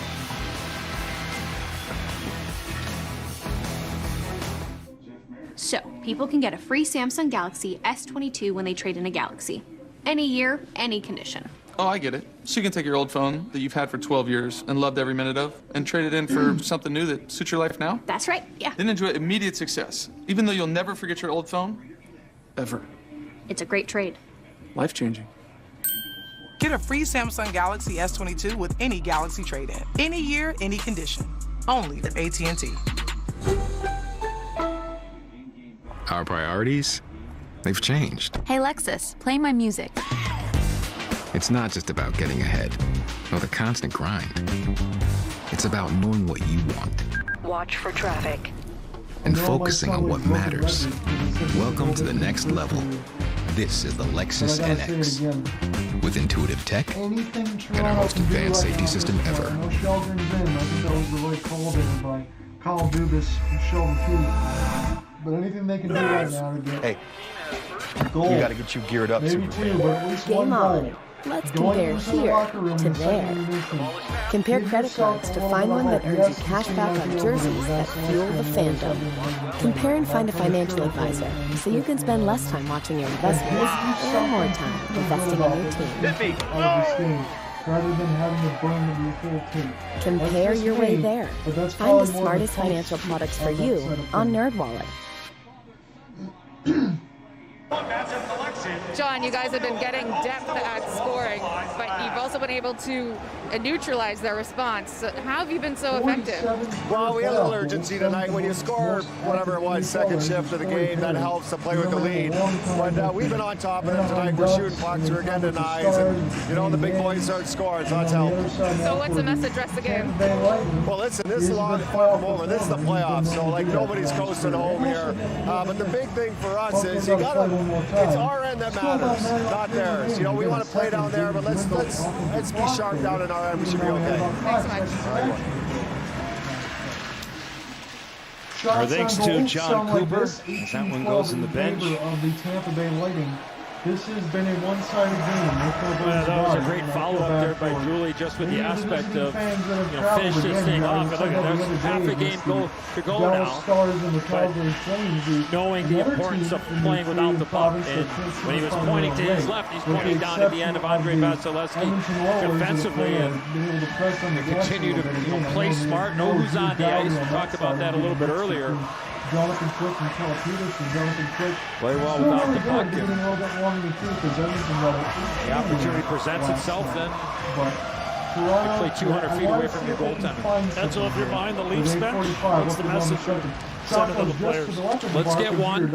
[SPEAKER 8] So, people can get a free Samsung Galaxy S22 when they trade in a Galaxy. Any year, any condition.
[SPEAKER 22] Oh, I get it. So you can take your old phone that you've had for 12 years and loved every minute of and trade it in for something new that suits your life now?
[SPEAKER 8] That's right, yeah.
[SPEAKER 22] Then enjoy immediate success, even though you'll never forget your old phone, ever.
[SPEAKER 8] It's a great trade.
[SPEAKER 22] Life-changing.
[SPEAKER 23] Get a free Samsung Galaxy S22 with any Galaxy trade-in. Any year, any condition. Only at AT&T.
[SPEAKER 9] Our priorities, they've changed.
[SPEAKER 7] Hey Lexus, play my music.
[SPEAKER 9] It's not just about getting ahead, or the constant grind. It's about knowing what you want.
[SPEAKER 17] Watch for traffic.
[SPEAKER 9] And focusing on what matters. Welcome to the next level. This is the Lexus NX. With intuitive tech and our most advanced safety system ever.
[SPEAKER 1] I know Shalgren's in. I think that was the right call there by Kyle Dubas and Sheldon Keefe. But anything they can do right now to get goal.
[SPEAKER 24] We got to get you geared up.
[SPEAKER 1] Maybe two, but at least one goal.
[SPEAKER 25] Let's compare here to there. Compare credit cards to find one that earns you cash back on jerseys that fuel the fandom. Compare and find a financial advisor so you can spend less time watching your investments and more time investing in your team.
[SPEAKER 1] Rather than having to burn the full tape.
[SPEAKER 25] Compare your way there. Find the smartest financial products for you on NerdWallet.
[SPEAKER 26] John, you guys have been getting depth at scoring, but you've also been able to neutralize their response. So how have you been so effective?
[SPEAKER 13] Well, we had a little urgency tonight. When you score, whatever it was, second shift of the game, that helps to play with the lead. But we've been on top of them tonight. We're shooting pucks. We're getting denies. And, you know, the big boys start scoring, so that's helping.
[SPEAKER 26] So what's the message rest again?
[SPEAKER 13] Well, listen, this is a lot of fun moment. This is the playoffs, so, like, nobody's coasting home here. But the big thing for us is you got to, it's our end that matters, not theirs. You know, we want to play down there, but let's be sharp down in our end. We should be okay.
[SPEAKER 26] Thanks so much.
[SPEAKER 21] Our thanks to John Cooper as that one goes in the bench.
[SPEAKER 1] Of the Tampa Bay Lightning. This has been a one-sided game.
[SPEAKER 21] That was a great follow-up there by Julie, just with the aspect of, finish this thing off. And look at there's half a game to go now. But knowing the importance of playing without the puck. And when he was pointing to his left, he's pointing down at the end of Andrei Vasilevsky defensively. And continue to play smart, know who's on the ice. We talked about that a little bit earlier.
[SPEAKER 1] Jonathan Quick and Cal Peterson. Jonathan Quick
[SPEAKER 21] play well without the puck.
[SPEAKER 1] The
[SPEAKER 21] opportunity presents itself then. You play 200 feet away from your goaltender.
[SPEAKER 4] And so if you're behind the Leafs bench, what's the message? Send it to the players.
[SPEAKER 21] Let's get one,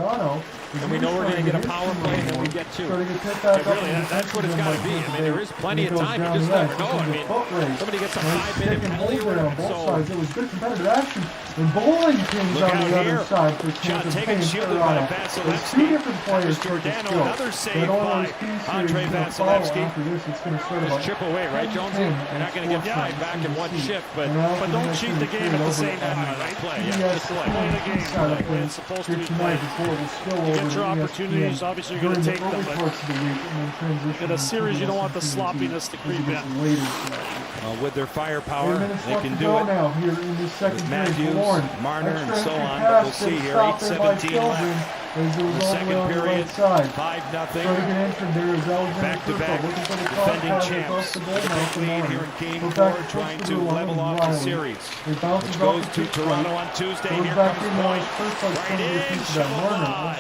[SPEAKER 21] and we know we're going to get a power play, and then we get two. And really, that's what it's got to be. I mean, there is plenty of time. You just never know. I mean, somebody gets a 5-minute penalty. So
[SPEAKER 1] it was good competitive action. And Bowling Kings on the other side for
[SPEAKER 21] John taken shielded by Vasilevsky.
[SPEAKER 1] Two different players.
[SPEAKER 21] Giordano, another save by Andrei Vasilevsky. Just chip away, right, Jonesy? You're not going to get 5 back in one shift, but
[SPEAKER 4] don't cheat the game at the same time.
[SPEAKER 21] Right play, yeah, just play.
[SPEAKER 4] game. It's supposed to be played. You get your opportunities, obviously you're going to take them, but in a series you don't want the sloppiness to creep in.
[SPEAKER 21] With their firepower, they can do it. With Matthews, Marner, and so on. But we'll see here. 8:17 left. The second period, 5-0. Back-to-back defending champs. The big lead here in Game 4, trying to level off the series. Which goes to Toronto on Tuesday. Here comes Point. Right in, shot.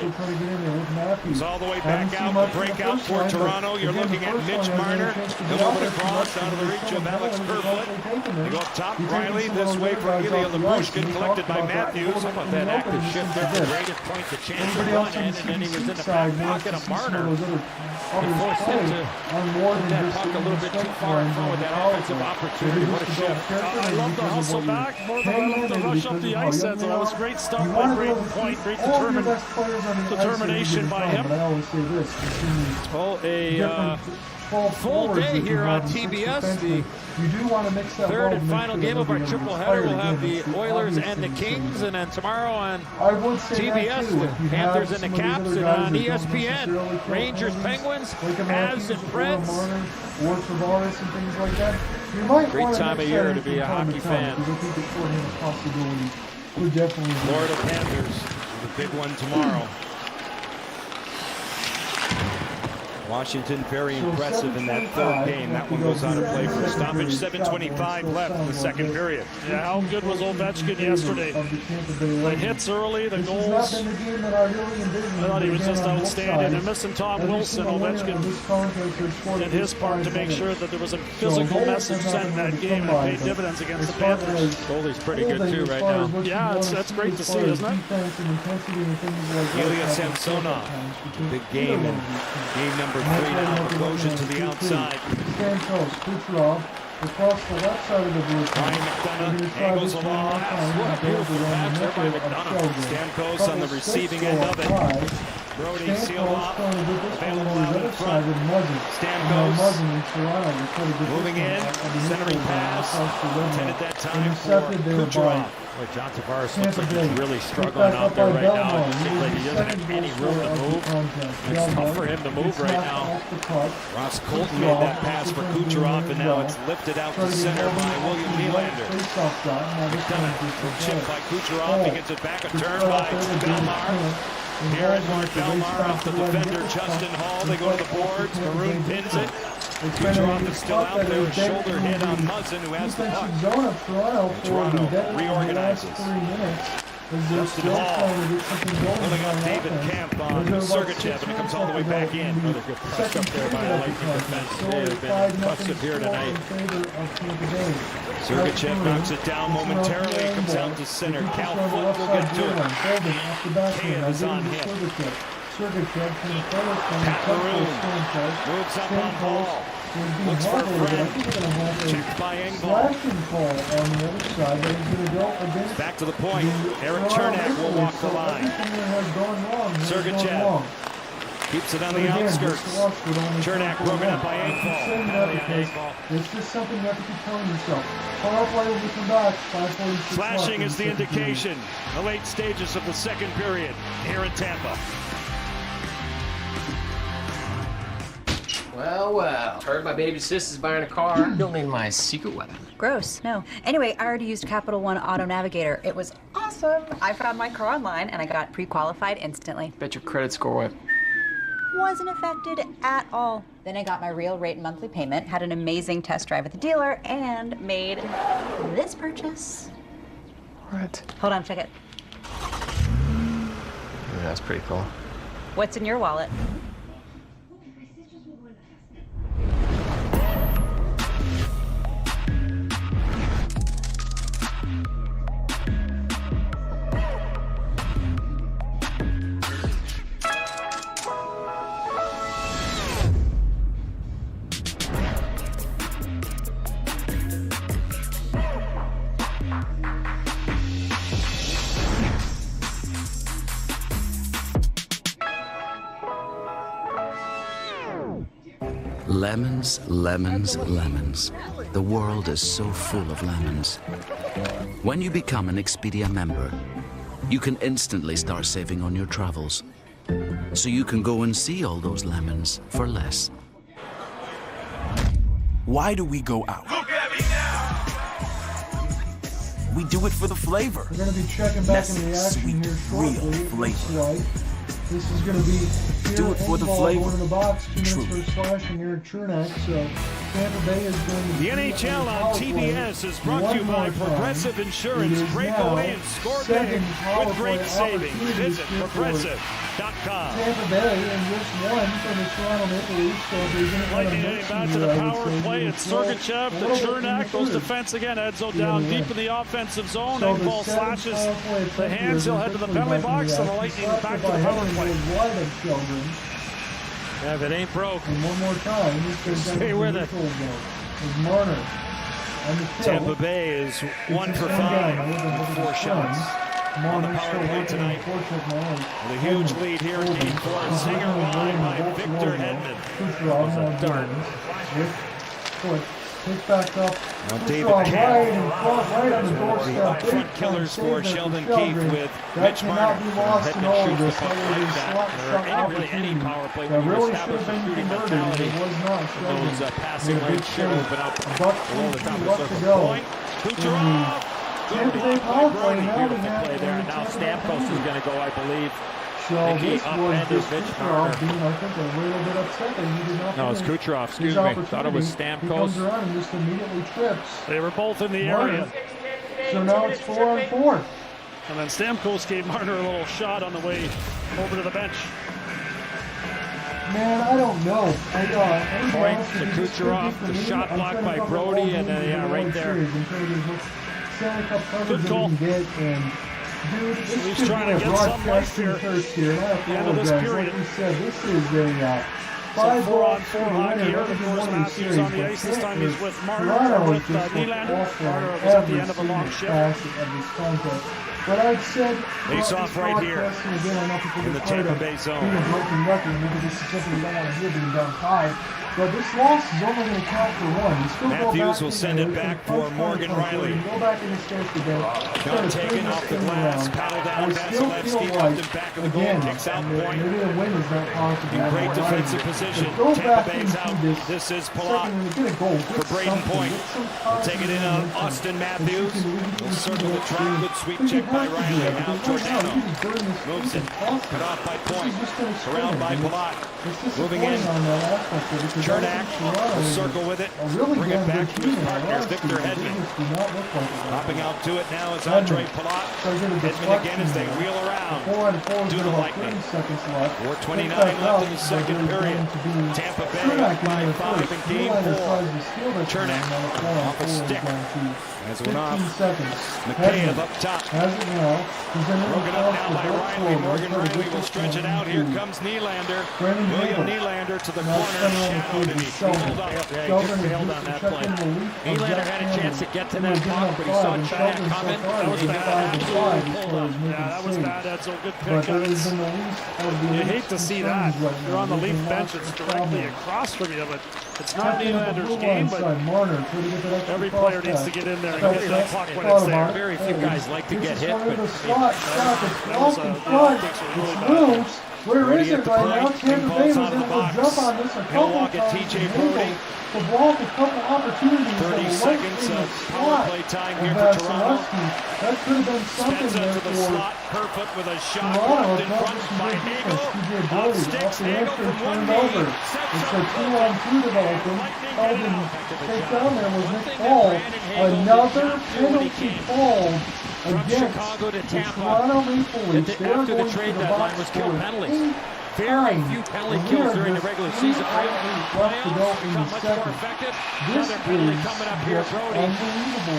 [SPEAKER 21] He's all the way back out. The breakout for Toronto. You're looking at Mitch Marner. He'll move it across out of the reach of Alex Kerfoot. They go up top. Riley this way for Ilya Lyubushkin, collected by Matthews. How about that active shift there for greatest point to chance at one end, and then he was in the back pocket of Marner. He forced him to put that puck a little bit too far in front with that offensive opportunity. What a shift.
[SPEAKER 4] I love the hustle back more than I love the rush up the ice. That was great stuff by Brayden Point. Great determination by him.
[SPEAKER 21] Well, a full day here on TBS. The third and final game of our triple header. We'll have the Oilers and the Kings, and then tomorrow on TBS, the Panthers and the Caps, and on ESPN, Rangers, Penguins, Avs, and Preds. Great time of year to be a hockey fan. Florida Panthers, the big one tomorrow. Washington very impressive in that third game. That one goes on to play for a stoppage. 7:25 left in the second period.
[SPEAKER 4] Yeah, how good was Ovechkin yesterday? The hits early, the goals. I thought he was just outstanding. And missing Tom Wilson, Ovechkin did his part to make sure that there was a physical message sent in that game that paid dividends against the Panthers.
[SPEAKER 21] Goalie's pretty good too right now.
[SPEAKER 4] Yeah, that's great to see, isn't it?
[SPEAKER 21] Ilya Samsonov, big game in game number 3 now. Explosion to the outside.
[SPEAKER 1] Across the left side of the blue.
[SPEAKER 21] Ryan McDonough angles along. What a beautiful pass there by McDonough. Stamkos on the receiving end of it. Brody seal off. Available out in front. Stamkos moving in. Centering pass. Intended that time for Kucherov. John Tavares looks like he's really struggling out there right now. It seems like he doesn't have any room to move. It's tough for him to move right now. Ross Colton made that pass for Kucherov, and now it's lifted out to center by William Nylander. McDonough, chipped by Kucherov. He gets it back, a turn by Bellemare. Here is Mark Bellemare off the defender, Justin Hall. They go to the boards. Maroon pins it. Kucherov is still out there. A shoulder hit on Muzzin, who has the puck. Toronto reorganizes. Justin Hall pulling up David Kemp on Sergachev, and it comes all the way back in. Another good press up there by the Lightning defense. They have been impressive here tonight. Sergachev knocks it down momentarily. Comes out to center. Cal Foote will get to it. Kayev is on him. Pat Maroon moves up on Hall. Looks for a friend. Checked by Engvall. Back to the point. Eric Chernak will walk the line. Sergachev keeps it on the outskirts. Chernak broken up by Engvall.
[SPEAKER 1] It's just something you have to keep telling yourself. Power play will come back.
[SPEAKER 4] Flashing is the indication. The late stages of the second period here in Tampa.
[SPEAKER 5] Well, well. Heard my baby sis is buying a car. You'll need my secret weapon.
[SPEAKER 6] Gross. No. Anyway, I already used Capital One Auto Navigator. It was awesome. I found my car online and I got pre-qualified instantly.
[SPEAKER 5] Bet your credit score went.
[SPEAKER 6] Wasn't affected at all. Then I got my real rate monthly payment, had an amazing test drive at the dealer, and made this purchase.
[SPEAKER 5] What?
[SPEAKER 6] Hold on, check it.
[SPEAKER 5] Yeah, that's pretty cool.
[SPEAKER 6] What's in your wallet?
[SPEAKER 12] Lemons, lemons, lemons. The world is so full of lemons. When you become an Expedia member, you can instantly start saving on your travels. So you can go and see all those lemons for less.
[SPEAKER 2] Why do we go out? We do it for the flavor.
[SPEAKER 1] We're going to be checking back in the action here shortly.
[SPEAKER 2] Real flavor.
[SPEAKER 1] This is going to be here
[SPEAKER 2] do it for the flavor.
[SPEAKER 1] Going to the box, 2 minutes for slashing here at Chernak. So Tampa Bay is going to
[SPEAKER 4] the NHL on TBS is brought to you by Progressive Insurance. Break away and score big with great savings. Visit Progressive.com.
[SPEAKER 1] Tampa Bay and just one from the Toronto Maple Leafs. So
[SPEAKER 4] Lightning heading back to the power play. It's Sergachev to Chernak. Goes defense again. Edzo down deep in the offensive zone. Engvall slashes the hands. He'll head to the penalty box. And the Lightning back to the power play.
[SPEAKER 21] Yeah, if it ain't broke.
[SPEAKER 1] And one more time.
[SPEAKER 21] Stay with it.
[SPEAKER 1] Marner.
[SPEAKER 21] Tampa Bay is 1 for 5 with 4 shots on the power play tonight. With a huge lead here in Game 4. Singer line by Victor Hedman. Was a dart.
[SPEAKER 1] Pick back up.
[SPEAKER 21] Now David
[SPEAKER 1] right on the doorstep.
[SPEAKER 21] Front killers for Sheldon Keefe with Mitch Marner. Hedman shoots the puck like that. Or any power play when you establish a shooting mentality. Those passing lanes should open up below the top of the circle. Point. Kucherov. Good block by Brody. Beautiful play there. And now Stamkos is going to go, I believe.
[SPEAKER 1] So this was just Kucherov being, I think, a little bit upset that he did not.
[SPEAKER 21] No, it's Kucherov. Excuse me. Thought it was Stamkos.
[SPEAKER 1] He comes around and just immediately trips.
[SPEAKER 4] They were both in the area.
[SPEAKER 1] So now it's 4-on-4.
[SPEAKER 4] And then Stamkos gave Marner a little shot on the way over to the bench.
[SPEAKER 1] Man, I don't know.
[SPEAKER 21] Point to Kucherov, the shot blocked by Brody, and then, right there.
[SPEAKER 1] Good call. Dude,
[SPEAKER 4] he's trying to get some life here at the end of this period.
[SPEAKER 1] Like we said, this is a
[SPEAKER 4] 5-4 hockey here. Of course, Matthews on the ice. This time he's with Marner or with Nylander. Marner was at the end of a long shift.
[SPEAKER 1] But I'd said
[SPEAKER 21] face off right here in the Tampa Bay zone.
[SPEAKER 1] Maybe this is something we don't want to hear being down 5. But this loss is only going to count for 1.
[SPEAKER 21] Matthews will send it back for Morgan Riley.
[SPEAKER 1] Go back in the stretch today.
[SPEAKER 21] Gun taken off the glass. Paddle down Vasilevsky. Left him back of the goal. Kicks out point.
[SPEAKER 1] Maybe the win is not possible.
[SPEAKER 21] In great defensive position. Tampa Bay's out. This is Palat for Braden Point. We'll take it in on Austin Matthews. We'll circle the track. Good sweep check by Riley. Now Giordano moves it. Cut off by Point. Around by Palat. Moving in. Chernak will circle with it. Bring it back to his partner, Victor Hedman. Hopping out to it now is Andre Palat. Hedman again as they wheel around to the Lightning. 4:29 left in the second period. Tampa Bay up by 5 in Game 4. Chernak off a stick. As it went off. Mikheyev up top. Broken up now by Riley. Morgan Riley will stretch it out. Here comes Nylander. William Nylander to the corner. Shadowed and he pulled up. Yeah, he just failed on that play. Nylander had a chance to get to that puck, but he saw Chernak coming.
[SPEAKER 4] That was bad. Yeah, that was bad. That's a good pick. You hate to see that. You're on the Leaf bench. It's directly across from you, but it's not Nylander's game. But every player needs to get in there and get that puck when it's there.
[SPEAKER 21] Very few guys like to get hit, but
[SPEAKER 1] where is it right now? Tampa Bay was able to jump on this a couple of times.
[SPEAKER 21] TJ Brody.
[SPEAKER 1] To block a couple opportunities.
[SPEAKER 21] 30 seconds of power play time here for Toronto.
[SPEAKER 1] That could have been something there
[SPEAKER 21] to the
[SPEAKER 1] for
[SPEAKER 21] slot. Kerfoot with a shot
[SPEAKER 1] Toronto.
[SPEAKER 21] blocked in front by Hagel. Off sticks, Hagel from one
[SPEAKER 1] over. It's a 2-on-2 developing. Helping take down there was Nick Paul. Another penalty called against the Toronto Maple Leafs.
[SPEAKER 21] After the trade deadline was kill penalties. Very few penalty kills during the regular season. Playoffs become much more effective. Another penalty coming up here. Brody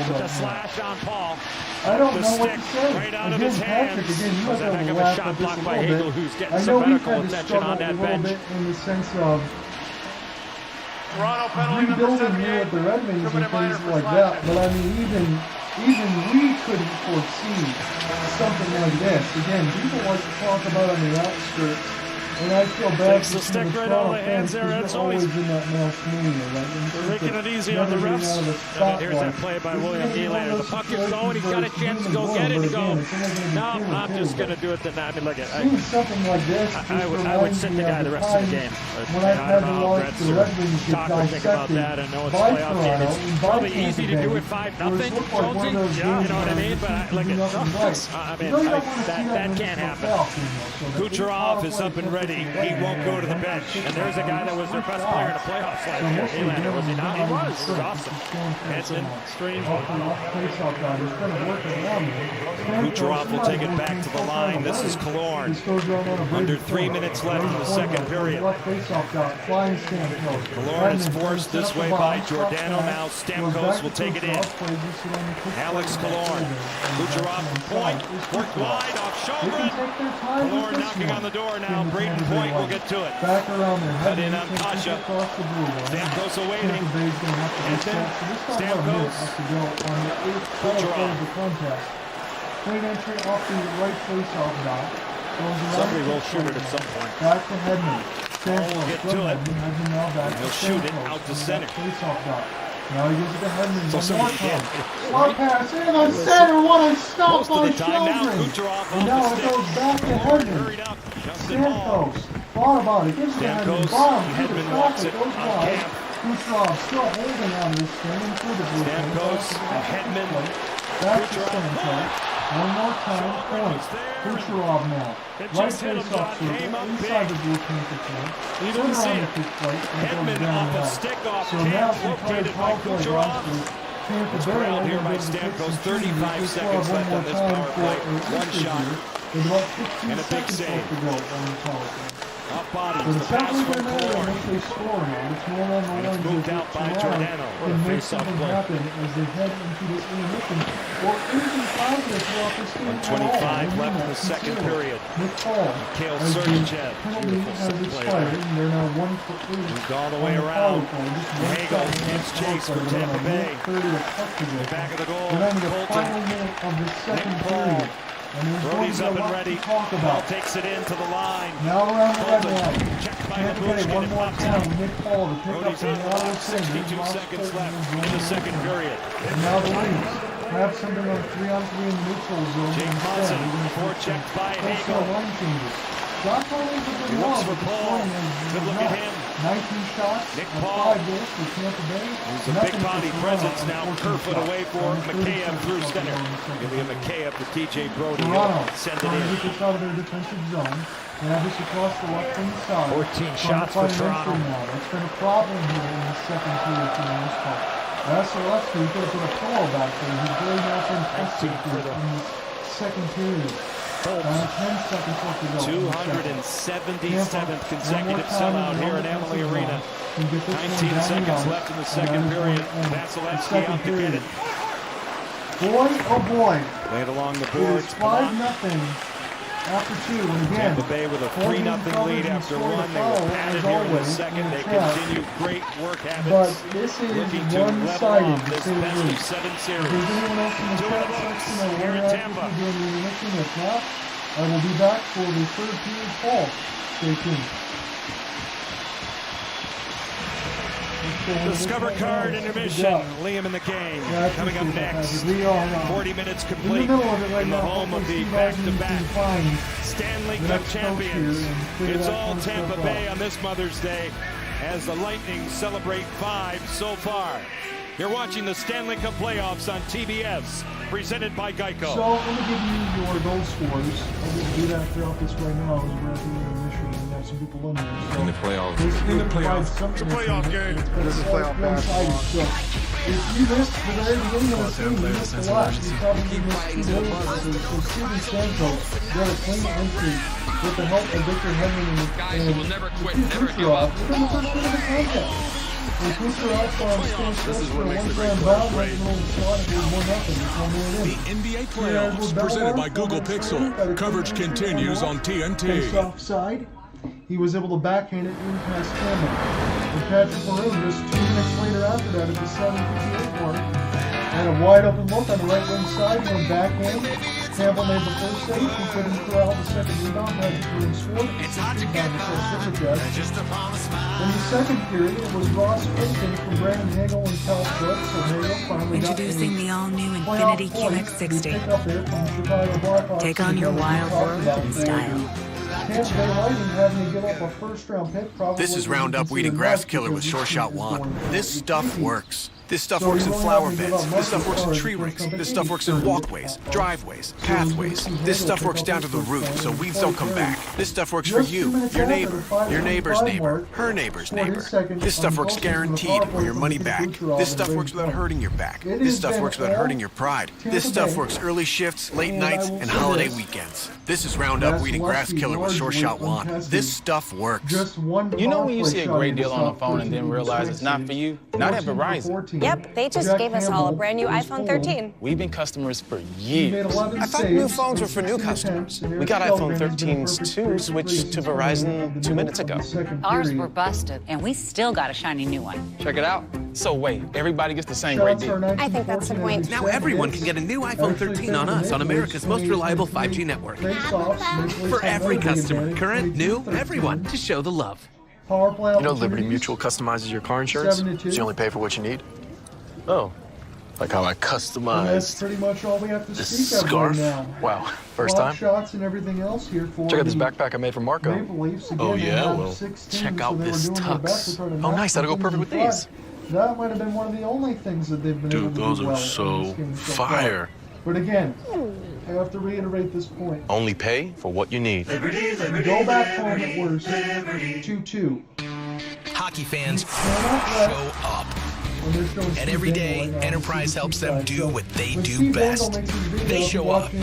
[SPEAKER 21] with a slash on Paul.
[SPEAKER 1] I don't know what to say.
[SPEAKER 21] Right out of his hands. Was a heck of a shot blocked by Hagel, who's getting some medical attention on that bench.
[SPEAKER 1] In the sense of
[SPEAKER 21] Toronto penalty
[SPEAKER 1] rebuilding here with the Red Wings and things like that, but I mean, even we couldn't foresee something like this. Again, people like to talk about on the outskirts And I feel bad.
[SPEAKER 4] Takes the stick right out of the hands there, Edsel.
[SPEAKER 1] Always in that male media, right?
[SPEAKER 4] They're making it easy on the refs. And here's that play by William Nylander. The puck is going. He's got a chance to go get it. He goes, no, I'm just going to do it tonight. I mean, look at
[SPEAKER 1] something like this.
[SPEAKER 4] I would sit the guy the rest of the game.
[SPEAKER 1] When I've had to watch the Red Wings get dissected by Toronto,
[SPEAKER 4] probably easy to do it 5-0, Jonesy. Yeah, you know what I mean? But look at that can't happen. Kucherov is up and ready. He won't go to the bench. And there's a guy that was their best player in the playoffs last year. Nylander, was he not? He was. It was awesome. Hanson, strange.
[SPEAKER 21] Kucherov will take it back to the line. This is Killorn. Under 3 minutes left in the second period. Killorn is forced this way by Giordano. Now Stamkos will take it in. Alex Killorn. Kucherov from point. Worked wide off shoulder. Killorn knocking on the door now. Braden Point will get to it. Cut in on Kasha. Stamkos awaiting. And then Stamkos. Kucherov.
[SPEAKER 1] Clean entry off the right face-off dot.
[SPEAKER 21] Somebody will shoot it at some point.
[SPEAKER 1] Back to Hedman.
[SPEAKER 21] Will get to it. He'll shoot it out to center.
[SPEAKER 1] Face-off dot. Now he gives it to Hedman.
[SPEAKER 21] So somebody can.
[SPEAKER 1] Long pass in on center. What a stop by
[SPEAKER 21] Sheldon.
[SPEAKER 1] And now it goes back to Hedman. Stamkos. Thought about it. Gives it to Hedman.
[SPEAKER 21] Hedman walks it on Camp.
[SPEAKER 1] Kucherov still holding on this thing.
[SPEAKER 21] Stamkos and Hedman.
[SPEAKER 1] Back to Stamkos. One more time. Point. Kucherov now. Right face-off circle. Inside the blue paint point.
[SPEAKER 21] You don't see it. Hedman off a stick off Camp. Located by Kucherov. Corralled here by Stamkos. 35 seconds left on this power play. One shot. And a big save. Up body, the pass from Killorn. And it's moved out by Giordano. What a face-off play.
[SPEAKER 1] 1:25
[SPEAKER 21] left in the second period. Mikhail Sergachev. Beautiful set play. Moved all the way around. Hagel gives chase for Tampa Bay. Back of the goal. Colton. Nick Paul. Brody's up and ready. Paul takes it into the line.
[SPEAKER 1] Now around the red line.
[SPEAKER 21] Checked by
[SPEAKER 1] Labushkin. One more time. Nick Paul to pick
[SPEAKER 21] Brody's
[SPEAKER 1] up
[SPEAKER 21] on
[SPEAKER 1] the
[SPEAKER 21] the
[SPEAKER 1] other
[SPEAKER 21] 62 seconds left in the second period.
[SPEAKER 1] And now the Leafs have something on 3-on-3 in the neutral zone.
[SPEAKER 21] Jake Munson, forechecked by Hagel. He looks for Paul. Good look at him.
[SPEAKER 1] 19 shots.
[SPEAKER 21] Nick Paul.
[SPEAKER 1] 5 goals for Tampa Bay.
[SPEAKER 21] He's a big body presence now. Kerfoot away for Mikheyev through center. Giving Mikheyev to TJ Brody. Send it in.
[SPEAKER 1] Out of their defensive zone. Now this across the left wing side.
[SPEAKER 21] 14 shots for Toronto.
[SPEAKER 1] It's been a problem here in the second period for the most part. Vasilevsky goes to the Paul back there. He's really not been tested in the second period.
[SPEAKER 21] 10
[SPEAKER 1] seconds left to go.
[SPEAKER 21] 277th consecutive sellout here at Amalie Arena. 19 seconds left in the second period. Vasilevsky out to get it.
[SPEAKER 1] Boy, oh boy.
[SPEAKER 21] Played along the
[SPEAKER 1] It
[SPEAKER 21] boards.
[SPEAKER 1] is 5-0 after 2. And again,
[SPEAKER 21] Tampa Bay with a 3-0 lead after 1. They were padded here in the second. They continue great work habits.
[SPEAKER 1] But this is
[SPEAKER 21] looking to level
[SPEAKER 1] one-sided.
[SPEAKER 21] off this best of 7 series.
[SPEAKER 1] If there's anyone else in the chat section that
[SPEAKER 21] here in
[SPEAKER 1] wants
[SPEAKER 21] Tampa.
[SPEAKER 1] to do any intermission, if not, I will be back for the third period call. Stay tuned.
[SPEAKER 21] Discover Card intermission. Liam in the game. Coming up next. 40 minutes complete in the home of the back-to-back Stanley Cup champions. It's all Tampa Bay on this Mother's Day as the Lightning celebrate 5 so far. You're watching the Stanley Cup playoffs on TBS, presented by Geico.
[SPEAKER 1] So let me give you your goal scorers. I'll just do that throughout this right now as we're at the intermission and have some people in there. So
[SPEAKER 20] In the playoffs.
[SPEAKER 1] It's a playoff game. It's a playoff one-sided. So if you missed the very beginning of the game, you missed a lot. You probably missed 2 goals. So Steven Stamkos got a clean entry with the help of Victor Hedman and Kucherov. Within the first minute of the contest. And Kucherov this is what makes it great. The
[SPEAKER 3] NBA playoffs presented by Google Pixel. Coverage continues on TNT.
[SPEAKER 1] Offside. He was able to backhand it in past Cameron. And Patrick Maroon just 2 minutes later after that at the 7:58 mark. And a wide open look on the right wing side, going backhand. Campbell made the first save, he couldn't corral the second rebound, Magic scored. It's hard to get in the second period, it was Ross Fulton from Brandon Hagel and Cal Brooks, so Hagel finally
[SPEAKER 7] Introducing the all-new Infiniti QX60. Take on your wild world in style.
[SPEAKER 10] This is Roundup Weed and Grass Killer with Sure Shot Wand. This stuff works. This stuff works in flower beds. This stuff works in tree rings. This stuff works in walkways, driveways, pathways. This stuff works down to the roof so weeds don't come back. This stuff works for you, your neighbor, your neighbor's neighbor, her neighbor's neighbor. This stuff works guaranteed or your money back. This stuff works without hurting your back. This stuff works without hurting your pride. This stuff works early shifts, late nights, and holiday weekends. This is Roundup Weed and Grass Killer with Sure Shot Wand. This stuff works.
[SPEAKER 11] You know when you see a great deal on the phone and then realize it's not for you? Not at Verizon.
[SPEAKER 15] Yep, they just gave us all a brand new iPhone 13.
[SPEAKER 11] We've been customers for years.
[SPEAKER 16] I thought new phones were for new customers. We got iPhone 13s too, switched to Verizon 2 minutes ago.
[SPEAKER 6] Ours were busted, and we still got a shiny new one.
[SPEAKER 11] Check it out. So wait, everybody gets the same great deal.
[SPEAKER 15] I think that's the point.
[SPEAKER 19] Now everyone can get a new iPhone 13 on us on America's most reliable 5G network. For every customer, current, new, everyone, to show the love.
[SPEAKER 24] You know Liberty Mutual customizes your car insurance? So you only pay for what you need? Oh, like how I customized
[SPEAKER 1] that's pretty much all we have to
[SPEAKER 24] this
[SPEAKER 1] speak of
[SPEAKER 24] scarf?
[SPEAKER 1] right now.
[SPEAKER 24] Wow, first
[SPEAKER 1] Block
[SPEAKER 24] time?
[SPEAKER 1] shots and everything else here for
[SPEAKER 24] Check out this backpack I made for Marco.
[SPEAKER 1] Maple Leafs. Again,
[SPEAKER 24] Oh yeah, well,
[SPEAKER 1] 16,
[SPEAKER 24] check out
[SPEAKER 1] so
[SPEAKER 24] this tux. Oh nice, that'll go perfect with these.
[SPEAKER 1] That might have been one of the only things that they've been able to do
[SPEAKER 24] Dude, those
[SPEAKER 1] well
[SPEAKER 24] are so fire.
[SPEAKER 1] But again, I have to reiterate this point.
[SPEAKER 24] Only pay for what you need.
[SPEAKER 1] Go back home at worst. 2-2.
[SPEAKER 19] Hockey fans show up. And every day, Enterprise helps them do what they do best. They show up,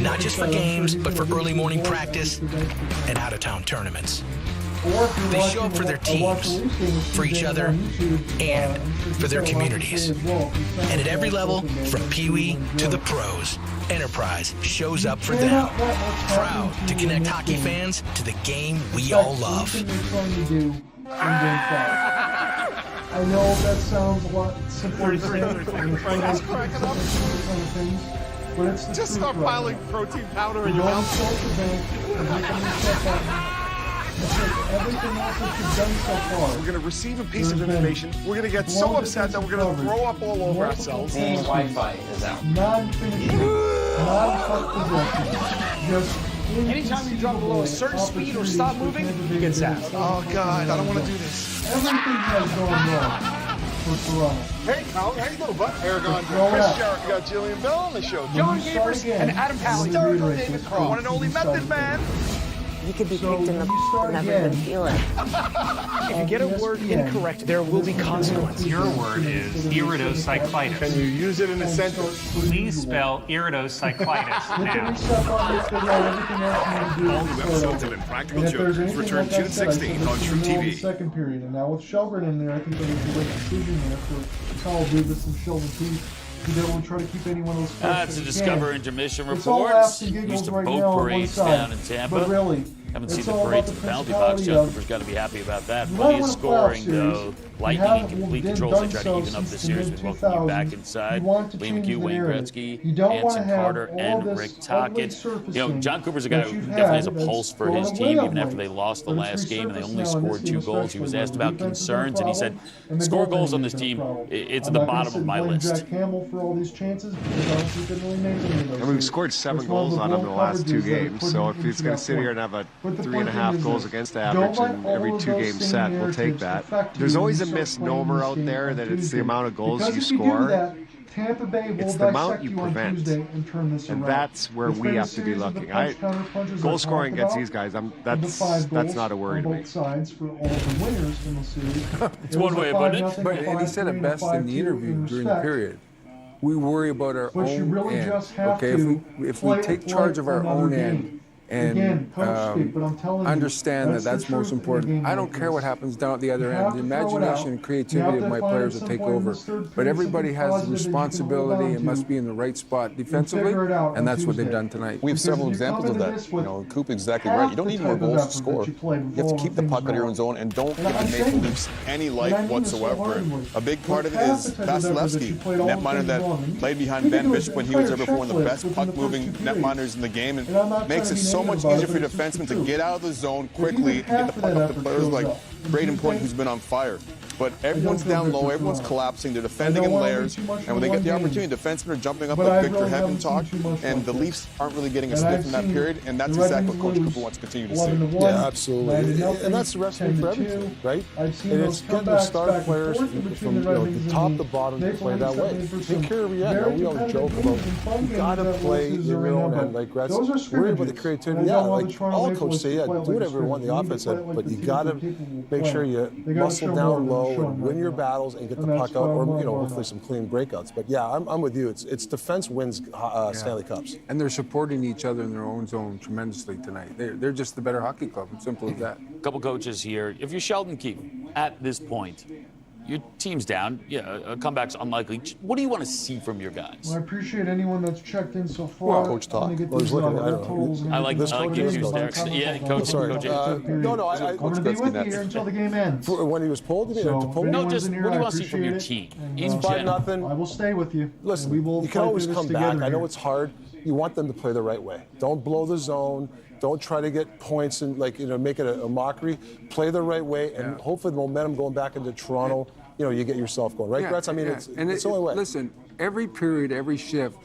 [SPEAKER 19] not just for games, but for early morning practice and out-of-town tournaments. They show up for their teams, for each other, and for their communities. And at every level, from Pee-wee to the pros, Enterprise shows up for them. Proud to connect hockey fans to the game we all love.
[SPEAKER 1] I know that sounds a lot simpler to say, but it's the
[SPEAKER 27] Just start
[SPEAKER 1] truth,
[SPEAKER 27] piling protein powder in your mouth.
[SPEAKER 1] Everything else that you've done so far.
[SPEAKER 27] We're going to receive a piece of information. We're going to get so upset that we're going to throw up all over ourselves.
[SPEAKER 5] The Wi-Fi is out.
[SPEAKER 1] Non-finishing, non-puck possession, just
[SPEAKER 27] anytime you drop below a certain speed or stop moving, you get zapped. Oh, God, I don't want to do this.
[SPEAKER 1] Everything has gone wrong for Toronto.
[SPEAKER 27] Hey, Kyle, hey, little butt. Aragon, Chris Jarrett, we got Jillian Bell on the show. John Gabers and Adam Pally. David Cross. One and only Method Man.
[SPEAKER 17] You could be kicked in the and never even feel it.
[SPEAKER 27] If you get a word incorrect, there will be consequences.
[SPEAKER 28] Your word is iridocyclitis.
[SPEAKER 27] Can you use it in a sentence?
[SPEAKER 28] Please spell iridocyclitis now.
[SPEAKER 1] All new episodes of Impractical Jokers return June 16th on True TV. Second period, and now with Shelburne in there, I think that was a great decision there for Kyle Dubas and Sheldon Keefe. They will try to keep any one of those.
[SPEAKER 29] That's a Discover Intermission
[SPEAKER 1] Reports.
[SPEAKER 29] Used to boat parades down in Tampa.
[SPEAKER 1] But really,
[SPEAKER 29] haven't seen the parades in the penalty box. John Cooper's got to be happy about that. Plenty of scoring, though. Lightning in complete control. They try to even up the series with welcome you back inside. Lee McHugh, Wayne Gretzky, Anson Carter, and Rick Tocchet. You know, John Cooper's a guy who definitely has a pulse for his team, even after they lost the last game and they only scored 2 goals. He was asked about concerns, and he said, score goals on this team, it's at the bottom of my list.
[SPEAKER 1] For all these chances because didn't really make any of those.
[SPEAKER 13] And we've scored 7 goals on him in the last 2 games, so if he's going to sit here and have a 3.5 goals against average in every 2-game set, we'll take that. There's always a misnomer out there that it's the amount of goals you score.
[SPEAKER 1] Tampa Bay will
[SPEAKER 13] it's the amount you
[SPEAKER 1] on
[SPEAKER 13] prevent,
[SPEAKER 1] and turn this
[SPEAKER 13] and
[SPEAKER 1] around.
[SPEAKER 13] that's where we have to be looking. Goal scoring against these guys, that's not a worry to me.
[SPEAKER 1] Sides for all the winners in the series.
[SPEAKER 29] It's one way of putting it.
[SPEAKER 30] But, and he said it best in the interview during the period. We worry about our own end. Okay, if we take charge of our own end and
[SPEAKER 1] Again, coach speak, but I'm telling you,
[SPEAKER 30] understand that that's most important. I don't care what happens down at the other end. The imagination and creativity of my players will take over. But everybody has the responsibility and must be in the right spot defensively, and that's what they've done tonight.
[SPEAKER 2] We have several examples of that. You know, Coop exactly right. You don't need more goals to score. You have to keep the puck out of your own zone and don't give the Maple Leafs any life whatsoever. A big part of it is Vasilevsky, netminder that played behind Ben Bishop when he was ever one of the best puck-moving netminders in the game, and makes it so much easier for defensemen to get out of the zone quickly and get the puck up to players like Braden Point, who's been on fire. But everyone's down low, everyone's collapsing, they're defending in layers, and when they get the opportunity, defensemen are jumping up like Victor Hedman and the Leafs aren't really getting a sniff in that period, and that's exactly what Coach Cooper wants to continue to see.
[SPEAKER 8] Yeah, absolutely. And that's the recipe for everything, right? And it's getting the star players from the top to bottom to play that way. Take care of your end. We always joke about you got to play in your own end. Like Gretz, worry about the creativity. Yeah, like all coaches say, yeah, do whatever you want in the offense, but you got to make sure you muscle down low and win your battles and get the puck out, or hopefully some clean breakouts. But yeah, I'm with you. It's defense wins Stanley Cups,
[SPEAKER 30] and they're supporting each other in their own zone tremendously tonight. They're just the better hockey club. It's simple as that.
[SPEAKER 29] A couple coaches here. If you're Sheldon Keefe at this point, your team's down. Yeah, a comeback's unlikely. What do you want to see from your guys?
[SPEAKER 1] Well, I appreciate anyone that's checked in so far.
[SPEAKER 8] Coach talk.
[SPEAKER 29] I like giving you there. Yeah, Coach.
[SPEAKER 8] Sorry. No.
[SPEAKER 1] I'm going to be with you here until the game ends.
[SPEAKER 8] When he was pulled,
[SPEAKER 29] no, just what do you want to see from your team?
[SPEAKER 8] It's 5-0.
[SPEAKER 1] I will stay with you.
[SPEAKER 8] Listen, you can always come back. I know it's hard. You want them to play the right way. Don't blow the zone. Don't try to get points and make it a mockery. Play the right way, and hopefully the momentum going back into Toronto, you get yourself going, right, Gretz? I mean, it's the only way.
[SPEAKER 30] Listen, every period, every shift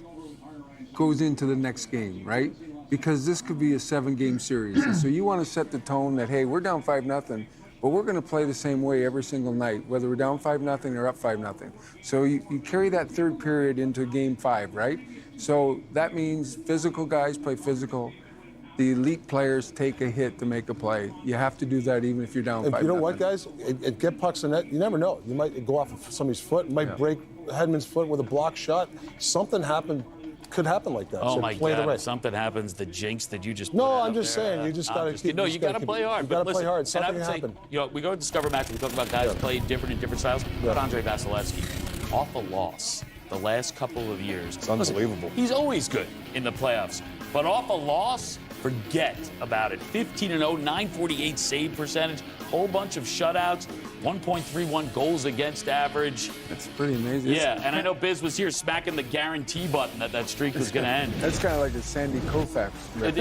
[SPEAKER 30] goes into the next game, right? Because this could be a 7-game series. And so you want to set the tone that, hey, we're down 5-0, but we're going to play the same way every single night, whether we're down 5-0 or up 5-0. So you carry that third period into game 5, right? So that means physical guys play physical. The elite players take a hit to make a play. You have to do that even if you're down 5-0.
[SPEAKER 8] You know what, guys? It get pucks in net. You never know. You might go off of somebody's foot. You might break Hedman's foot with a block shot. Something could happen like that.
[SPEAKER 29] Oh,
[SPEAKER 8] so
[SPEAKER 29] my
[SPEAKER 8] play
[SPEAKER 29] God.
[SPEAKER 8] the right.
[SPEAKER 29] If something happens, the jinx that you just
[SPEAKER 8] No, I'm just saying. You just got to keep.
[SPEAKER 29] No, you got to play hard.
[SPEAKER 8] You got to play hard. Something happened.
[SPEAKER 29] We go to Discover Match. We talk about guys playing different in different styles. But Andre Vasilevsky, off a loss the last couple of years.
[SPEAKER 2] It's unbelievable.
[SPEAKER 29] He's always good in the playoffs. But off a loss, forget about it. 15-0, 948 save percentage, whole bunch of shutouts, 1.31 goals against average.
[SPEAKER 30] That's pretty amazing.
[SPEAKER 29] Yeah, and I know Biz was here smacking the guarantee button that streak was going to end.
[SPEAKER 30] That's kind of like a Sandy Koufax.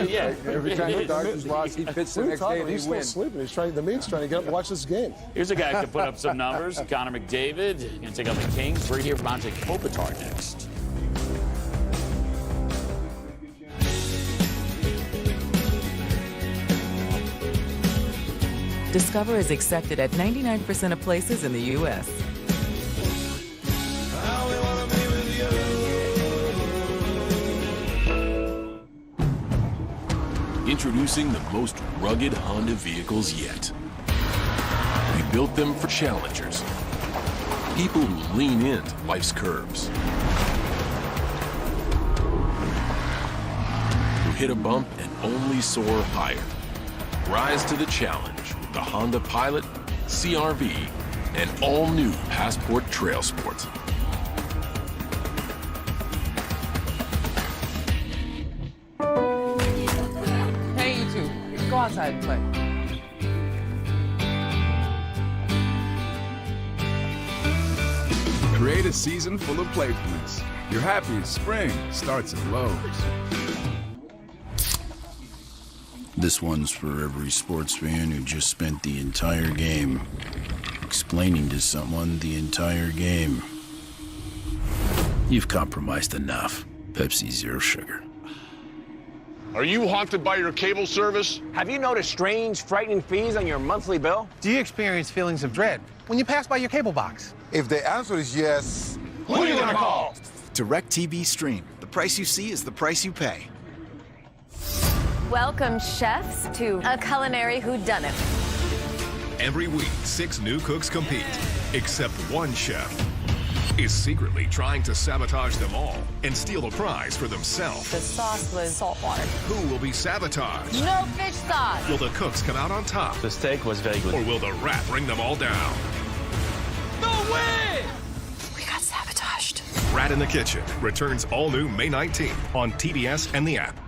[SPEAKER 29] Yeah.
[SPEAKER 30] Every time the Dodgers lost, he pitched the next day and
[SPEAKER 8] he's
[SPEAKER 30] he wins.
[SPEAKER 8] still sleeping. The mate's trying to get up and watch this game.
[SPEAKER 29] Here's a guy who can put up some numbers. Connor McDavid going to take out the Kings. We're here from Anze Kopitar next.
[SPEAKER 9] Discover is accepted at 99% of places in the U.S.
[SPEAKER 20] Introducing the most rugged Honda vehicles yet. We built them for challengers, people who lean into life's curves, who hit a bump and only soar higher. Rise to the challenge with the Honda Pilot, CR-V, and all-new Passport Trail Sport.
[SPEAKER 12] Hey, you two, go outside and play.
[SPEAKER 30] Create a season full of playfulness. Your happiest spring starts at Lowe's.
[SPEAKER 14] This one's for every sports fan who just spent the entire game explaining to someone the entire game. You've compromised enough. Pepsi Zero Sugar.
[SPEAKER 27] Are you haunted by your cable service?
[SPEAKER 18] Have you noticed strange, frightening fees on your monthly bill?
[SPEAKER 22] Do you experience feelings of dread when you pass by your cable box?
[SPEAKER 23] If the answer is yes,
[SPEAKER 18] who are you gonna call?
[SPEAKER 25] DirecTV Stream. The price you see is the price you pay.
[SPEAKER 26] Welcome, chefs, to a culinary whodunit.
[SPEAKER 31] Every week, 6 new cooks compete, except one chef
[SPEAKER 20] is secretly trying to sabotage them all and steal the prize for themselves.
[SPEAKER 26] The sauce was saltwater.
[SPEAKER 20] Who will be sabotaged?
[SPEAKER 26] No fish sauce.
[SPEAKER 20] Will the cooks come out on top?
[SPEAKER 29] The steak was very good.
[SPEAKER 20] Or will the rat bring them all down?
[SPEAKER 26] No way! We got sabotaged.
[SPEAKER 20] Rat in the Kitchen returns all new May 19th on TBS and the app.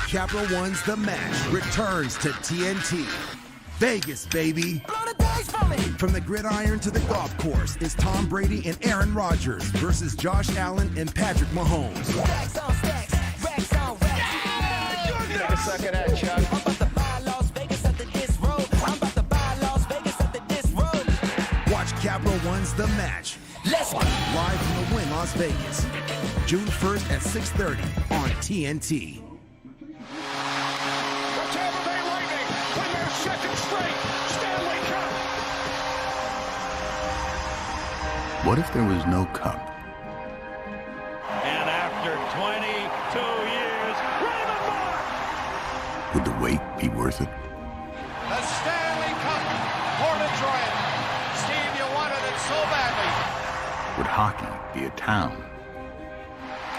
[SPEAKER 3] Capital One's The Match returns to TNT. Vegas, baby.
[SPEAKER 26] Blow the dice for me.
[SPEAKER 3] From the gridiron to the golf course, it's Tom Brady and Aaron Rodgers versus Josh Allen and Patrick Mahomes.
[SPEAKER 26] Stacks on stacks, racks on racks.
[SPEAKER 18] Yeah! Take a suck at that, Chuck.
[SPEAKER 26] I'm about to buy Las Vegas at the Dis Road. I'm about to buy Las Vegas at the Dis Road.
[SPEAKER 3] Watch Capital One's The Match.
[SPEAKER 26] Let's go.
[SPEAKER 3] Live from the Wynn, Las Vegas. June 1st at 6:30 on TNT.
[SPEAKER 27] Second straight Stanley Cup.
[SPEAKER 14] What if there was no cup?
[SPEAKER 28] And after 22 years, Raymond Mark!
[SPEAKER 14] Would the wait be worth it?
[SPEAKER 27] The Stanley Cup for Detroit. Steve, you wanted it so badly.
[SPEAKER 14] Would hockey be a town?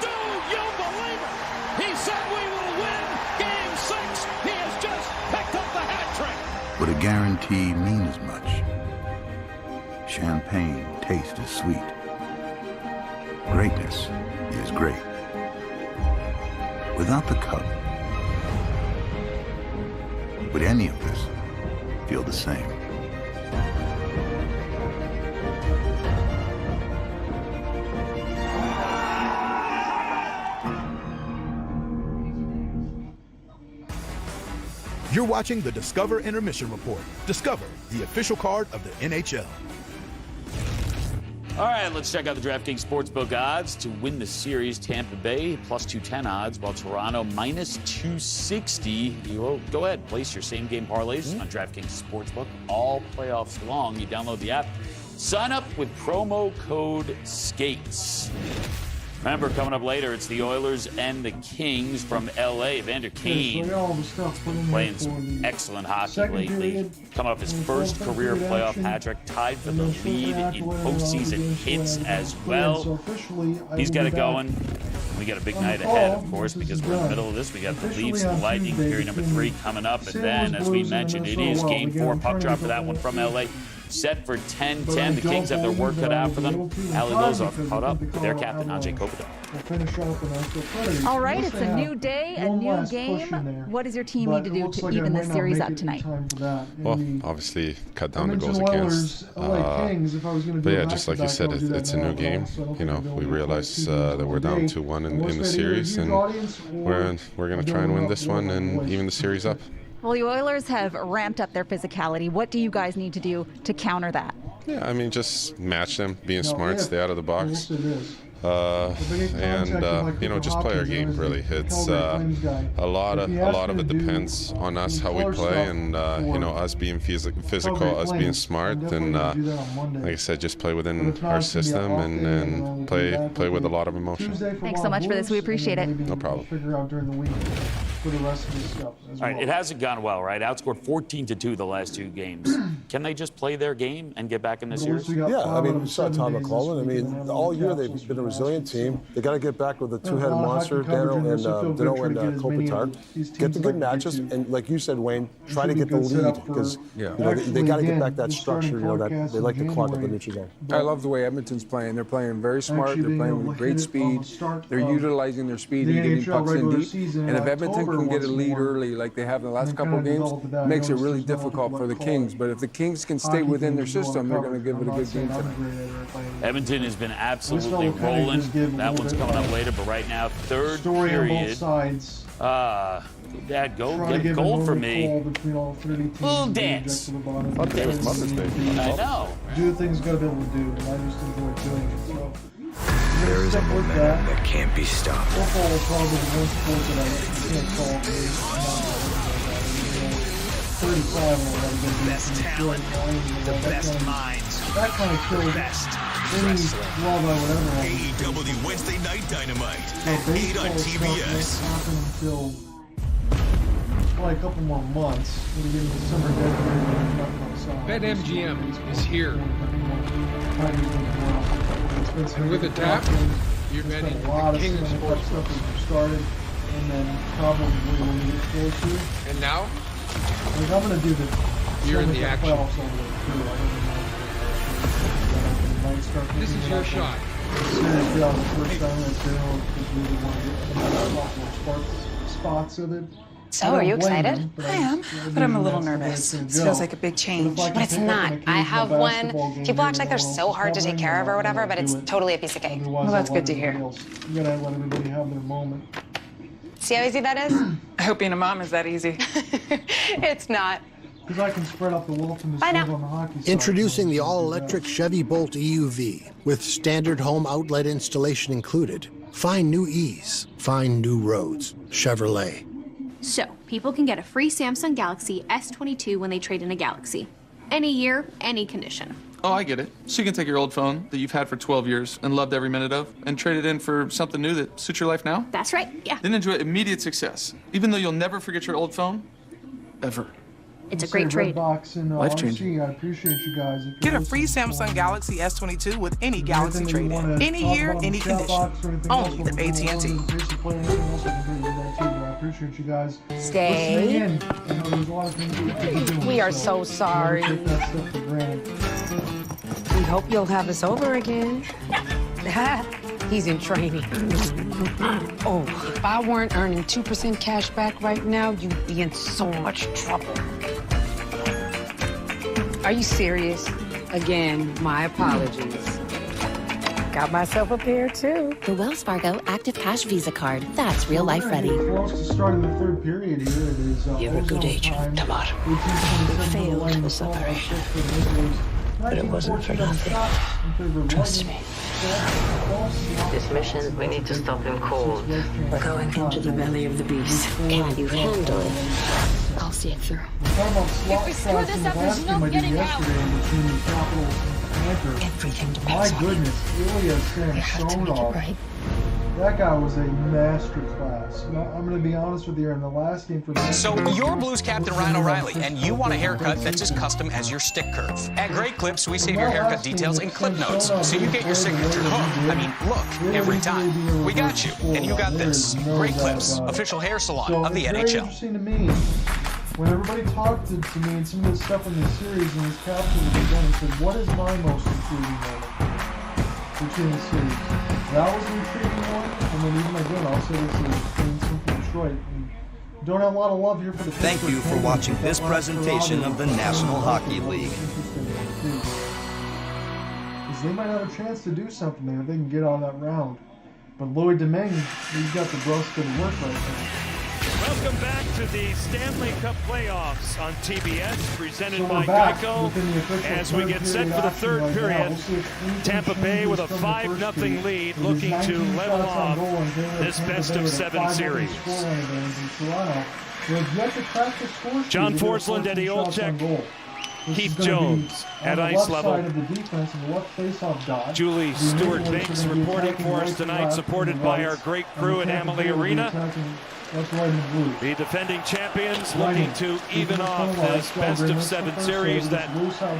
[SPEAKER 28] Do you believe it? He said we will win Game 6. He has just picked up the hat trick.
[SPEAKER 14] Would a guarantee mean as much? Champagne tastes as sweet. Greatness is great. Without the cup, would any of this feel the same?
[SPEAKER 4] You're watching the Discover Intermission Report. Discover, the official card of the NHL.
[SPEAKER 29] All right, let's check out the DraftKings Sportsbook odds to win the series. Tampa Bay plus 210 odds, while Toronto minus 260. You go ahead, place your same-game parlays on DraftKings Sportsbook all playoffs long. You download the app, sign up with promo code SKATES. Remember, coming up later, it's the Oilers and the Kings from L.A. Evander Kane playing some excellent hockey lately. Coming off his first career playoff hat trick, tied for the lead in postseason hits as well. He's got it going. We got a big night ahead, of course, because we're in the middle of this. We got the Leafs and the Lightning, period number 3 coming up. And then, as we mentioned, it is Game 4. Puck drop for that one from L.A. Set for 10-10. The Kings have their work cut out for them. Ali Lozov caught up with their captain, Andrzej Kopitar.
[SPEAKER 6] All right, it's a new day, a new game. What does your team need to do to even this series up tonight?
[SPEAKER 7] Well, obviously, cut down the goals against. But yeah, just like you said, it's a new game. You know, we realize that we're down 2-1 in the series, and we're going to try and win this one and even the series up.
[SPEAKER 6] Well, the Oilers have ramped up their physicality. What do you guys need to do to counter that?
[SPEAKER 7] Yeah, I mean, just match them, being smart, stay out of the box. And you know, just play our game. Really, it's a lot of it depends on us, how we play, and you know, us being physical, us being smart, and like I said, just play within our system and play with a lot of emotion.
[SPEAKER 6] Thanks so much for this. We appreciate it.
[SPEAKER 7] No problem.
[SPEAKER 1] For the rest of this stuff as
[SPEAKER 29] well. All right, it hasn't gone well, right? Outscored 14-2 the last 2 games. Can they just play their game and get back in the series?
[SPEAKER 8] Yeah, I mean, you saw Tom McClellan. I mean, all year they've been a resilient team. They got to get back with the two-headed monster, Dano and Kopitar. Get the good matches, and like you said, Wayne, try to get the lead because you know, they got to get back that structure. You know, that they like to clog up the neutral zone.
[SPEAKER 30] I love the way Edmonton's playing. They're playing very smart. They're playing with great speed. They're utilizing their speed and getting pucks in deep. And if Edmonton can get a lead early like they have in the last couple of games, it makes it really difficult for the Kings. But if the Kings can stay within their system, they're going to give it a good game tonight.
[SPEAKER 29] Edmonton has been absolutely rolling. That one's coming up later, but right now, third period. Dad, go get a goal for me. Little dance. I know.
[SPEAKER 1] Do things you got to be able to do, and I just enjoy doing it. So.
[SPEAKER 25] There is a momentum that can't be stopped.
[SPEAKER 1] Football is probably the one sport that I can't call it. 35
[SPEAKER 25] the best talent, the best minds,
[SPEAKER 1] that kind of kills
[SPEAKER 25] the best
[SPEAKER 1] any love I would ever have.
[SPEAKER 25] AEW Wednesday Night Dynamite
[SPEAKER 1] at 8 on TBS. Happen until probably a couple more months. When we get into December deadline,
[SPEAKER 10] BetMGM is here.
[SPEAKER 30] And with the tap, you're getting the king of sports
[SPEAKER 1] stuff that started, and then probably when we get closer.
[SPEAKER 30] And now?
[SPEAKER 1] Like, I'm going to do the...
[SPEAKER 30] You're in the action. This is your shot.
[SPEAKER 1] Seriously, on the first time that channel, because we really want to get a lot more spots of it.
[SPEAKER 5] So, are you excited?
[SPEAKER 10] I am, but I'm a little nervous. It feels like a big change.
[SPEAKER 5] But it's not. I have one. People act like they're so hard to take care of or whatever, but it's totally a piece of cake.
[SPEAKER 10] Well, that's good to hear.
[SPEAKER 1] You gotta let everybody have their moment.
[SPEAKER 5] See how easy that is?
[SPEAKER 10] I hope being a mom is that easy.
[SPEAKER 5] It's not.
[SPEAKER 1] Because I can spread out the wealth and the on the hockey side.
[SPEAKER 11] Introducing the all-electric Chevy Bolt EUV with standard home outlet installation included. Find new ease. Find new roads. Chevrolet.
[SPEAKER 13] So, people can get a free Samsung Galaxy S22 when they trade in a Galaxy. Any year, any condition.
[SPEAKER 15] Oh, I get it. So you can take your old phone that you've had for 12 years and loved every minute of and trade it in for something new that suits your life now?
[SPEAKER 13] That's right, yeah.
[SPEAKER 15] Then enjoy immediate success, even though you'll never forget your old phone, ever.
[SPEAKER 13] It's a great trade.
[SPEAKER 15] Life-changing.
[SPEAKER 1] I appreciate you guys.
[SPEAKER 12] Get a free Samsung Galaxy S22 with any Galaxy trade-in. Any year, any condition. Only at AT&T.
[SPEAKER 1] I appreciate you guys.
[SPEAKER 5] Stay. We are so sorry. We hope you'll have us over again. He's in training. Oh, if I weren't earning 2% cash back right now, you'd be in so much trouble. Are you serious? Again, my apologies. Got myself a pair, too.
[SPEAKER 16] The Wells Fargo Active Cash Visa Card. That's real life ready.
[SPEAKER 1] Close to starting the third period here. It is,
[SPEAKER 5] You're a good agent, Tamar.
[SPEAKER 1] We failed
[SPEAKER 5] the separation. But it wasn't for nothing. Trust me.
[SPEAKER 17] This mission, we need to stop him cold.
[SPEAKER 5] We're going into the belly of the beast.
[SPEAKER 16] Can you handle it? I'll see it through.
[SPEAKER 13] If we screw this up, there's no getting out.
[SPEAKER 5] Everything depends on
[SPEAKER 1] my goodness, Ilya Samsonov.
[SPEAKER 5] Right.
[SPEAKER 1] That guy was a master class. I'm going to be honest with you, in the last game for the
[SPEAKER 19] So you're Blues captain Ryan O'Reilly, and you want a haircut that's as custom as your stick curve. At Great Clips, we save your haircut details in clip notes, so you get your signature look every time. We got you, and you got this. Great Clips, official hair salon of the NHL.
[SPEAKER 1] It's very interesting to me. When everybody talked to me and some of the stuff in this series and this captain was done, and said, what is my most intriguing moment between the series? That was the intriguing one, and then even again, I'll say this is from Detroit. And don't have a lot of love here for the
[SPEAKER 21] Thank you for watching this presentation of the National Hockey League.
[SPEAKER 1] Because they might have a chance to do something there if they can get out of that round. But Louis Domingue, he's got the brush to work right now.
[SPEAKER 28] Welcome back to the Stanley Cup playoffs on TBS, presented by Geico. As we get set for the third period, Tampa Bay with a 5-0 lead, looking to level off this best-of-7 series. John Forsland, Eddie Olczyk, Keith Jones at ice level. Julie Stewart-Binks reporting for us tonight, supported by our great crew at Amalie Arena. The defending champions looking to even off this best-of-7 series that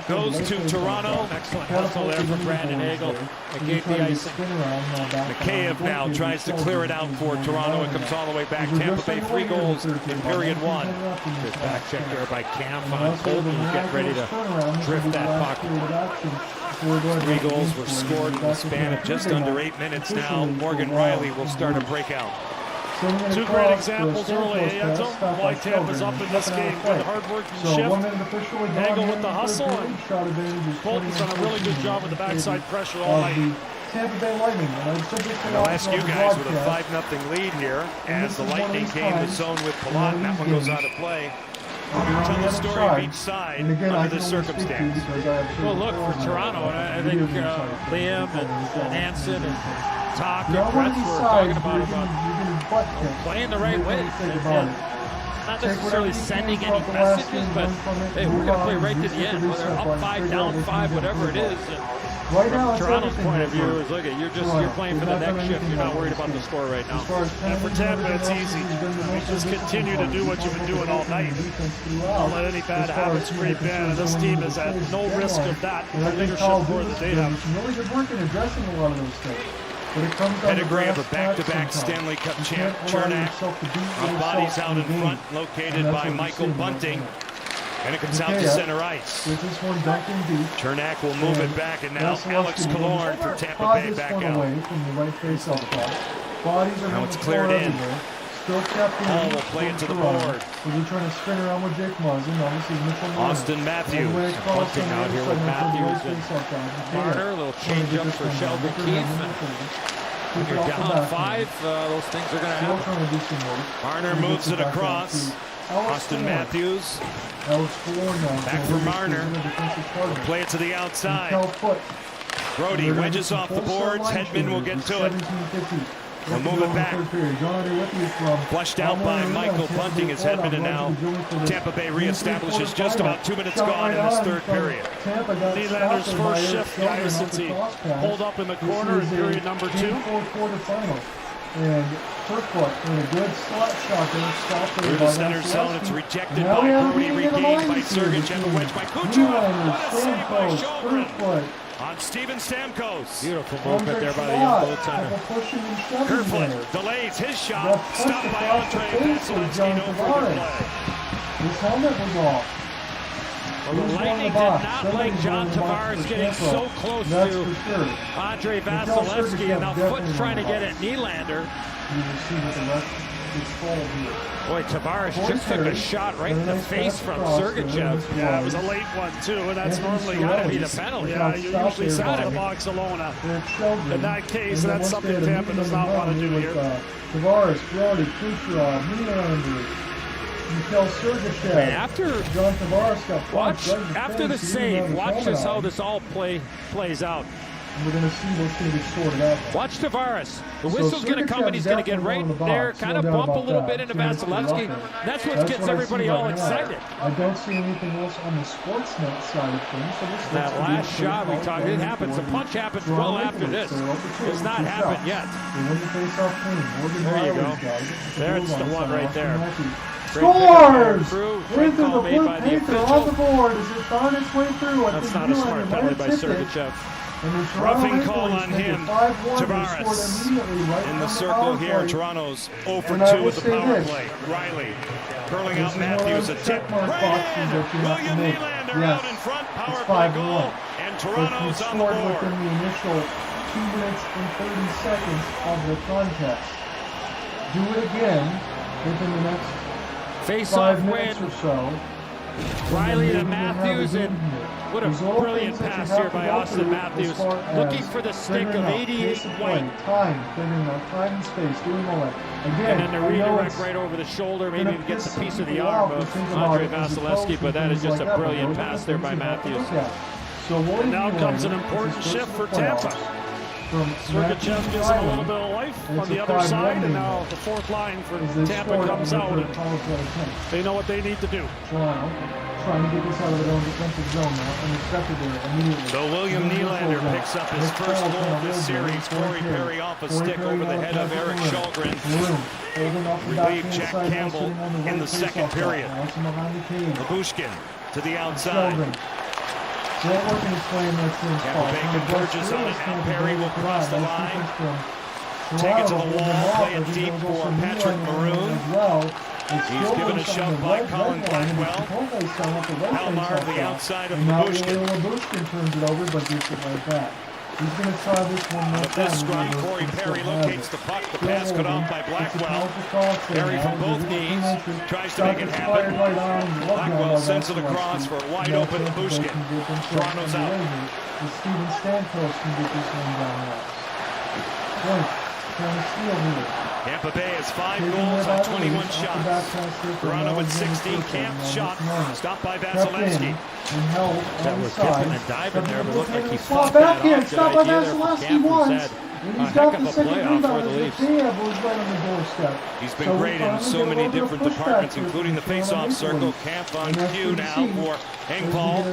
[SPEAKER 28] goes to Toronto. Excellent hustle there from Brandon Hagel. Gave the icing. Mikheyev now tries to clear it out for Toronto. It comes all the way back. Tampa Bay 3 goals in period 1. Good back check there by Cam on Bolton, who's getting ready to drift that puck. 3 goals were scored in the span of just under 8 minutes now. Morgan Riley will start a breakout. 2 great examples early, why Tampa's up in this game. Good hard-working shift. Hagel with the hustle, and Bolton's done a really good job with the backside pressure all night. I'll ask you guys with a 5-0 lead here, as the Lightning game the zone with Palat, and that one goes out of play. Tell the story of each side under this circumstance.
[SPEAKER 29] Well, look, for Toronto, I think Liam and Hansen and Talk and Kretz were talking about playing the right way.
[SPEAKER 28] not necessarily sending any messages, but hey, we're going to play right to the end, whether up 5, down 5, whatever it is.
[SPEAKER 1] Right now,
[SPEAKER 28] from Toronto's point of view, is look at you're playing for the next shift. You're not worried about the score right now. And for Tampa, it's easy. You just continue to do what you've been doing all night. Don't let any bad habits creep in. And this team is at no risk of that. The leadership core that they have.
[SPEAKER 1] Really good work in addressing a lot of those things.
[SPEAKER 28] Pedigree of a back-to-back Stanley Cup champ, Chernak. Bodies out in front, located by Michael Bunting. And it comes out to center ice. Chernak will move it back, and now Alex Killorn from Tampa Bay back out. Now it's cleared in. Hall will play it to the board.
[SPEAKER 1] Trying to spin around with Jake Muzzin. Obviously, Mitchell
[SPEAKER 28] Austin Matthews. Bunting out here with Matthews and Marner. A little change-up for Sheldon Keefe. When you're down 5, those things are going to happen. Marner moves it across. Austin Matthews. Back for Marner. Play it to the outside. Brody wedges off the boards. Hedman will get to it. He'll move it back. Flushed out by Michael Bunting as Hedman, and now Tampa Bay reestablishes just about 2 minutes gone in this third period. Nylander's first shift guy since he pulled up in the corner in period number 2.
[SPEAKER 1] And Kerfoot in a good slot shot there.
[SPEAKER 28] Through the center zone, it's rejected by Brody, regained by Sergachev, a wedge by Kucherov. What a save by Sjogren on Steven Stamkos. Beautiful movement there by the young goaltender. Kerfoot delays his shot, stopped by Andre Vasilevsky, no further play.
[SPEAKER 1] His helmet was off.
[SPEAKER 28] Well, the Lightning did not like John Tavares getting so close to Andre Vasilevsky, and now Foot's trying to get at Nylander. Boy, Tavares just took a shot right in the face from Sergachev. Yeah, it was a late one, too, and that's normally got to be the penalty. Yeah, you usually send it to Barcelona. In that case, that's something Tampa does not want to do here.
[SPEAKER 1] Tavares, Brody, Kucherov, Nylander.
[SPEAKER 28] After the save, watch this how this all plays out.
[SPEAKER 1] We're going to see what's going to be sorted out.
[SPEAKER 28] Watch Tavares. The whistle's going to come and he's going to get right there, kind of bump a little bit into Vasilevsky. That's what gets everybody all excited.
[SPEAKER 1] I don't see anything else on the Sportsnet side of things. So
[SPEAKER 28] that last shot we talked, it happens. The punch happens well after this. It's not happened yet. There you go. There's the one right there.
[SPEAKER 1] Scores! Into the Blue Panther on the board as it found its way through.
[SPEAKER 28] That's not a smart penalty by Sergachev. Roughing call on him. Tavares in the circle here. Toronto's 0 for 2 with the power play. Riley curling out Matthews. A tip right in. William Nylander out in front. Power play goal. And Toronto's on the board.
[SPEAKER 1] Within the initial 2 minutes and 30 seconds of the contest. Do it again within the next
[SPEAKER 28] face-off
[SPEAKER 1] win or so.
[SPEAKER 28] Riley to Matthews, and what a brilliant pass here by Austin Matthews. Looking for the stick of 88 White.
[SPEAKER 1] Time, figuring out time and space, doing all that. Again,
[SPEAKER 28] and then the redirect right over the shoulder, maybe it gets a piece of the arm of Andre Vasilevsky, but that is just a brilliant pass there by Matthews.
[SPEAKER 1] And
[SPEAKER 28] now comes an important shift for Tampa. Sergachev gives him a little bit of life on the other side, and now the fourth line for Tampa comes out, and they know what they need to do.
[SPEAKER 1] Trying to get this out of their own defensive zone now, unexpected there immediately.
[SPEAKER 28] So William Nylander picks up his first goal of this series. Corey Perry off a stick over the head of Erik Källgren. We leave Jack Campbell in the second period. Lyubushkin to the outside. Tampa Bay converges on it, and Perry will cross the line. Take it to the wall, play it deep for Patrick Maroon. He's given a shove by Colin Blackwell. Almar to the outside of Lyubushkin.
[SPEAKER 1] Lyubushkin turns it over, but gets it right back. He's going to try this one more time.
[SPEAKER 28] This scrum, Corey Perry locates the puck. The pass cut off by Blackwell. Perry from both knees tries to make it happen. Blackwell sends it across for a wide open Lyubushkin. Toronto's out.
[SPEAKER 1] Steven Stamkos can get this one down now. Point. Trying to steal here.
[SPEAKER 28] Tampa Bay has 5 goals on 21 shots. Toronto with 16. Camp's shot stopped by Vasilevsky.
[SPEAKER 1] That was dipping and diving there, but looked like he fought that off.
[SPEAKER 28] Stop by Vasilevsky once.
[SPEAKER 1] He's got the second rebound as Makea was right on the doorstep.
[SPEAKER 28] He's been great in so many different departments, including the face-off circle. Camp on cue now for Engvall.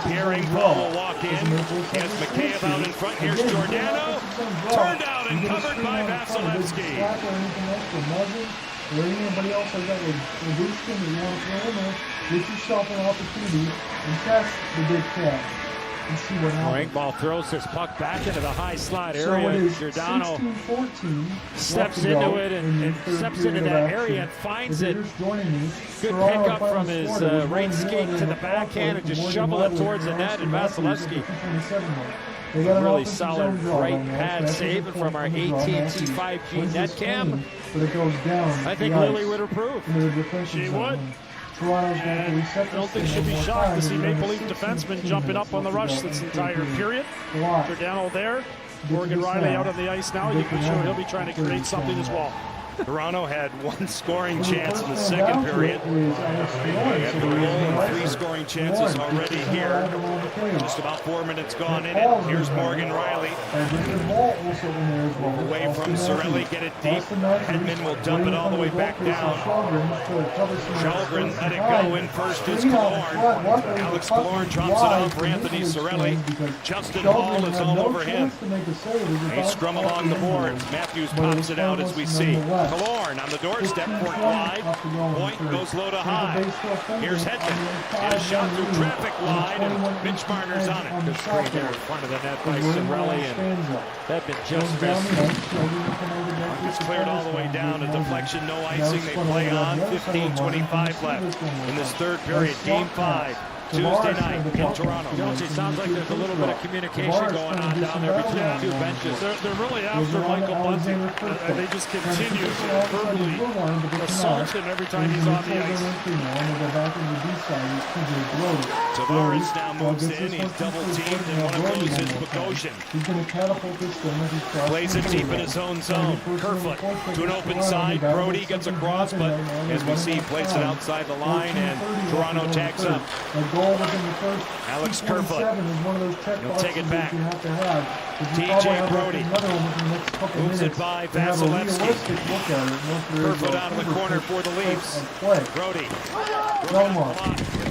[SPEAKER 28] Pierre Engvall will walk in. He has Makea out in front. Here's Giordano. Turned out and covered by Vasilevsky.
[SPEAKER 1] Or anybody else like that with Boostkin that you want to throw in there, get yourself an opportunity and test the big cat and see what happens.
[SPEAKER 28] Engvall throws his puck back into the high slot area. Giordano steps into it and steps into that area and finds it. Good pickup from his right skate to the backhand and just shovel it towards the net, and Vasilevsky. A really solid right pad save from our AT&T 5G net cam.
[SPEAKER 1] But it goes down.
[SPEAKER 28] I think Lily would approve. She would.
[SPEAKER 1] And I
[SPEAKER 28] don't think she'd be shocked to see Maple Leaf defensemen jumping up on the rush this entire period. Giordano there. Morgan Riley out on the ice now. You can sure he'll be trying to create something as well. Toronto had one scoring chance in the second period. They have the roll and 3 scoring chances already here. Just about 4 minutes gone in it. Here's Morgan Riley. Away from Cirelli, get it deep. Hedman will dump it all the way back down. Shalgren let it go in first is Killorn. Alex Killorn drops it off for Anthony Cirelli. Justin Hall is all over him. They scrum along the boards. Matthews pops it out as we see. Killorn on the doorstep, Port wide. Point goes low to high. Here's Hedman. His shot through traffic wide, and Mitch Marner's on it. Good screen there in front of the net by Cirelli, and Hedman just missed. It's cleared all the way down. A deflection, no icing. They play on. 15:25 left in this third period. Game 5. Tuesday night in Toronto. Jonesy, sounds like there's a little bit of communication going on down there between the two benches. They're really after Michael Bunting. They just continue to verbally assault him every time he's on the ice. Tavares now moves in. He's double-teamed, and one of those is Bogosian. Plays it deep in his own zone. Kerfoot to an open side. Brody gets across, but as we see, plays it outside the line, and Toronto tags up. Alex Kerfoot, he'll take it back. TJ Brody moves it by Vasilevsky. Kerfoot out of the corner for the Leafs. Brody.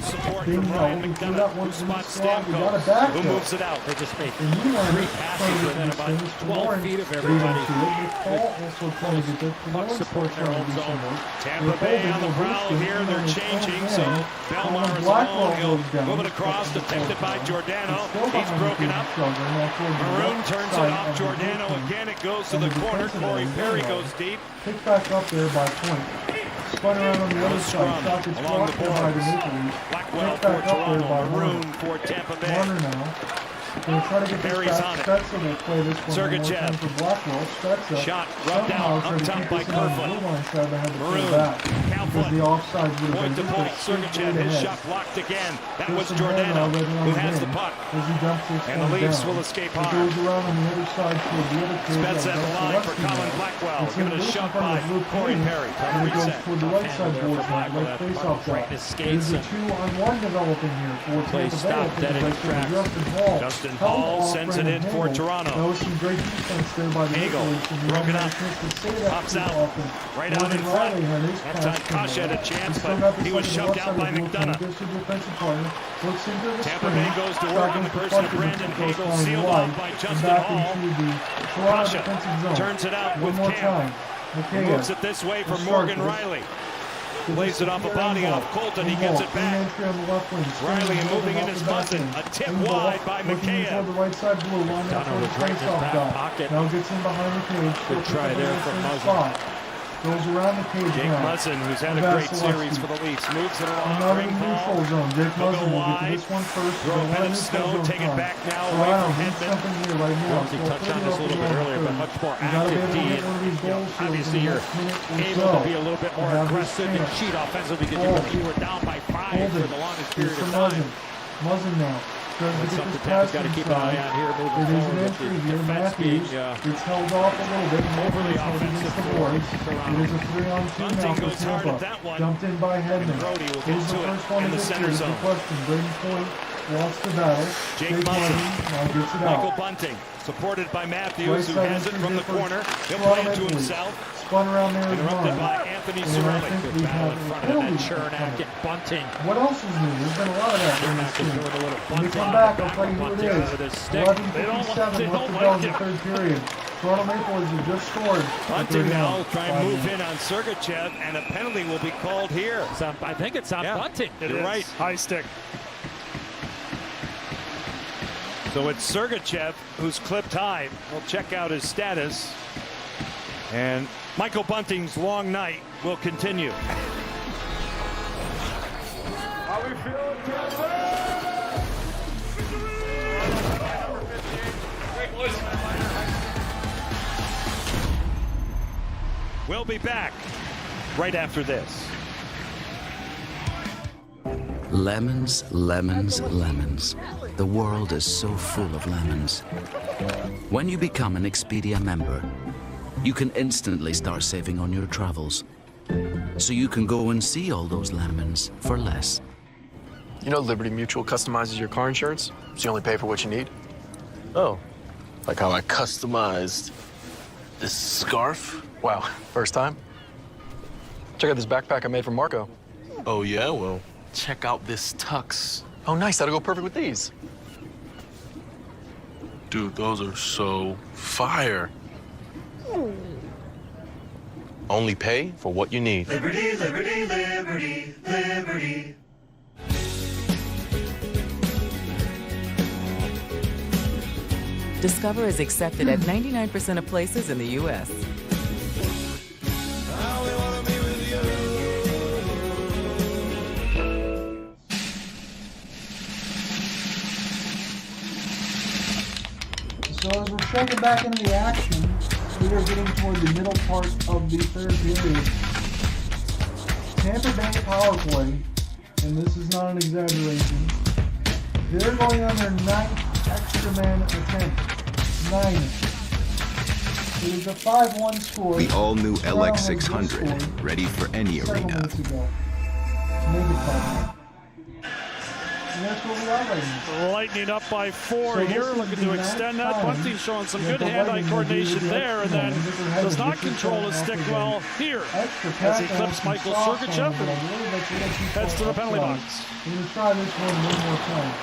[SPEAKER 28] Support from Ryan McDonough, who spots Stamkos, who moves it out. They just make 3 passes within about 12 feet of everybody. Puck support in their own zone. Tampa Bay on the prowl here. They're changing, so Belmar is alone. He'll move it across, deflected by Giordano. He's broken up. Maroon turns it off. Giordano again. It goes to the corner. Corey Perry goes deep.
[SPEAKER 1] Picked back up there by Point. Spun around on the other side. Shot gets blocked by the Maple Leafs.
[SPEAKER 28] Blackwell for Toronto. Maroon for Tampa Bay.
[SPEAKER 1] Warner now. Going to try to get
[SPEAKER 28] Perry's
[SPEAKER 1] this
[SPEAKER 28] on
[SPEAKER 1] back.
[SPEAKER 28] it.
[SPEAKER 1] Spezza will play this one
[SPEAKER 28] Sergachev.
[SPEAKER 1] for Blackwell. Spezza.
[SPEAKER 28] Shot rubbed out up top by Kerfoot. Maroon. Calfoot. Point to point. Sergachev. His shot blocked again. That was Giordano who has the puck. And the Leafs will escape harm. Spezza at the line for Colin Blackwell. Given a shot by Corey Perry.
[SPEAKER 1] And it goes toward the right side board now. Right face-off shot. There's a 2-on-1 developing here for
[SPEAKER 28] Play stopped dead in his tracks. Justin Hall sends it in for Toronto.
[SPEAKER 1] That was some great defense there by the
[SPEAKER 28] Hagel, broken up, pops out, right out in front. That time Kasha had a chance, but he was shoved out by McDonough. Tampa Bay goes to work on the person of Brandon Hagel, sealed off by Justin Hall. Kasha turns it out with Cam. Moves it this way for Morgan Riley. Plays it off a body off Colton. He gets it back. Riley moving in his Muzzin. A tip wide by Makea.
[SPEAKER 1] Donner was right in his back pocket. Now gets in behind the cage.
[SPEAKER 28] Good try there from Muzzin.
[SPEAKER 1] Goes around the cage.
[SPEAKER 28] Jake Muzzin, who's had a great series for the Leafs, moves it along. Ring ball. They'll go wide. Throw a pen of snow. Take it back now away from Hedman. He touched on this a little bit earlier, but much more active D. And, obviously, you're able to be a little bit more aggressive and cheat offensively because you were down by 5 for the longest period of time.
[SPEAKER 1] Muzzin now.
[SPEAKER 28] That's something Tampa's got to keep an eye on here moving forward with the defense being
[SPEAKER 1] it's held off a little bit.
[SPEAKER 28] overly offensive
[SPEAKER 1] board. It is a 3-on-2 now for Tampa. Dumped in by Hedman.
[SPEAKER 28] Brody will get to it in the center zone.
[SPEAKER 1] Braden Point lost the battle.
[SPEAKER 28] Jake Bunting. Michael Bunting, supported by Matthews, who has it from the corner. He'll play it to himself.
[SPEAKER 1] Spun around there.
[SPEAKER 28] Interrupted by Anthony Cirelli.
[SPEAKER 1] Good battle in front of that Chernak and Bunting. What else is new? There's been a lot of that in this game. When we come back, I'll tell you who it is. 11:57 left to go in the third period. Toronto Maple Leafs have just scored.
[SPEAKER 28] Bunting now trying to move in on Sergachev, and a penalty will be called here.
[SPEAKER 2] I think it's on Bunting.
[SPEAKER 28] You're right.
[SPEAKER 2] High stick.
[SPEAKER 28] So it's Sergachev who's clipped high. We'll check out his status. And Michael Bunting's long night will continue.
[SPEAKER 2] How we feeling,
[SPEAKER 28] We'll be back right after this.
[SPEAKER 3] Lemons, lemons, lemons. The world is so full of lemons. When you become an Expedia member, you can instantly start saving on your travels. So you can go and see all those lemons for less.
[SPEAKER 9] You know Liberty Mutual customizes your car insurance, so you only pay for what you need? Oh, like how I customized this scarf? Wow, first time? Check out this backpack I made for Marco. Oh yeah? Well, check out this tux. Oh nice, that'll go perfect with these. Dude, those are so fire. Only pay for what you need.
[SPEAKER 18] Liberty, liberty, liberty, liberty.
[SPEAKER 20] Discover is accepted at 99% of places in the U.S.
[SPEAKER 1] So as we're checking back into the action, we are getting toward the middle part of the third period. Tampa Bay power play, and this is not an exaggeration, they're going on their 9th extra man attempt. 9. It is a 5-1 score.
[SPEAKER 22] The all-new LX600, ready for any arena.
[SPEAKER 1] And that's what we are right now.
[SPEAKER 2] Lightning up by 4 here, looking to extend that. Bunting showing some good hand-eye coordination there, and then does not control his stick well here as he clips Michael Sergachev and heads to the penalty box.
[SPEAKER 1] We're going to try this one more time.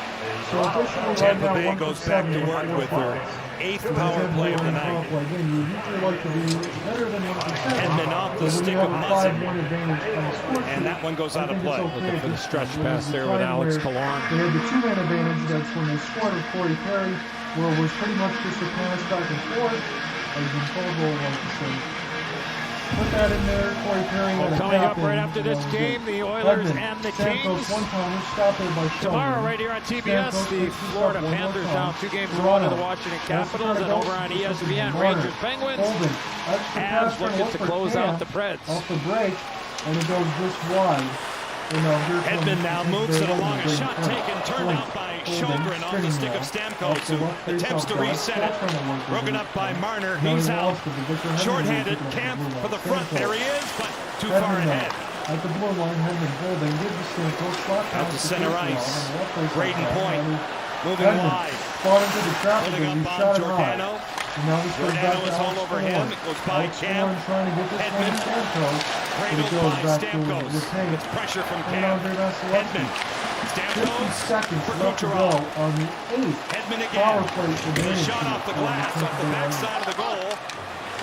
[SPEAKER 1] So officially
[SPEAKER 28] Tampa
[SPEAKER 1] right now,
[SPEAKER 28] Bay goes back to work with her 8th power play of the night. Hedman off the stick of Muzzin. And that one goes out of play.
[SPEAKER 2] Looking for the stretch pass there with Alex Killorn.
[SPEAKER 1] They had the 2-man advantage. That's when they scored with Corey Perry, where it was pretty much just a pass back and forth. As you told Roll like to say. Put that in there, Corey Perry.
[SPEAKER 2] Coming up right after this game, the Oilers and the Kings. Tomorrow, right here on TBS, the Florida Panthers down 2-1 to the Washington Capitals, and over on ESPN, Rangers Penguins. Avs looking to close out the Preds.
[SPEAKER 1] Off the break, and it goes just wide.
[SPEAKER 28] Hedman now moves it along, a shot taken, turned out by Sjogren off the stick of Stamkos, who attempts to reset it. Broken up by Marner, he's out. Short-handed, Camp for the front, there he is, but too far ahead.
[SPEAKER 1] At the blue line, Hedman holding, gives the Stamkos shot.
[SPEAKER 28] Out to center ice, Braden Point, moving wide.
[SPEAKER 1] Fought into the trap,
[SPEAKER 28] holding up on Giordano. Giordano is all over him. It goes by Camp. Hedman. Cradled by Stamkos. It's pressure from Camp. Hedman. Stamkos for Kucherov. Hedman again. With a shot off the glass, off the backside of the goal.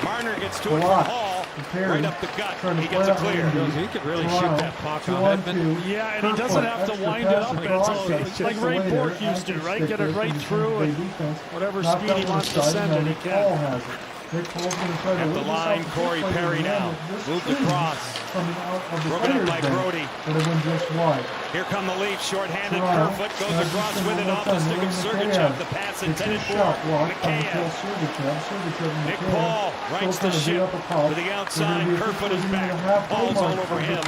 [SPEAKER 28] Marner gets to it from Hall. Right up the gut. He gets it clear.
[SPEAKER 2] He could really shoot that puck on Hedman. Yeah, and he doesn't have to wind it up. It's like Ray Bork used to, right? Get it right through, and whatever speed he wants to send it, he can.
[SPEAKER 28] At the line, Corey Perry now. Moved across. Broken up by Brody. Here come the Leafs, short-handed. Kerfoot goes across with it off the stick of Sergachev. The pass intended for Mikheyev. Nick Paul writes the ship to the outside. Kerfoot is back. Ball's all over him.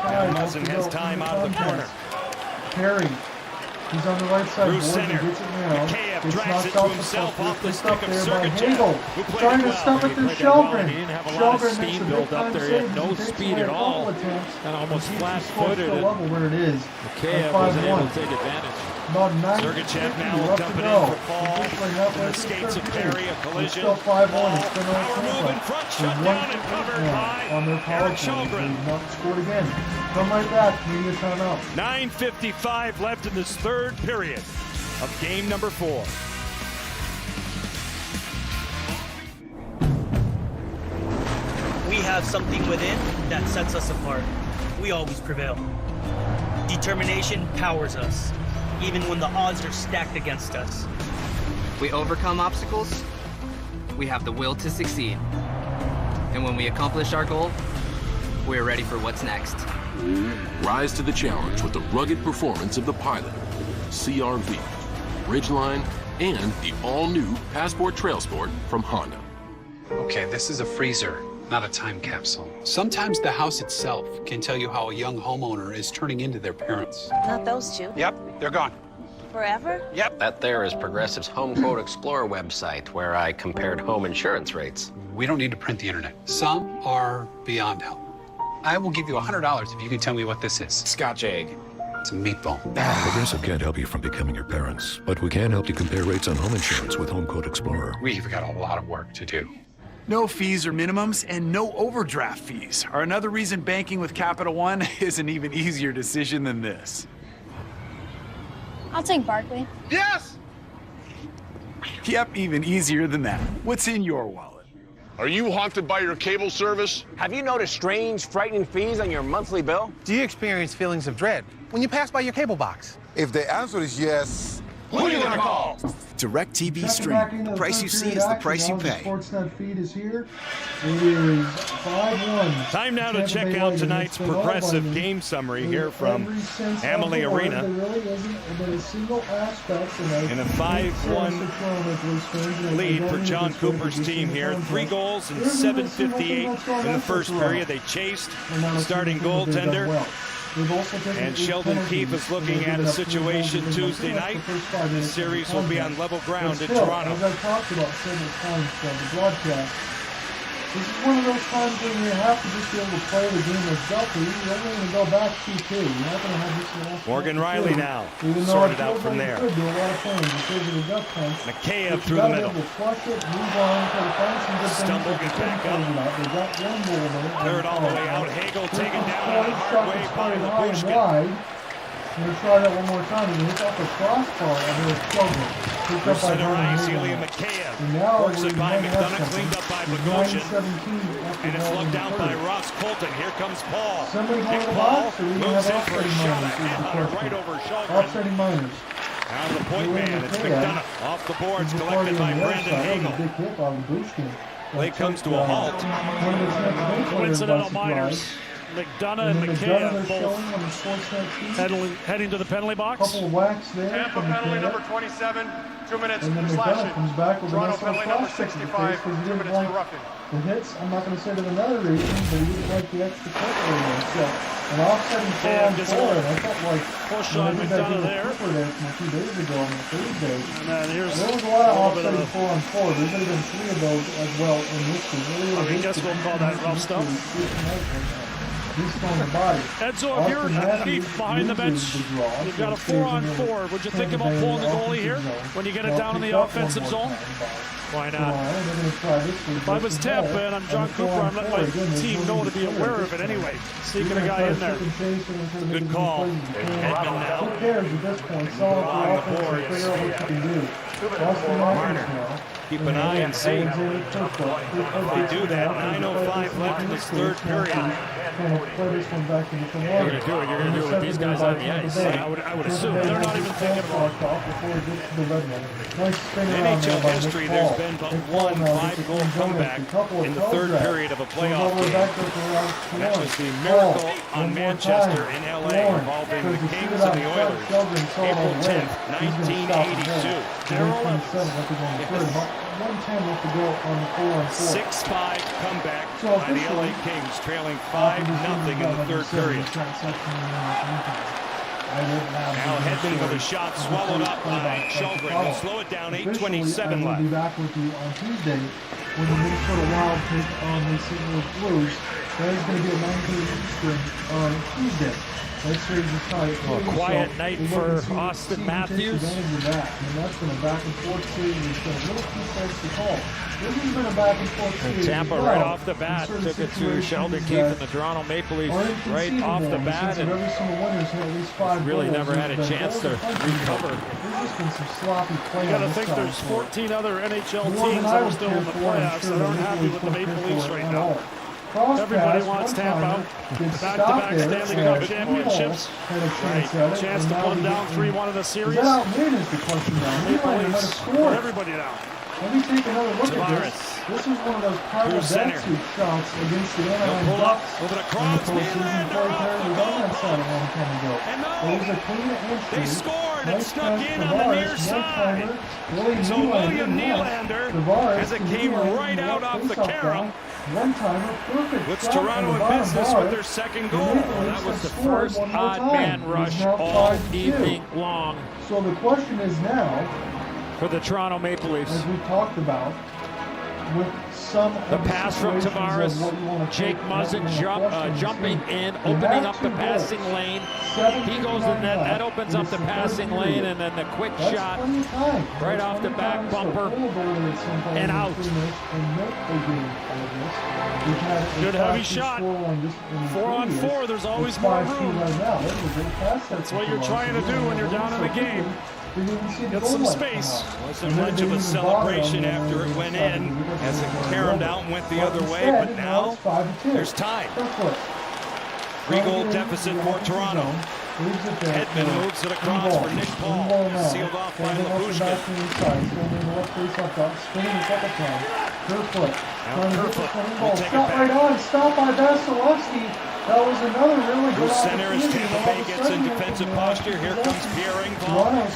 [SPEAKER 28] And Muzzin has time out of the corner.
[SPEAKER 1] Perry He's on the right side.
[SPEAKER 28] Through
[SPEAKER 1] Boyd
[SPEAKER 28] center.
[SPEAKER 1] gets it now.
[SPEAKER 28] Mikheyev
[SPEAKER 1] It's
[SPEAKER 28] drags
[SPEAKER 1] knocked
[SPEAKER 28] it to
[SPEAKER 1] off
[SPEAKER 28] himself
[SPEAKER 1] the
[SPEAKER 28] off the
[SPEAKER 1] puck.
[SPEAKER 28] stick of
[SPEAKER 1] There by
[SPEAKER 28] Sergachev,
[SPEAKER 1] Hagel.
[SPEAKER 28] who played
[SPEAKER 1] Trying
[SPEAKER 28] it
[SPEAKER 1] to
[SPEAKER 28] well.
[SPEAKER 1] stop it
[SPEAKER 28] He
[SPEAKER 1] to
[SPEAKER 28] played it well, and
[SPEAKER 1] Shelgren.
[SPEAKER 28] he didn't have a lot of
[SPEAKER 1] Shelgren
[SPEAKER 28] speed
[SPEAKER 1] makes a
[SPEAKER 28] built
[SPEAKER 1] big
[SPEAKER 28] up
[SPEAKER 1] time
[SPEAKER 28] there. He had
[SPEAKER 1] save.
[SPEAKER 28] no
[SPEAKER 1] He takes
[SPEAKER 28] speed
[SPEAKER 1] away
[SPEAKER 28] at
[SPEAKER 1] a
[SPEAKER 28] all.
[SPEAKER 1] couple attempts.
[SPEAKER 28] And almost
[SPEAKER 1] He keeps
[SPEAKER 28] flat-footed
[SPEAKER 1] the
[SPEAKER 28] it.
[SPEAKER 1] level where it is.
[SPEAKER 28] Mikheyev
[SPEAKER 1] At
[SPEAKER 28] wasn't able
[SPEAKER 1] 5-1.
[SPEAKER 28] to take advantage.
[SPEAKER 1] About 9
[SPEAKER 28] Sergachev now will
[SPEAKER 1] left
[SPEAKER 28] dump
[SPEAKER 1] to
[SPEAKER 28] it
[SPEAKER 1] go.
[SPEAKER 28] in for Paul.
[SPEAKER 1] From
[SPEAKER 28] the skates of Perry, a collision.
[SPEAKER 1] It's still 5-1.
[SPEAKER 28] Ball,
[SPEAKER 1] It's been
[SPEAKER 28] power move in front, shut down and covered by
[SPEAKER 1] on their power
[SPEAKER 28] Erik
[SPEAKER 1] play.
[SPEAKER 28] Källgren.
[SPEAKER 1] They've not scored again. Come right back. Media timeout.
[SPEAKER 28] 9:55 left in this third period of game number 4.
[SPEAKER 4] We have something within that sets us apart. We always prevail. Determination powers us, even when the odds are stacked against us.
[SPEAKER 6] We overcome obstacles. We have the will to succeed. And when we accomplish our goal, we're ready for what's next.
[SPEAKER 7] Rise to the challenge with the rugged performance of the Pilot, CR-V, Ridgeline, and the all-new Passport Trail Sport from Honda.
[SPEAKER 8] Okay, this is a freezer, not a time capsule. Sometimes the house itself can tell you how a young homeowner is turning into their parents.
[SPEAKER 14] Not those two.
[SPEAKER 8] Yep, they're gone.
[SPEAKER 14] Forever?
[SPEAKER 8] Yep.
[SPEAKER 23] That there is Progressive's Home Quote Explorer website, where I compared home insurance rates.
[SPEAKER 8] We don't need to print the internet. Some are beyond help. I will give you $100 if you can tell me what this is. Scotch egg. It's a meatball.
[SPEAKER 24] Progressive can't help you from becoming your parents, but we can help you compare rates on home insurance with Home Quote Explorer.
[SPEAKER 8] We've got a lot of work to do.
[SPEAKER 23] No fees or minimums and no overdraft fees are another reason banking with Capital One is an even easier decision than this.
[SPEAKER 24] I'll take Barkley.
[SPEAKER 23] Yes! Yep, even easier than that. What's in your wallet?
[SPEAKER 25] Are you haunted by your cable service?
[SPEAKER 26] Have you noticed strange, frightening fees on your monthly bill?
[SPEAKER 27] Do you experience feelings of dread when you pass by your cable box?
[SPEAKER 31] If the answer is yes,
[SPEAKER 25] who are you gonna call?
[SPEAKER 32] DirecTV Stream. The price you see is the price you pay.
[SPEAKER 1] The Sportsnet feed is here. It is 5-1.
[SPEAKER 28] Time now to check out tonight's Progressive game summary here from Amalie Arena.
[SPEAKER 1] There really isn't been a single aspect
[SPEAKER 28] in a 5-1 lead for John Cooper's team here. 3 goals and 7:58 in the first period. They chased starting goaltender. And Sheldon Keefe is looking at a situation Tuesday night. The series will be on level ground in Toronto.
[SPEAKER 1] As I talked about several times on the broadcast, this is one of those times when you have to just be able to play the game of Delta. You're only going to go back 2-2. You're not going to have this last
[SPEAKER 28] Morgan Riley now
[SPEAKER 1] even
[SPEAKER 28] sorted out from there.
[SPEAKER 1] Could do a lot of things because of the gut punch.
[SPEAKER 28] Mikheyev through the middle.
[SPEAKER 1] Flush it, move on, try to find some good
[SPEAKER 28] Stumble, get back up.
[SPEAKER 1] They got one goal there.
[SPEAKER 28] Cleared all the way out. Hagel taken down in a hard way by Labushkin.
[SPEAKER 1] I'm going to try that one more time. He hits off the crossbar of his Källgren. Picked up by
[SPEAKER 28] ice, Ilya Mikheyev. Works it by McDonough, cleaned up by Bogosian. And it's lugged down by Ross Colton. Here comes Paul. Nick Paul moves in for a shot ahead right over Källgren.
[SPEAKER 1] Offsetting minors.
[SPEAKER 28] Now the point man, it's McDonough. Off the boards, collected by Brandon Hagel. Play comes to a halt.
[SPEAKER 2] Coincidental minors. McDonough and Mikheyev both heading to the penalty box.
[SPEAKER 1] Couple of whacks there.
[SPEAKER 32] Tampa penalty number 27, 2 minutes
[SPEAKER 1] and then
[SPEAKER 32] slashing.
[SPEAKER 1] McDonough comes back with
[SPEAKER 32] Toronto
[SPEAKER 1] a nice
[SPEAKER 32] penalty number 65, 2 minutes for roughing.
[SPEAKER 1] The hits, I'm not going to say to another reason, but he didn't like the extra cut area. So, an offsetting 4-on-4, and I felt like
[SPEAKER 2] push on McDonough there.
[SPEAKER 1] From a few days ago on the Thursday.
[SPEAKER 2] And then here's
[SPEAKER 1] there was a lot of offsetting 4-on-4. There could have been 3 of those as well in this game.
[SPEAKER 2] I guess we'll call that rough stuff.
[SPEAKER 1] He's throwing the body.
[SPEAKER 2] Edzo, if you're deep behind the bench, you've got a 4-on-4. Would you think about pulling the goalie here when you get it down in the offensive zone? Why not? If I was Tampa and I'm John Cooper, I'm letting my team know to be aware of it anyway. Sneaking a guy in there.
[SPEAKER 28] Good call. Hedman now.
[SPEAKER 1] Who cares at this point? Solid for offense and figure out what you can do.
[SPEAKER 28] Marner. Keep an eye and see. If they do that, 9:05 left in this third period.
[SPEAKER 1] You're going
[SPEAKER 2] to do it. You're going to do it with these guys on the ice. I would assume they're not even thinking about
[SPEAKER 28] it. In NHL history, there's been but one 5-goal comeback in the third period of a playoff game. That was the miracle on Manchester in LA involving the Kings and the Oilers. April 10th, 1982.
[SPEAKER 1] 1:10 left to go on the 4-on-4.
[SPEAKER 28] 6-5 comeback by the LA Kings, trailing 5-0 in the third period. Now Hedman with a shot swallowed up by Shelgren. Will slow it down, 8:27
[SPEAKER 1] left. We'll be back with you on Tuesday when the Minnesota Wild take on the St. Louis Blues. That is going to be at 9 p.m. Eastern on Tuesday. That series is tied.
[SPEAKER 28] A quiet night for Austin Matthews.
[SPEAKER 1] That's been a back and forth series. There's been a little two sides to call. This has been a back and forth series.
[SPEAKER 28] Tampa right off the bat took it to Sheldon Keefe and the Toronto Maple Leafs right off the bat, and really never had a chance to recover.
[SPEAKER 2] You got to think there's 14 other NHL teams that are still in the playoffs that aren't happy with the Maple Leafs right now. Everybody wants Tampa back-to-back Stanley Cup championships. Right. Chance to put them down 3-1 in the series. Maple Leafs put everybody down.
[SPEAKER 1] Let me take another look at this. This is one of those private backseat shots against the Anaheim Ducks in the postseason. Corey Perry was on that side a long time ago. It was a clean entry.
[SPEAKER 28] They scored and
[SPEAKER 1] nice
[SPEAKER 28] stuck in on the near side. So William Nylander, as it came right out off the carom,
[SPEAKER 1] one-timer, perfect.
[SPEAKER 28] Puts Toronto in business with their second goal.
[SPEAKER 2] That was the first odd man rush all evening long.
[SPEAKER 1] So the question is now,
[SPEAKER 2] for the Toronto Maple Leafs,
[SPEAKER 1] as we talked about, with some
[SPEAKER 2] the pass from Tavares, Jake Muzzin jumping in, opening up the passing lane. He goes in net, that opens up the passing lane, and then the quick shot right off the back bumper and out. Good heavy shot. 4-on-4, there's always more room. That's what you're trying to do when you're down in the game. Get some space.
[SPEAKER 28] Wasn't much of a celebration after it went in, as it caromed out and went the other way, but now there's time. 3-goal deficit for Toronto. Hedman moves it across for Nick Paul, sealed off by Labushkin.
[SPEAKER 1] Kerfoot will take it back. Stop by Vasilevsky. That was another really good
[SPEAKER 28] center as Tampa Bay gets in defensive posture. Here comes Pierre Engvall.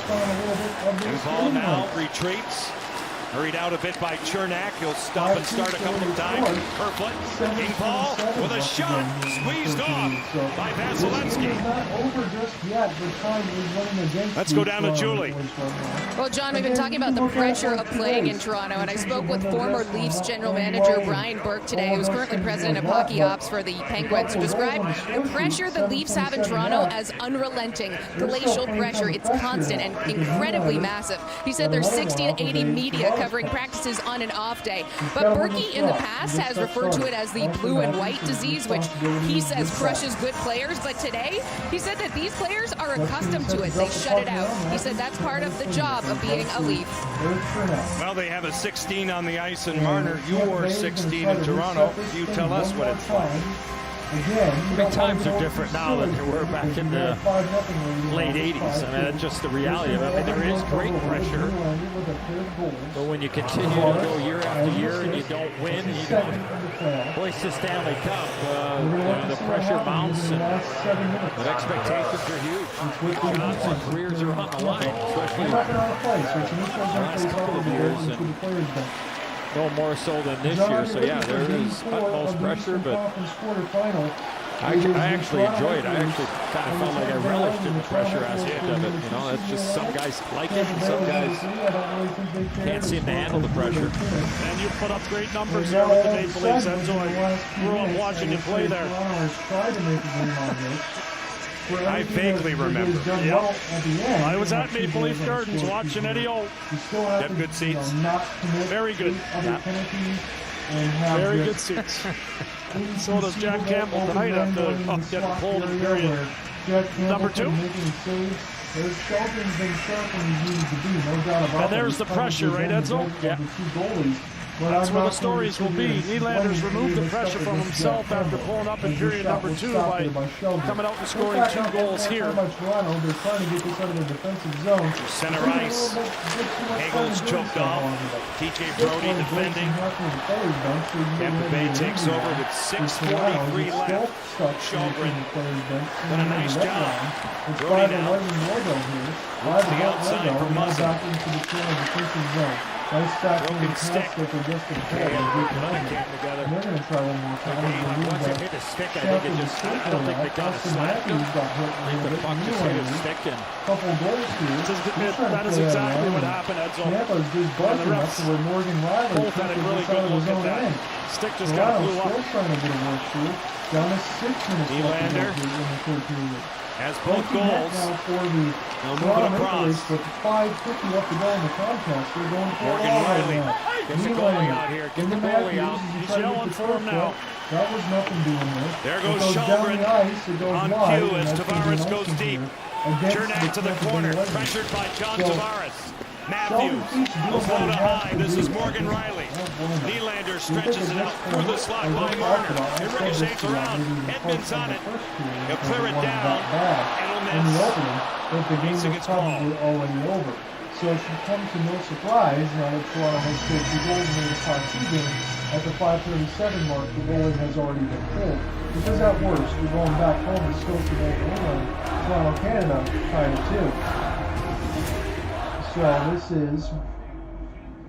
[SPEAKER 28] Engvall now retreats. Hurried out a bit by Chernak. He'll stop and start a couple of times. Kerfoot, Engvall with a shot. Squeezed off by Vasilevsky. Let's go down to Julie.
[SPEAKER 5] Well, John, we've been talking about the pressure of playing in Toronto, and I spoke with former Leafs general manager Brian Burke today, who's currently president of hockey ops for the Penguins, who described the pressure the Leafs have in Toronto as unrelenting, glacial pressure. It's constant and incredibly massive. He said there's 60 to 80 media covering practices on an off day. But Berkey in the past has referred to it as the blue and white disease, which he says crushes good players. But today, he said that these players are accustomed to it. They shut it out. He said that's part of the job of being a Leaf.
[SPEAKER 28] Well, they have a 16 on the ice in Marner. You wore 16 in Toronto. You tell us what it's like.
[SPEAKER 2] I mean, times are different now than they were back in the late 80s. I mean, that's just the reality of it. I mean, there is great pressure, but when you continue to go year after year and you don't win, and you don't hoist the Stanley Cup, the pressure mounts, and the expectations are huge. Jobs and careers are on the line, especially the last couple of years. And no more so than this year, so yeah, there is utmost pressure, but I actually enjoyed it. I actually kind of felt like I relished in the pressure aspect of it. You know, it's just some guys like it, and some guys can't seem to handle the pressure. And you put up great numbers here with the Maple Leafs. Enzo, I grew up watching you play there.
[SPEAKER 28] I vaguely remember.
[SPEAKER 2] Yep. I was at Maple Leaf Gardens watching Eddie O.
[SPEAKER 28] Have good seats.
[SPEAKER 2] Very good. Very good seats. So does Jack Campbell tonight after getting pulled in period number 2. And there's the pressure, right, Enzo?
[SPEAKER 28] Yeah.
[SPEAKER 2] That's where the stories will be. Nylander's removed the pressure from himself after pulling up in period number 2 by coming out and scoring 2 goals here.
[SPEAKER 28] Center ice. Hagel's choked off. TJ Brody defending. Tampa Bay takes over with 6:43 left. Shelgren done a nice job. Brody now. Looks the outside for Muzzin.
[SPEAKER 1] Nice sack from the
[SPEAKER 28] Broken stick.
[SPEAKER 1] pass that they just did.
[SPEAKER 28] Came together.
[SPEAKER 1] And they're going to try one more time.
[SPEAKER 28] Once it hit his stick, I think it just, I don't think they got a slap. I think the puck just hit his stick and
[SPEAKER 1] couple goals here.
[SPEAKER 28] that is exactly what happened.
[SPEAKER 1] Tampa's just buzzing up to where Morgan Riley
[SPEAKER 28] both had a really good look at that. Stick just got blew up.
[SPEAKER 1] Still trying to get a work through. Down to 6 minutes left
[SPEAKER 28] Nylander
[SPEAKER 1] in the third period.
[SPEAKER 28] has both goals.
[SPEAKER 1] Now for the
[SPEAKER 28] They'll move it across.
[SPEAKER 1] With 5:50 left to go in the contest, they're going for
[SPEAKER 28] Morgan
[SPEAKER 1] it all
[SPEAKER 28] Riley
[SPEAKER 1] right now.
[SPEAKER 28] gets the goalie out here. Get the goalie out. He's yelling for him now.
[SPEAKER 1] That was nothing doing there.
[SPEAKER 28] There goes
[SPEAKER 1] Down
[SPEAKER 28] Shelgren
[SPEAKER 1] the ice, it goes
[SPEAKER 28] on
[SPEAKER 1] wide,
[SPEAKER 28] cue
[SPEAKER 1] and
[SPEAKER 28] as
[SPEAKER 1] that's gonna be
[SPEAKER 28] Tavares
[SPEAKER 1] an
[SPEAKER 28] goes
[SPEAKER 1] icing
[SPEAKER 28] deep.
[SPEAKER 1] here against
[SPEAKER 28] Cernak to the
[SPEAKER 1] Tampa Bay
[SPEAKER 28] corner,
[SPEAKER 1] Lightning.
[SPEAKER 28] pressured by John
[SPEAKER 1] So,
[SPEAKER 28] Tavares. Matthews, Florida high, this is Morgan Riley. Nylander stretches it out through the slot by Marner. It ricochets around, Edmonds on it. He'll clear it down, it'll
[SPEAKER 1] In the
[SPEAKER 28] miss.
[SPEAKER 1] opening, but the game was probably already over. So it should come to no surprise now that Toronto has scored 2 goals in the top 2 game. At the 5:37 mark, the goalie has already been pulled. Because at worst, we're going back home to Scotia, England. Toronto, Canada, tied at 2. So this is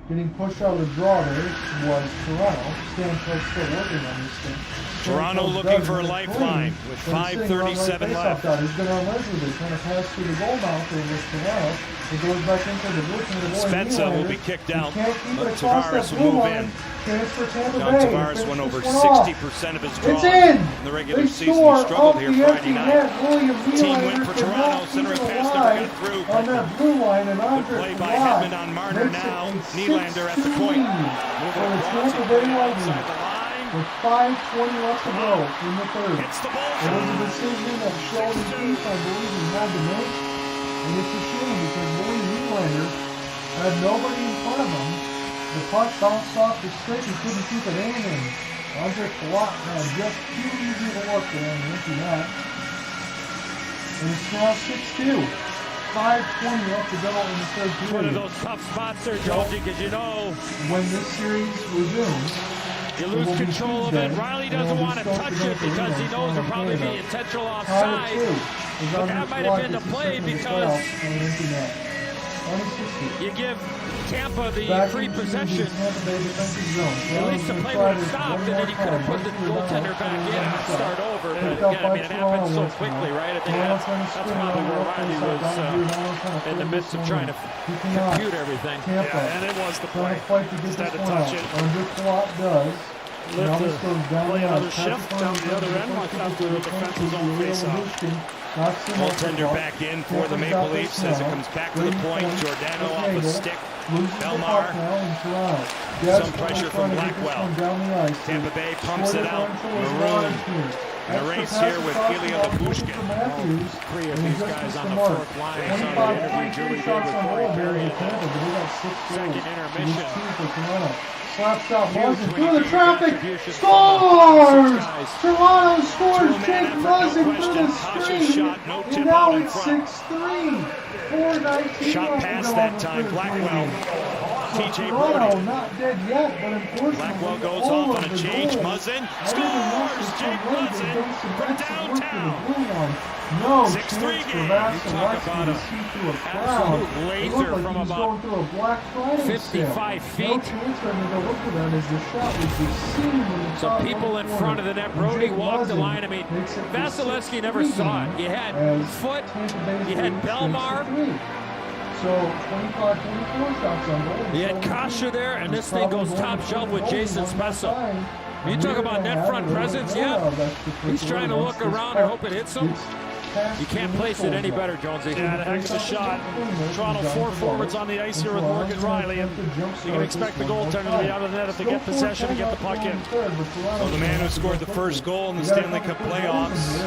[SPEAKER 1] getting pushed out of the draw there was Toronto. Stamkos still working on this thing.
[SPEAKER 28] Toronto
[SPEAKER 1] Stamkos
[SPEAKER 28] looking
[SPEAKER 1] does
[SPEAKER 28] for a
[SPEAKER 1] it
[SPEAKER 28] lifeline
[SPEAKER 1] clean,
[SPEAKER 28] with
[SPEAKER 1] but he's sitting around
[SPEAKER 28] 5:37
[SPEAKER 1] right
[SPEAKER 28] left.
[SPEAKER 1] face-off. He's been on Leslie trying to pass through the goal mouth there with Toronto. It goes back into the blue to the boy
[SPEAKER 28] Spencer will
[SPEAKER 1] Nylander.
[SPEAKER 28] be kicked
[SPEAKER 1] He
[SPEAKER 28] out,
[SPEAKER 1] can't keep
[SPEAKER 28] but
[SPEAKER 1] it across
[SPEAKER 28] Tavares
[SPEAKER 1] that
[SPEAKER 28] will
[SPEAKER 1] blue
[SPEAKER 28] move
[SPEAKER 1] line.
[SPEAKER 28] in.
[SPEAKER 1] Chance for Tampa
[SPEAKER 28] John
[SPEAKER 1] Bay.
[SPEAKER 28] Tavares
[SPEAKER 1] Finish
[SPEAKER 28] went over
[SPEAKER 1] this one off.
[SPEAKER 28] 60% of his
[SPEAKER 1] It's
[SPEAKER 28] draws
[SPEAKER 1] in!
[SPEAKER 28] in the regular
[SPEAKER 1] They
[SPEAKER 28] season.
[SPEAKER 1] score
[SPEAKER 28] He struggled
[SPEAKER 1] off
[SPEAKER 28] here
[SPEAKER 1] the
[SPEAKER 28] Friday
[SPEAKER 1] empty
[SPEAKER 28] night.
[SPEAKER 1] net. William
[SPEAKER 28] Team
[SPEAKER 1] Nylander
[SPEAKER 28] win for
[SPEAKER 1] could
[SPEAKER 28] Toronto.
[SPEAKER 1] not
[SPEAKER 28] Center
[SPEAKER 1] keep it
[SPEAKER 28] pass never
[SPEAKER 1] alive
[SPEAKER 28] got through.
[SPEAKER 1] on that blue line, and Andre
[SPEAKER 28] Play by
[SPEAKER 1] Palat
[SPEAKER 28] Hedman on Marner
[SPEAKER 1] makes it
[SPEAKER 28] now.
[SPEAKER 1] a
[SPEAKER 28] Nylander at the
[SPEAKER 1] 6-2
[SPEAKER 28] point.
[SPEAKER 1] lead
[SPEAKER 28] Moving
[SPEAKER 1] for the
[SPEAKER 28] across,
[SPEAKER 1] Tampa
[SPEAKER 28] he
[SPEAKER 1] Bay
[SPEAKER 28] put it
[SPEAKER 1] Lightning.
[SPEAKER 28] outside the line.
[SPEAKER 1] With 5:20 left to go in the third.
[SPEAKER 28] Hits the
[SPEAKER 1] It was a decision that Sheldon Keefe, I believe, he had to make. And it's a shame because William Nylander had nobody in front of him. The puck bounced off the stick, he couldn't keep it in, and Andre Palat had just too easy to look there on the empty net. And it's now 6-2. 5:20 left to go in the third period.
[SPEAKER 28] One of those tough spots there, Jonesy, because you know
[SPEAKER 1] when this series resumes,
[SPEAKER 28] you lose control of it. Riley doesn't want to touch it because he knows there'll probably be intentional offside. But that might have been the play because you give Tampa the free possession. At least the play would have stopped, and then he could have put the goaltender back in and start over. But again, I mean, it happened so quickly, right? I think that's probably where Riley was in the midst of trying to compute everything. And it was the play.
[SPEAKER 1] Instead of touch it. Andre Palat does.
[SPEAKER 28] Play another shift down the other end, like after the defense's own face-off. Goaltender back in for the Maple Leafs as it comes back to the point. Giordano off a stick. Belmar. Some pressure from Blackwell. Tampa Bay pumps it out. Maroon. And a race here with Ilya Labushkin. Three of these guys on the fourth line. I saw the interview Julie did with Corey Perry. Second intermission.
[SPEAKER 1] Slap shot, Muzzin through the traffic, scores! Toronto scores, Jake Muzzin through the screen, and now it's 6-3. 4:19
[SPEAKER 28] shot past that time, Blackwell. TJ
[SPEAKER 1] Toronto
[SPEAKER 28] Brody.
[SPEAKER 1] not dead yet, but unfortunately,
[SPEAKER 28] Blackwell goes off on a change. Muzzin scores! Jake Muzzin from downtown.
[SPEAKER 1] No
[SPEAKER 28] 6-3
[SPEAKER 1] chance for
[SPEAKER 28] game.
[SPEAKER 1] Vasilevsky to see through a crowd.
[SPEAKER 28] Absolute laser
[SPEAKER 1] It looked like
[SPEAKER 28] from
[SPEAKER 1] he was
[SPEAKER 28] about
[SPEAKER 1] going through a Black Friday
[SPEAKER 28] 55
[SPEAKER 1] sale.
[SPEAKER 28] feet.
[SPEAKER 1] No chance for him to look for that as the shot was received in the
[SPEAKER 28] So
[SPEAKER 1] top
[SPEAKER 28] people in
[SPEAKER 1] corner.
[SPEAKER 28] front of the net.
[SPEAKER 1] And
[SPEAKER 28] Brody
[SPEAKER 1] Jake
[SPEAKER 28] walked the
[SPEAKER 1] Muzzin
[SPEAKER 28] line. I mean,
[SPEAKER 1] makes it
[SPEAKER 28] Vasilevsky never
[SPEAKER 1] 6-3
[SPEAKER 28] saw it. You had
[SPEAKER 1] as
[SPEAKER 28] Foot,
[SPEAKER 1] Tampa Bay
[SPEAKER 28] you had
[SPEAKER 1] leads
[SPEAKER 28] Belmar.
[SPEAKER 1] 6-3. So 25-24 shots on goal.
[SPEAKER 28] You had Kasha there, and this thing goes top shelf with Jason Spezza. You talk about net front presence, yeah. He's trying to look around and hope it hits him. You can't place it any better, Jonesy. Yeah, a heck of a shot. Toronto 4 forwards on the ice here with Morgan Riley, and you can expect the goaltender to be out of the net if they get possession and get the puck in. So the man who scored the first goal in the Stanley Cup playoffs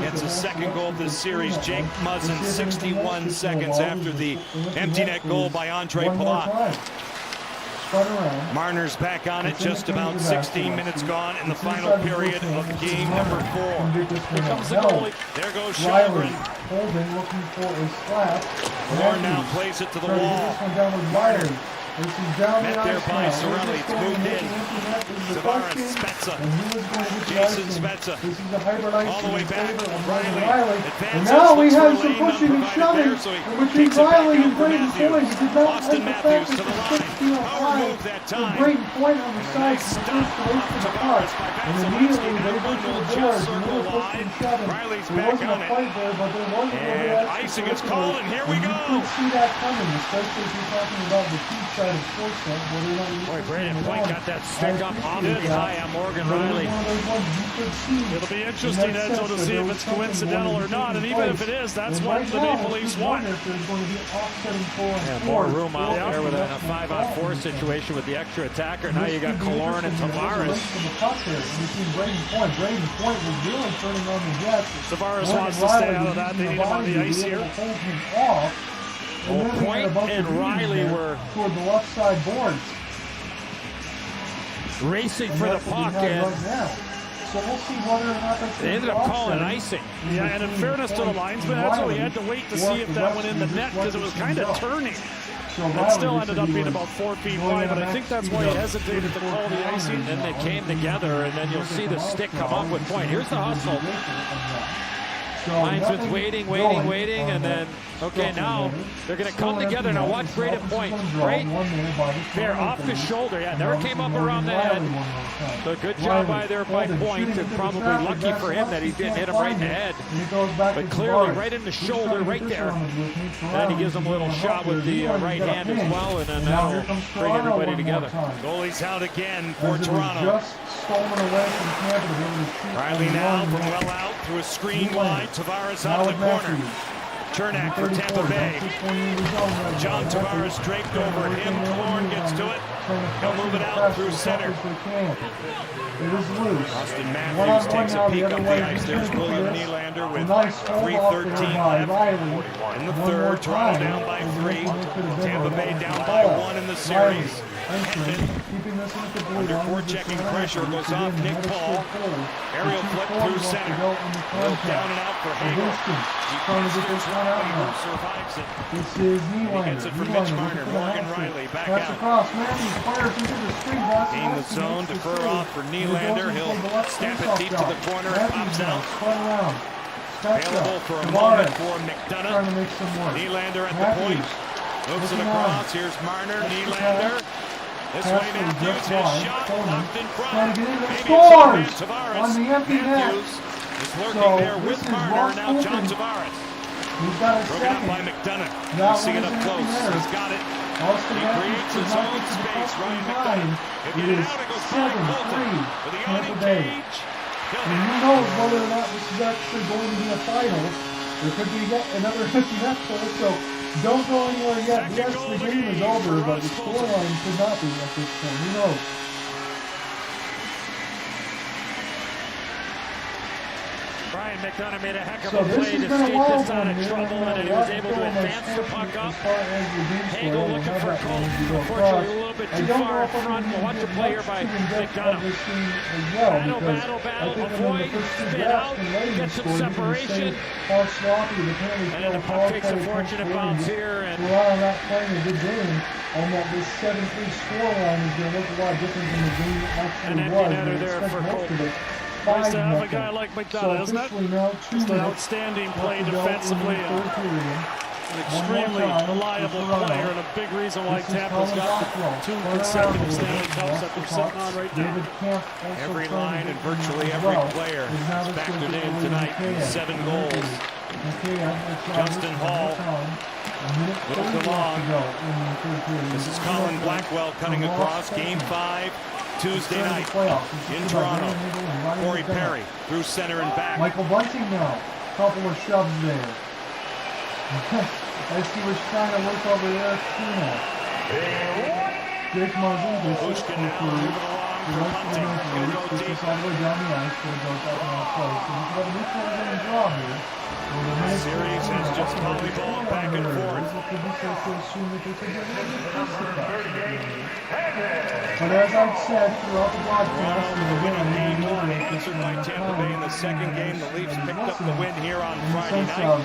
[SPEAKER 28] gets his second goal of this series. Jake Muzzin, 61 seconds after the empty net goal by Andre Palat. Marner's back on it, just about 16 minutes gone in the final period of game number 4. Here comes the goalie. There goes Shelgren.
[SPEAKER 1] Holding, looking for a slap.
[SPEAKER 28] Moore now plays it to the wall.
[SPEAKER 1] This one down with Byron. This is down
[SPEAKER 28] Met
[SPEAKER 1] the
[SPEAKER 28] there
[SPEAKER 1] ice
[SPEAKER 28] by
[SPEAKER 1] now.
[SPEAKER 28] Cirelli. It's moved in. Tavares, Spezza. Jason Spezza.
[SPEAKER 1] This is a hybrid ice
[SPEAKER 28] all the way back.
[SPEAKER 1] Riley.
[SPEAKER 28] Advances,
[SPEAKER 1] And now we
[SPEAKER 28] looks
[SPEAKER 1] have
[SPEAKER 28] for
[SPEAKER 1] some
[SPEAKER 28] lane,
[SPEAKER 1] pushing and
[SPEAKER 28] provided
[SPEAKER 1] shoving.
[SPEAKER 28] there, so he
[SPEAKER 1] And between
[SPEAKER 28] kicks it back
[SPEAKER 1] Riley
[SPEAKER 28] out
[SPEAKER 1] and
[SPEAKER 28] for
[SPEAKER 1] Brady
[SPEAKER 28] Matthews.
[SPEAKER 1] Floyd, he did not
[SPEAKER 28] Austin
[SPEAKER 1] like the fact
[SPEAKER 28] Matthews
[SPEAKER 1] that
[SPEAKER 28] to the
[SPEAKER 1] the
[SPEAKER 28] line.
[SPEAKER 1] steal
[SPEAKER 28] Power
[SPEAKER 1] time.
[SPEAKER 28] move that
[SPEAKER 1] So
[SPEAKER 28] time.
[SPEAKER 1] Braden Point on the side
[SPEAKER 28] Nice
[SPEAKER 1] for the
[SPEAKER 28] stop
[SPEAKER 1] first to race to the puck. And immediately they went to the boards. Another 15-7.
[SPEAKER 28] Riley's
[SPEAKER 1] There
[SPEAKER 28] back
[SPEAKER 1] wasn't
[SPEAKER 28] on
[SPEAKER 1] a
[SPEAKER 28] it.
[SPEAKER 1] fight there, but there was a little bit of
[SPEAKER 28] Icing is
[SPEAKER 1] extra
[SPEAKER 28] called, and here we
[SPEAKER 1] you
[SPEAKER 28] go.
[SPEAKER 1] could see that coming, especially if you're talking about the team side of Sportsnet, where they're not used
[SPEAKER 2] Boy,
[SPEAKER 1] to
[SPEAKER 2] Braden
[SPEAKER 1] seeing
[SPEAKER 2] Point
[SPEAKER 1] it
[SPEAKER 2] got that stick up on the high on Morgan
[SPEAKER 1] but it was
[SPEAKER 2] Riley.
[SPEAKER 1] one of those ones you could see.
[SPEAKER 28] It'll be interesting,
[SPEAKER 1] in that
[SPEAKER 28] Edzo,
[SPEAKER 1] sense
[SPEAKER 28] to
[SPEAKER 1] that
[SPEAKER 28] see
[SPEAKER 1] there
[SPEAKER 28] if
[SPEAKER 1] was
[SPEAKER 28] it's
[SPEAKER 1] something
[SPEAKER 28] coincidental
[SPEAKER 1] going
[SPEAKER 28] or
[SPEAKER 1] to
[SPEAKER 28] not.
[SPEAKER 1] take
[SPEAKER 28] And even if
[SPEAKER 1] place.
[SPEAKER 28] it is, that's
[SPEAKER 1] And
[SPEAKER 28] what
[SPEAKER 1] right
[SPEAKER 28] the
[SPEAKER 1] now,
[SPEAKER 28] Maple
[SPEAKER 1] it's
[SPEAKER 28] Leafs
[SPEAKER 1] just
[SPEAKER 28] want.
[SPEAKER 1] wonder if there's going to be offsetting 4 on
[SPEAKER 2] Yeah,
[SPEAKER 1] 4.
[SPEAKER 2] more room out
[SPEAKER 1] Yeah,
[SPEAKER 2] there with a
[SPEAKER 1] that's
[SPEAKER 2] 5-on-4
[SPEAKER 1] important.
[SPEAKER 2] situation with the extra attacker. Now
[SPEAKER 1] This
[SPEAKER 2] you got
[SPEAKER 1] could be
[SPEAKER 2] Killorn and
[SPEAKER 1] interesting. There's a
[SPEAKER 2] Tavares.
[SPEAKER 1] race to the puck there between Braden Point. Braden Point was really turning on the Jets.
[SPEAKER 28] Tavares
[SPEAKER 1] Morgan
[SPEAKER 28] wants to stay
[SPEAKER 1] Riley
[SPEAKER 28] out of
[SPEAKER 1] was
[SPEAKER 28] that.
[SPEAKER 1] using
[SPEAKER 28] They need him on
[SPEAKER 1] body
[SPEAKER 28] the
[SPEAKER 1] to
[SPEAKER 28] ice
[SPEAKER 1] be able
[SPEAKER 28] here.
[SPEAKER 1] to hold him off. And
[SPEAKER 2] Well,
[SPEAKER 1] then we had
[SPEAKER 2] Point
[SPEAKER 1] a bunch
[SPEAKER 2] and
[SPEAKER 1] of beatings
[SPEAKER 2] Riley
[SPEAKER 1] there
[SPEAKER 2] were
[SPEAKER 1] toward the left side boards.
[SPEAKER 2] racing
[SPEAKER 1] And
[SPEAKER 2] for the
[SPEAKER 1] that's what we
[SPEAKER 2] puck,
[SPEAKER 1] have
[SPEAKER 2] and
[SPEAKER 1] right now. So we'll see whether or not that's
[SPEAKER 2] they ended up calling icing.
[SPEAKER 28] Yeah, and in fairness to the linesman, that's what we had to wait to see if that went in the net because it was kind of turning. It still ended up being about 4 feet wide, but I think that's why he hesitated to call the icing.
[SPEAKER 2] Then they came together, and then you'll see the stick come up with Point. Here's the hustle. Linesman's waiting, and then, okay, now they're going to come together. Now watch Braden Point, right there, off the shoulder. Yeah, never came up around the head. So good job by Point, and probably lucky for him that he didn't hit him right in the head. But clearly right in the shoulder, right there. And then he gives him a little shot with the right hand as well, and then that'll bring everybody together.
[SPEAKER 28] Goalie's out again for Toronto.
[SPEAKER 1] Just stolen away from Tampa to be able to shoot.
[SPEAKER 28] Riley now from well out through a screen wide. Tavares out of the corner. Chernak for Tampa Bay. John Tavares draped over him. Killorn gets to it. He'll move it out through center.
[SPEAKER 1] It is loose.
[SPEAKER 28] Austin Matthews takes a peek up the ice. There's William Nylander with 3:13 left. In the third, Toronto down by 3. Tampa Bay down by 1 in the series. Under forechecking pressure goes off Nick Paul. Aerial flip through center. Down and out for Hagel. Survives it.
[SPEAKER 1] This is Nylander.
[SPEAKER 28] He gets it from Mitch Marner. Morgan Riley back
[SPEAKER 1] That's
[SPEAKER 28] out.
[SPEAKER 1] across. Matthews fires into the screen. That's
[SPEAKER 28] In the zone, defer off for Nylander. He'll stamp it deep to the corner. It pops out. Available for a moment for McDonough. Nylander at the point. Moves it across. Here's Marner. Nylander. This way Matthews. His shot knocked in front. Maybe
[SPEAKER 1] Scores
[SPEAKER 28] it's Tavares.
[SPEAKER 1] on the empty net.
[SPEAKER 28] Matthews is lurking there with Marner. Now John Tavares.
[SPEAKER 1] He's got a
[SPEAKER 28] Broken up
[SPEAKER 1] second.
[SPEAKER 28] by McDonough.
[SPEAKER 1] That
[SPEAKER 28] You see
[SPEAKER 1] one
[SPEAKER 28] it
[SPEAKER 1] is
[SPEAKER 28] up
[SPEAKER 1] an
[SPEAKER 28] close.
[SPEAKER 1] empty netter.
[SPEAKER 28] He's got it.
[SPEAKER 1] Austin
[SPEAKER 28] He
[SPEAKER 1] Matthews
[SPEAKER 28] creates
[SPEAKER 1] does
[SPEAKER 28] his
[SPEAKER 1] not
[SPEAKER 28] own
[SPEAKER 1] get to the
[SPEAKER 28] space.
[SPEAKER 1] puck
[SPEAKER 28] Ryan
[SPEAKER 1] in
[SPEAKER 28] McDonough.
[SPEAKER 1] time.
[SPEAKER 28] If
[SPEAKER 1] It
[SPEAKER 28] you get
[SPEAKER 1] is
[SPEAKER 28] it out, it goes by
[SPEAKER 1] 7-3
[SPEAKER 28] Colton. With the
[SPEAKER 1] Tampa
[SPEAKER 28] yawning
[SPEAKER 1] Bay.
[SPEAKER 28] cage.
[SPEAKER 1] And who knows whether or not this is actually going to be a final. There could be yet another empty net goal, so don't go anywhere yet. Yes, the game is over, but the scoreline could not be at this point. Who knows?
[SPEAKER 2] Brian McDonough made a heck of
[SPEAKER 1] So
[SPEAKER 2] a
[SPEAKER 1] this
[SPEAKER 2] play
[SPEAKER 1] has
[SPEAKER 2] to
[SPEAKER 1] been a
[SPEAKER 2] skate
[SPEAKER 1] wild
[SPEAKER 2] this out
[SPEAKER 1] one
[SPEAKER 2] of
[SPEAKER 1] here.
[SPEAKER 2] trouble, and he was able to advance the puck up. Hagel looking for Colton. Unfortunately, a little bit too far in front. We'll watch a play here by McDonough. Battle. Avoid, spin out, get some separation. And then the puck takes a fortunate bounce here. And
[SPEAKER 1] Toronto not playing a good game, and that this 7-3 scoreline is going to look a lot different than the game it actually
[SPEAKER 2] an
[SPEAKER 1] was.
[SPEAKER 2] empty netter there for Colton.
[SPEAKER 28] Nice to have a guy like McDonough, isn't it? Just an outstanding play defensively. An extremely reliable player and a big reason why Tampa's got the 2 consecutive Stanley Cups that they're sitting on right now. Every line and virtually every player is factored in tonight with 7 goals. Justin Hall, Middle DeLong. This is Colin Blackwell cutting across. Game 5, Tuesday night in Toronto. Corey Perry through center and back.
[SPEAKER 1] Michael Bunting now. Couple of shoves there. As he was trying to look over Eric Kino. Jake Marzinkus is for the rest of the bench. Puts us all the way down the ice, but it goes out in our place. So we have a neutralizing draw here.
[SPEAKER 28] The series has just volleyball back and forth.
[SPEAKER 1] But as I've said throughout the broadcast,
[SPEAKER 28] Answered by Tampa Bay in the second game. The Leafs picked up the win here on Friday night.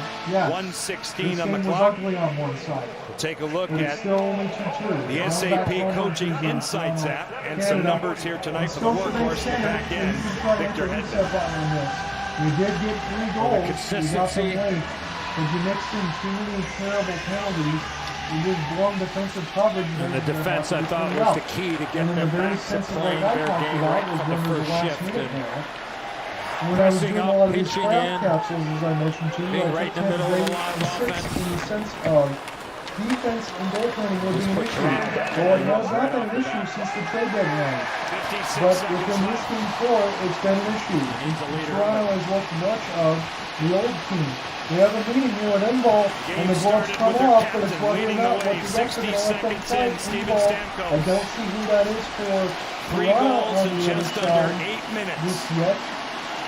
[SPEAKER 28] 116 on the clock. We'll take a look at the SAP Coaching Insights app and some numbers here tonight for the workhorse in the back end, Victor Hedman.
[SPEAKER 1] We did get 3 goals.
[SPEAKER 2] Consistency.
[SPEAKER 1] But you mixed in too many terrible penalties. did blown defensive coverage.
[SPEAKER 28] And the defense, I thought, was the key to getting them back to playing their game right from the first shift.
[SPEAKER 1] When I was doing a lot of these
[SPEAKER 28] pitching
[SPEAKER 1] craft
[SPEAKER 28] in,
[SPEAKER 1] capsules, as I mentioned to you,
[SPEAKER 28] being
[SPEAKER 1] I
[SPEAKER 28] right
[SPEAKER 1] took
[SPEAKER 28] in the middle of the
[SPEAKER 1] Tampa
[SPEAKER 28] line
[SPEAKER 1] Bay
[SPEAKER 28] of
[SPEAKER 1] 6
[SPEAKER 28] offense.
[SPEAKER 1] in the sense of defense and goaltending will be an issue. Well, it has not been an issue since the trade deadline. But within this team core, it's been an issue. Toronto has looked much of the old team. We have a meeting here at N-Ball, and the gloves come off, but it's whether or not what the Ducks are going to let them fight. N-Ball, I don't see who that is for Toronto on the other side just yet.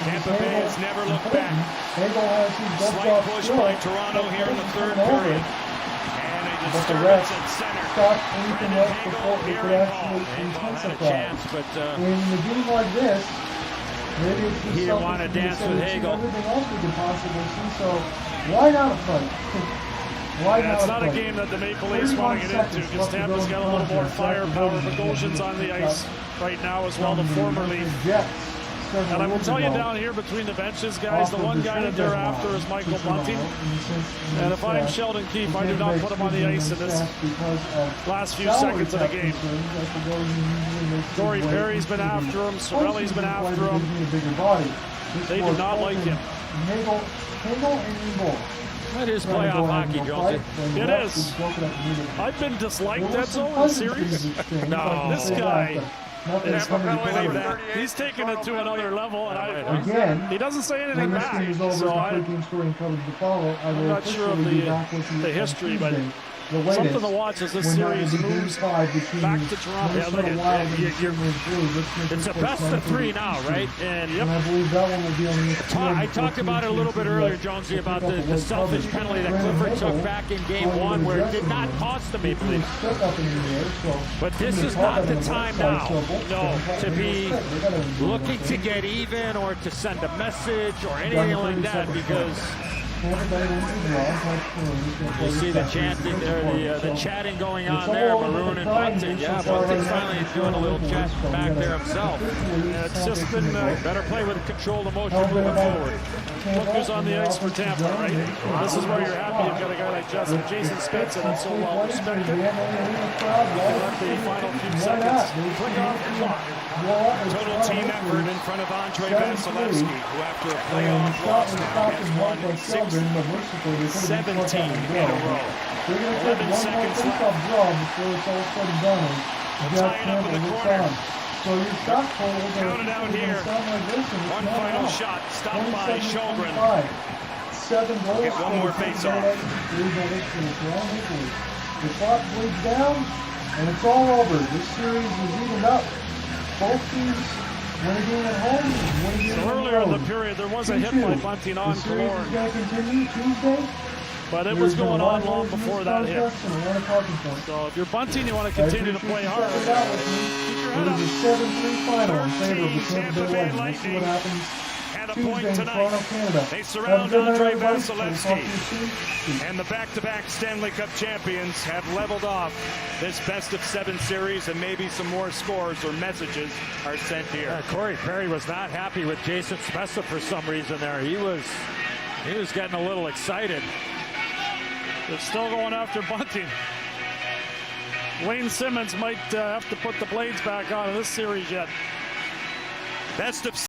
[SPEAKER 28] Tampa Bay has never looked back.
[SPEAKER 1] Hagel has his gloves
[SPEAKER 28] Slight
[SPEAKER 1] off
[SPEAKER 28] push
[SPEAKER 1] still.
[SPEAKER 28] by Toronto here in the third period. And a
[SPEAKER 1] But the
[SPEAKER 28] disturbance
[SPEAKER 1] refs
[SPEAKER 28] at center.
[SPEAKER 1] stop anything else before it could actually intensify. In a game like this, maybe it's just
[SPEAKER 28] He didn't want to
[SPEAKER 1] something
[SPEAKER 28] dance
[SPEAKER 1] say
[SPEAKER 28] with
[SPEAKER 1] we've seen
[SPEAKER 28] Hagel.
[SPEAKER 1] everything else we could possibly see, so why not a fight? Why
[SPEAKER 28] Yeah,
[SPEAKER 1] not
[SPEAKER 28] it's
[SPEAKER 1] a
[SPEAKER 28] not a
[SPEAKER 1] fight?
[SPEAKER 28] game that the Maple Leafs want to get into because Tampa's got a little more firepower. Bogosian's on the ice right now as well, the former Leaf. And I will tell you down here between the benches, guys, the one guy that they're after is Michael Bunting. And if I'm Sheldon Keefe, I do not put him on the ice in this last few seconds of the game. Corey Perry's been after him, Sorelli's been after him. They do not like him.
[SPEAKER 2] That is playoff hockey, Jonesy.
[SPEAKER 28] It is. I've been disliked that so in series.
[SPEAKER 2] No.
[SPEAKER 28] This guy
[SPEAKER 1] Nothing's
[SPEAKER 28] is
[SPEAKER 1] coming
[SPEAKER 28] like
[SPEAKER 1] together.
[SPEAKER 28] that. He's taking it to another level, and
[SPEAKER 1] Again,
[SPEAKER 28] he doesn't say anything
[SPEAKER 1] when this game
[SPEAKER 28] back.
[SPEAKER 1] is over,
[SPEAKER 28] So
[SPEAKER 1] the quick game scoring coverage to follow. I
[SPEAKER 28] I'm
[SPEAKER 1] will
[SPEAKER 28] not sure of
[SPEAKER 1] officially be back with you
[SPEAKER 28] the
[SPEAKER 1] on
[SPEAKER 28] history, but
[SPEAKER 1] Tuesday, the latest,
[SPEAKER 28] something to watch as this
[SPEAKER 1] when
[SPEAKER 28] series
[SPEAKER 1] the game
[SPEAKER 28] moves
[SPEAKER 1] 5 between
[SPEAKER 28] back
[SPEAKER 1] the
[SPEAKER 28] to Toronto.
[SPEAKER 1] Minnesota
[SPEAKER 28] Yeah, look at-
[SPEAKER 1] Wild and
[SPEAKER 28] you-
[SPEAKER 1] the Cleveland Blues. Let's make
[SPEAKER 2] It's
[SPEAKER 1] this
[SPEAKER 2] a
[SPEAKER 1] quick
[SPEAKER 2] best of 3 now, right? And
[SPEAKER 1] And I believe that one will be on the
[SPEAKER 2] I talked about it a little bit earlier, Jonesy, about the selfish penalty that Clifford took back in game 1 where it did not cost the Maple Leafs. But this is not the time now, no, to be looking to get even or to send a message or anything like that, because you see the chanting or the chatting going on there, Maroon and Bunting. Yeah, Bunting's finally doing a little chat back there himself.
[SPEAKER 28] It's just been
[SPEAKER 2] better play with controlled emotion
[SPEAKER 28] moving forward. Look who's on the ice for Tampa, right? This is where you're happy you've got a guy like Jason Spezza that's so well respected. Let the final few seconds click off the clock. Total team effort in front of Andrei Vasilevsky, who after a playoff loss now has won 17 in a row. 11 seconds left.
[SPEAKER 1] Tying up in the corner. So your shot totals
[SPEAKER 28] Counted out here. One final shot, stopped by Sjogren.
[SPEAKER 1] 7 goals.
[SPEAKER 28] Get one more face-off.
[SPEAKER 1] The clock bleeds down, and it's all over. This series is evened up. Both teams win a game at home, win a game
[SPEAKER 28] So
[SPEAKER 1] on the
[SPEAKER 28] earlier in
[SPEAKER 1] road.
[SPEAKER 28] the period, there was a hit by Bunting on
[SPEAKER 1] The series
[SPEAKER 28] Killorn,
[SPEAKER 1] is going to continue Tuesday.
[SPEAKER 28] but it was going on long before that hit.
[SPEAKER 1] So
[SPEAKER 28] So if you're Bunting, you want to continue to play hard.
[SPEAKER 1] Keep your head up. It was a 7-3 final in favor of the Tampa Bay Lightning. We'll see what happens
[SPEAKER 28] And a
[SPEAKER 1] Tuesday
[SPEAKER 28] point
[SPEAKER 1] in
[SPEAKER 28] tonight.
[SPEAKER 1] Toronto, Canada.
[SPEAKER 28] They
[SPEAKER 1] Have a
[SPEAKER 28] surround
[SPEAKER 1] good night,
[SPEAKER 28] Andrei
[SPEAKER 1] everybody. We'll talk to you
[SPEAKER 28] Vasilevsky.
[SPEAKER 1] soon.
[SPEAKER 28] And the back-to-back Stanley Cup champions have leveled off this best-of-7 series, and maybe some more scores or messages are sent here.
[SPEAKER 2] Corey Perry was not happy with Jason Spezza for some reason there. He was getting a little excited.
[SPEAKER 28] They're still going after Bunting. Wayne Simmons might have to put the blades back on in this series yet. Best of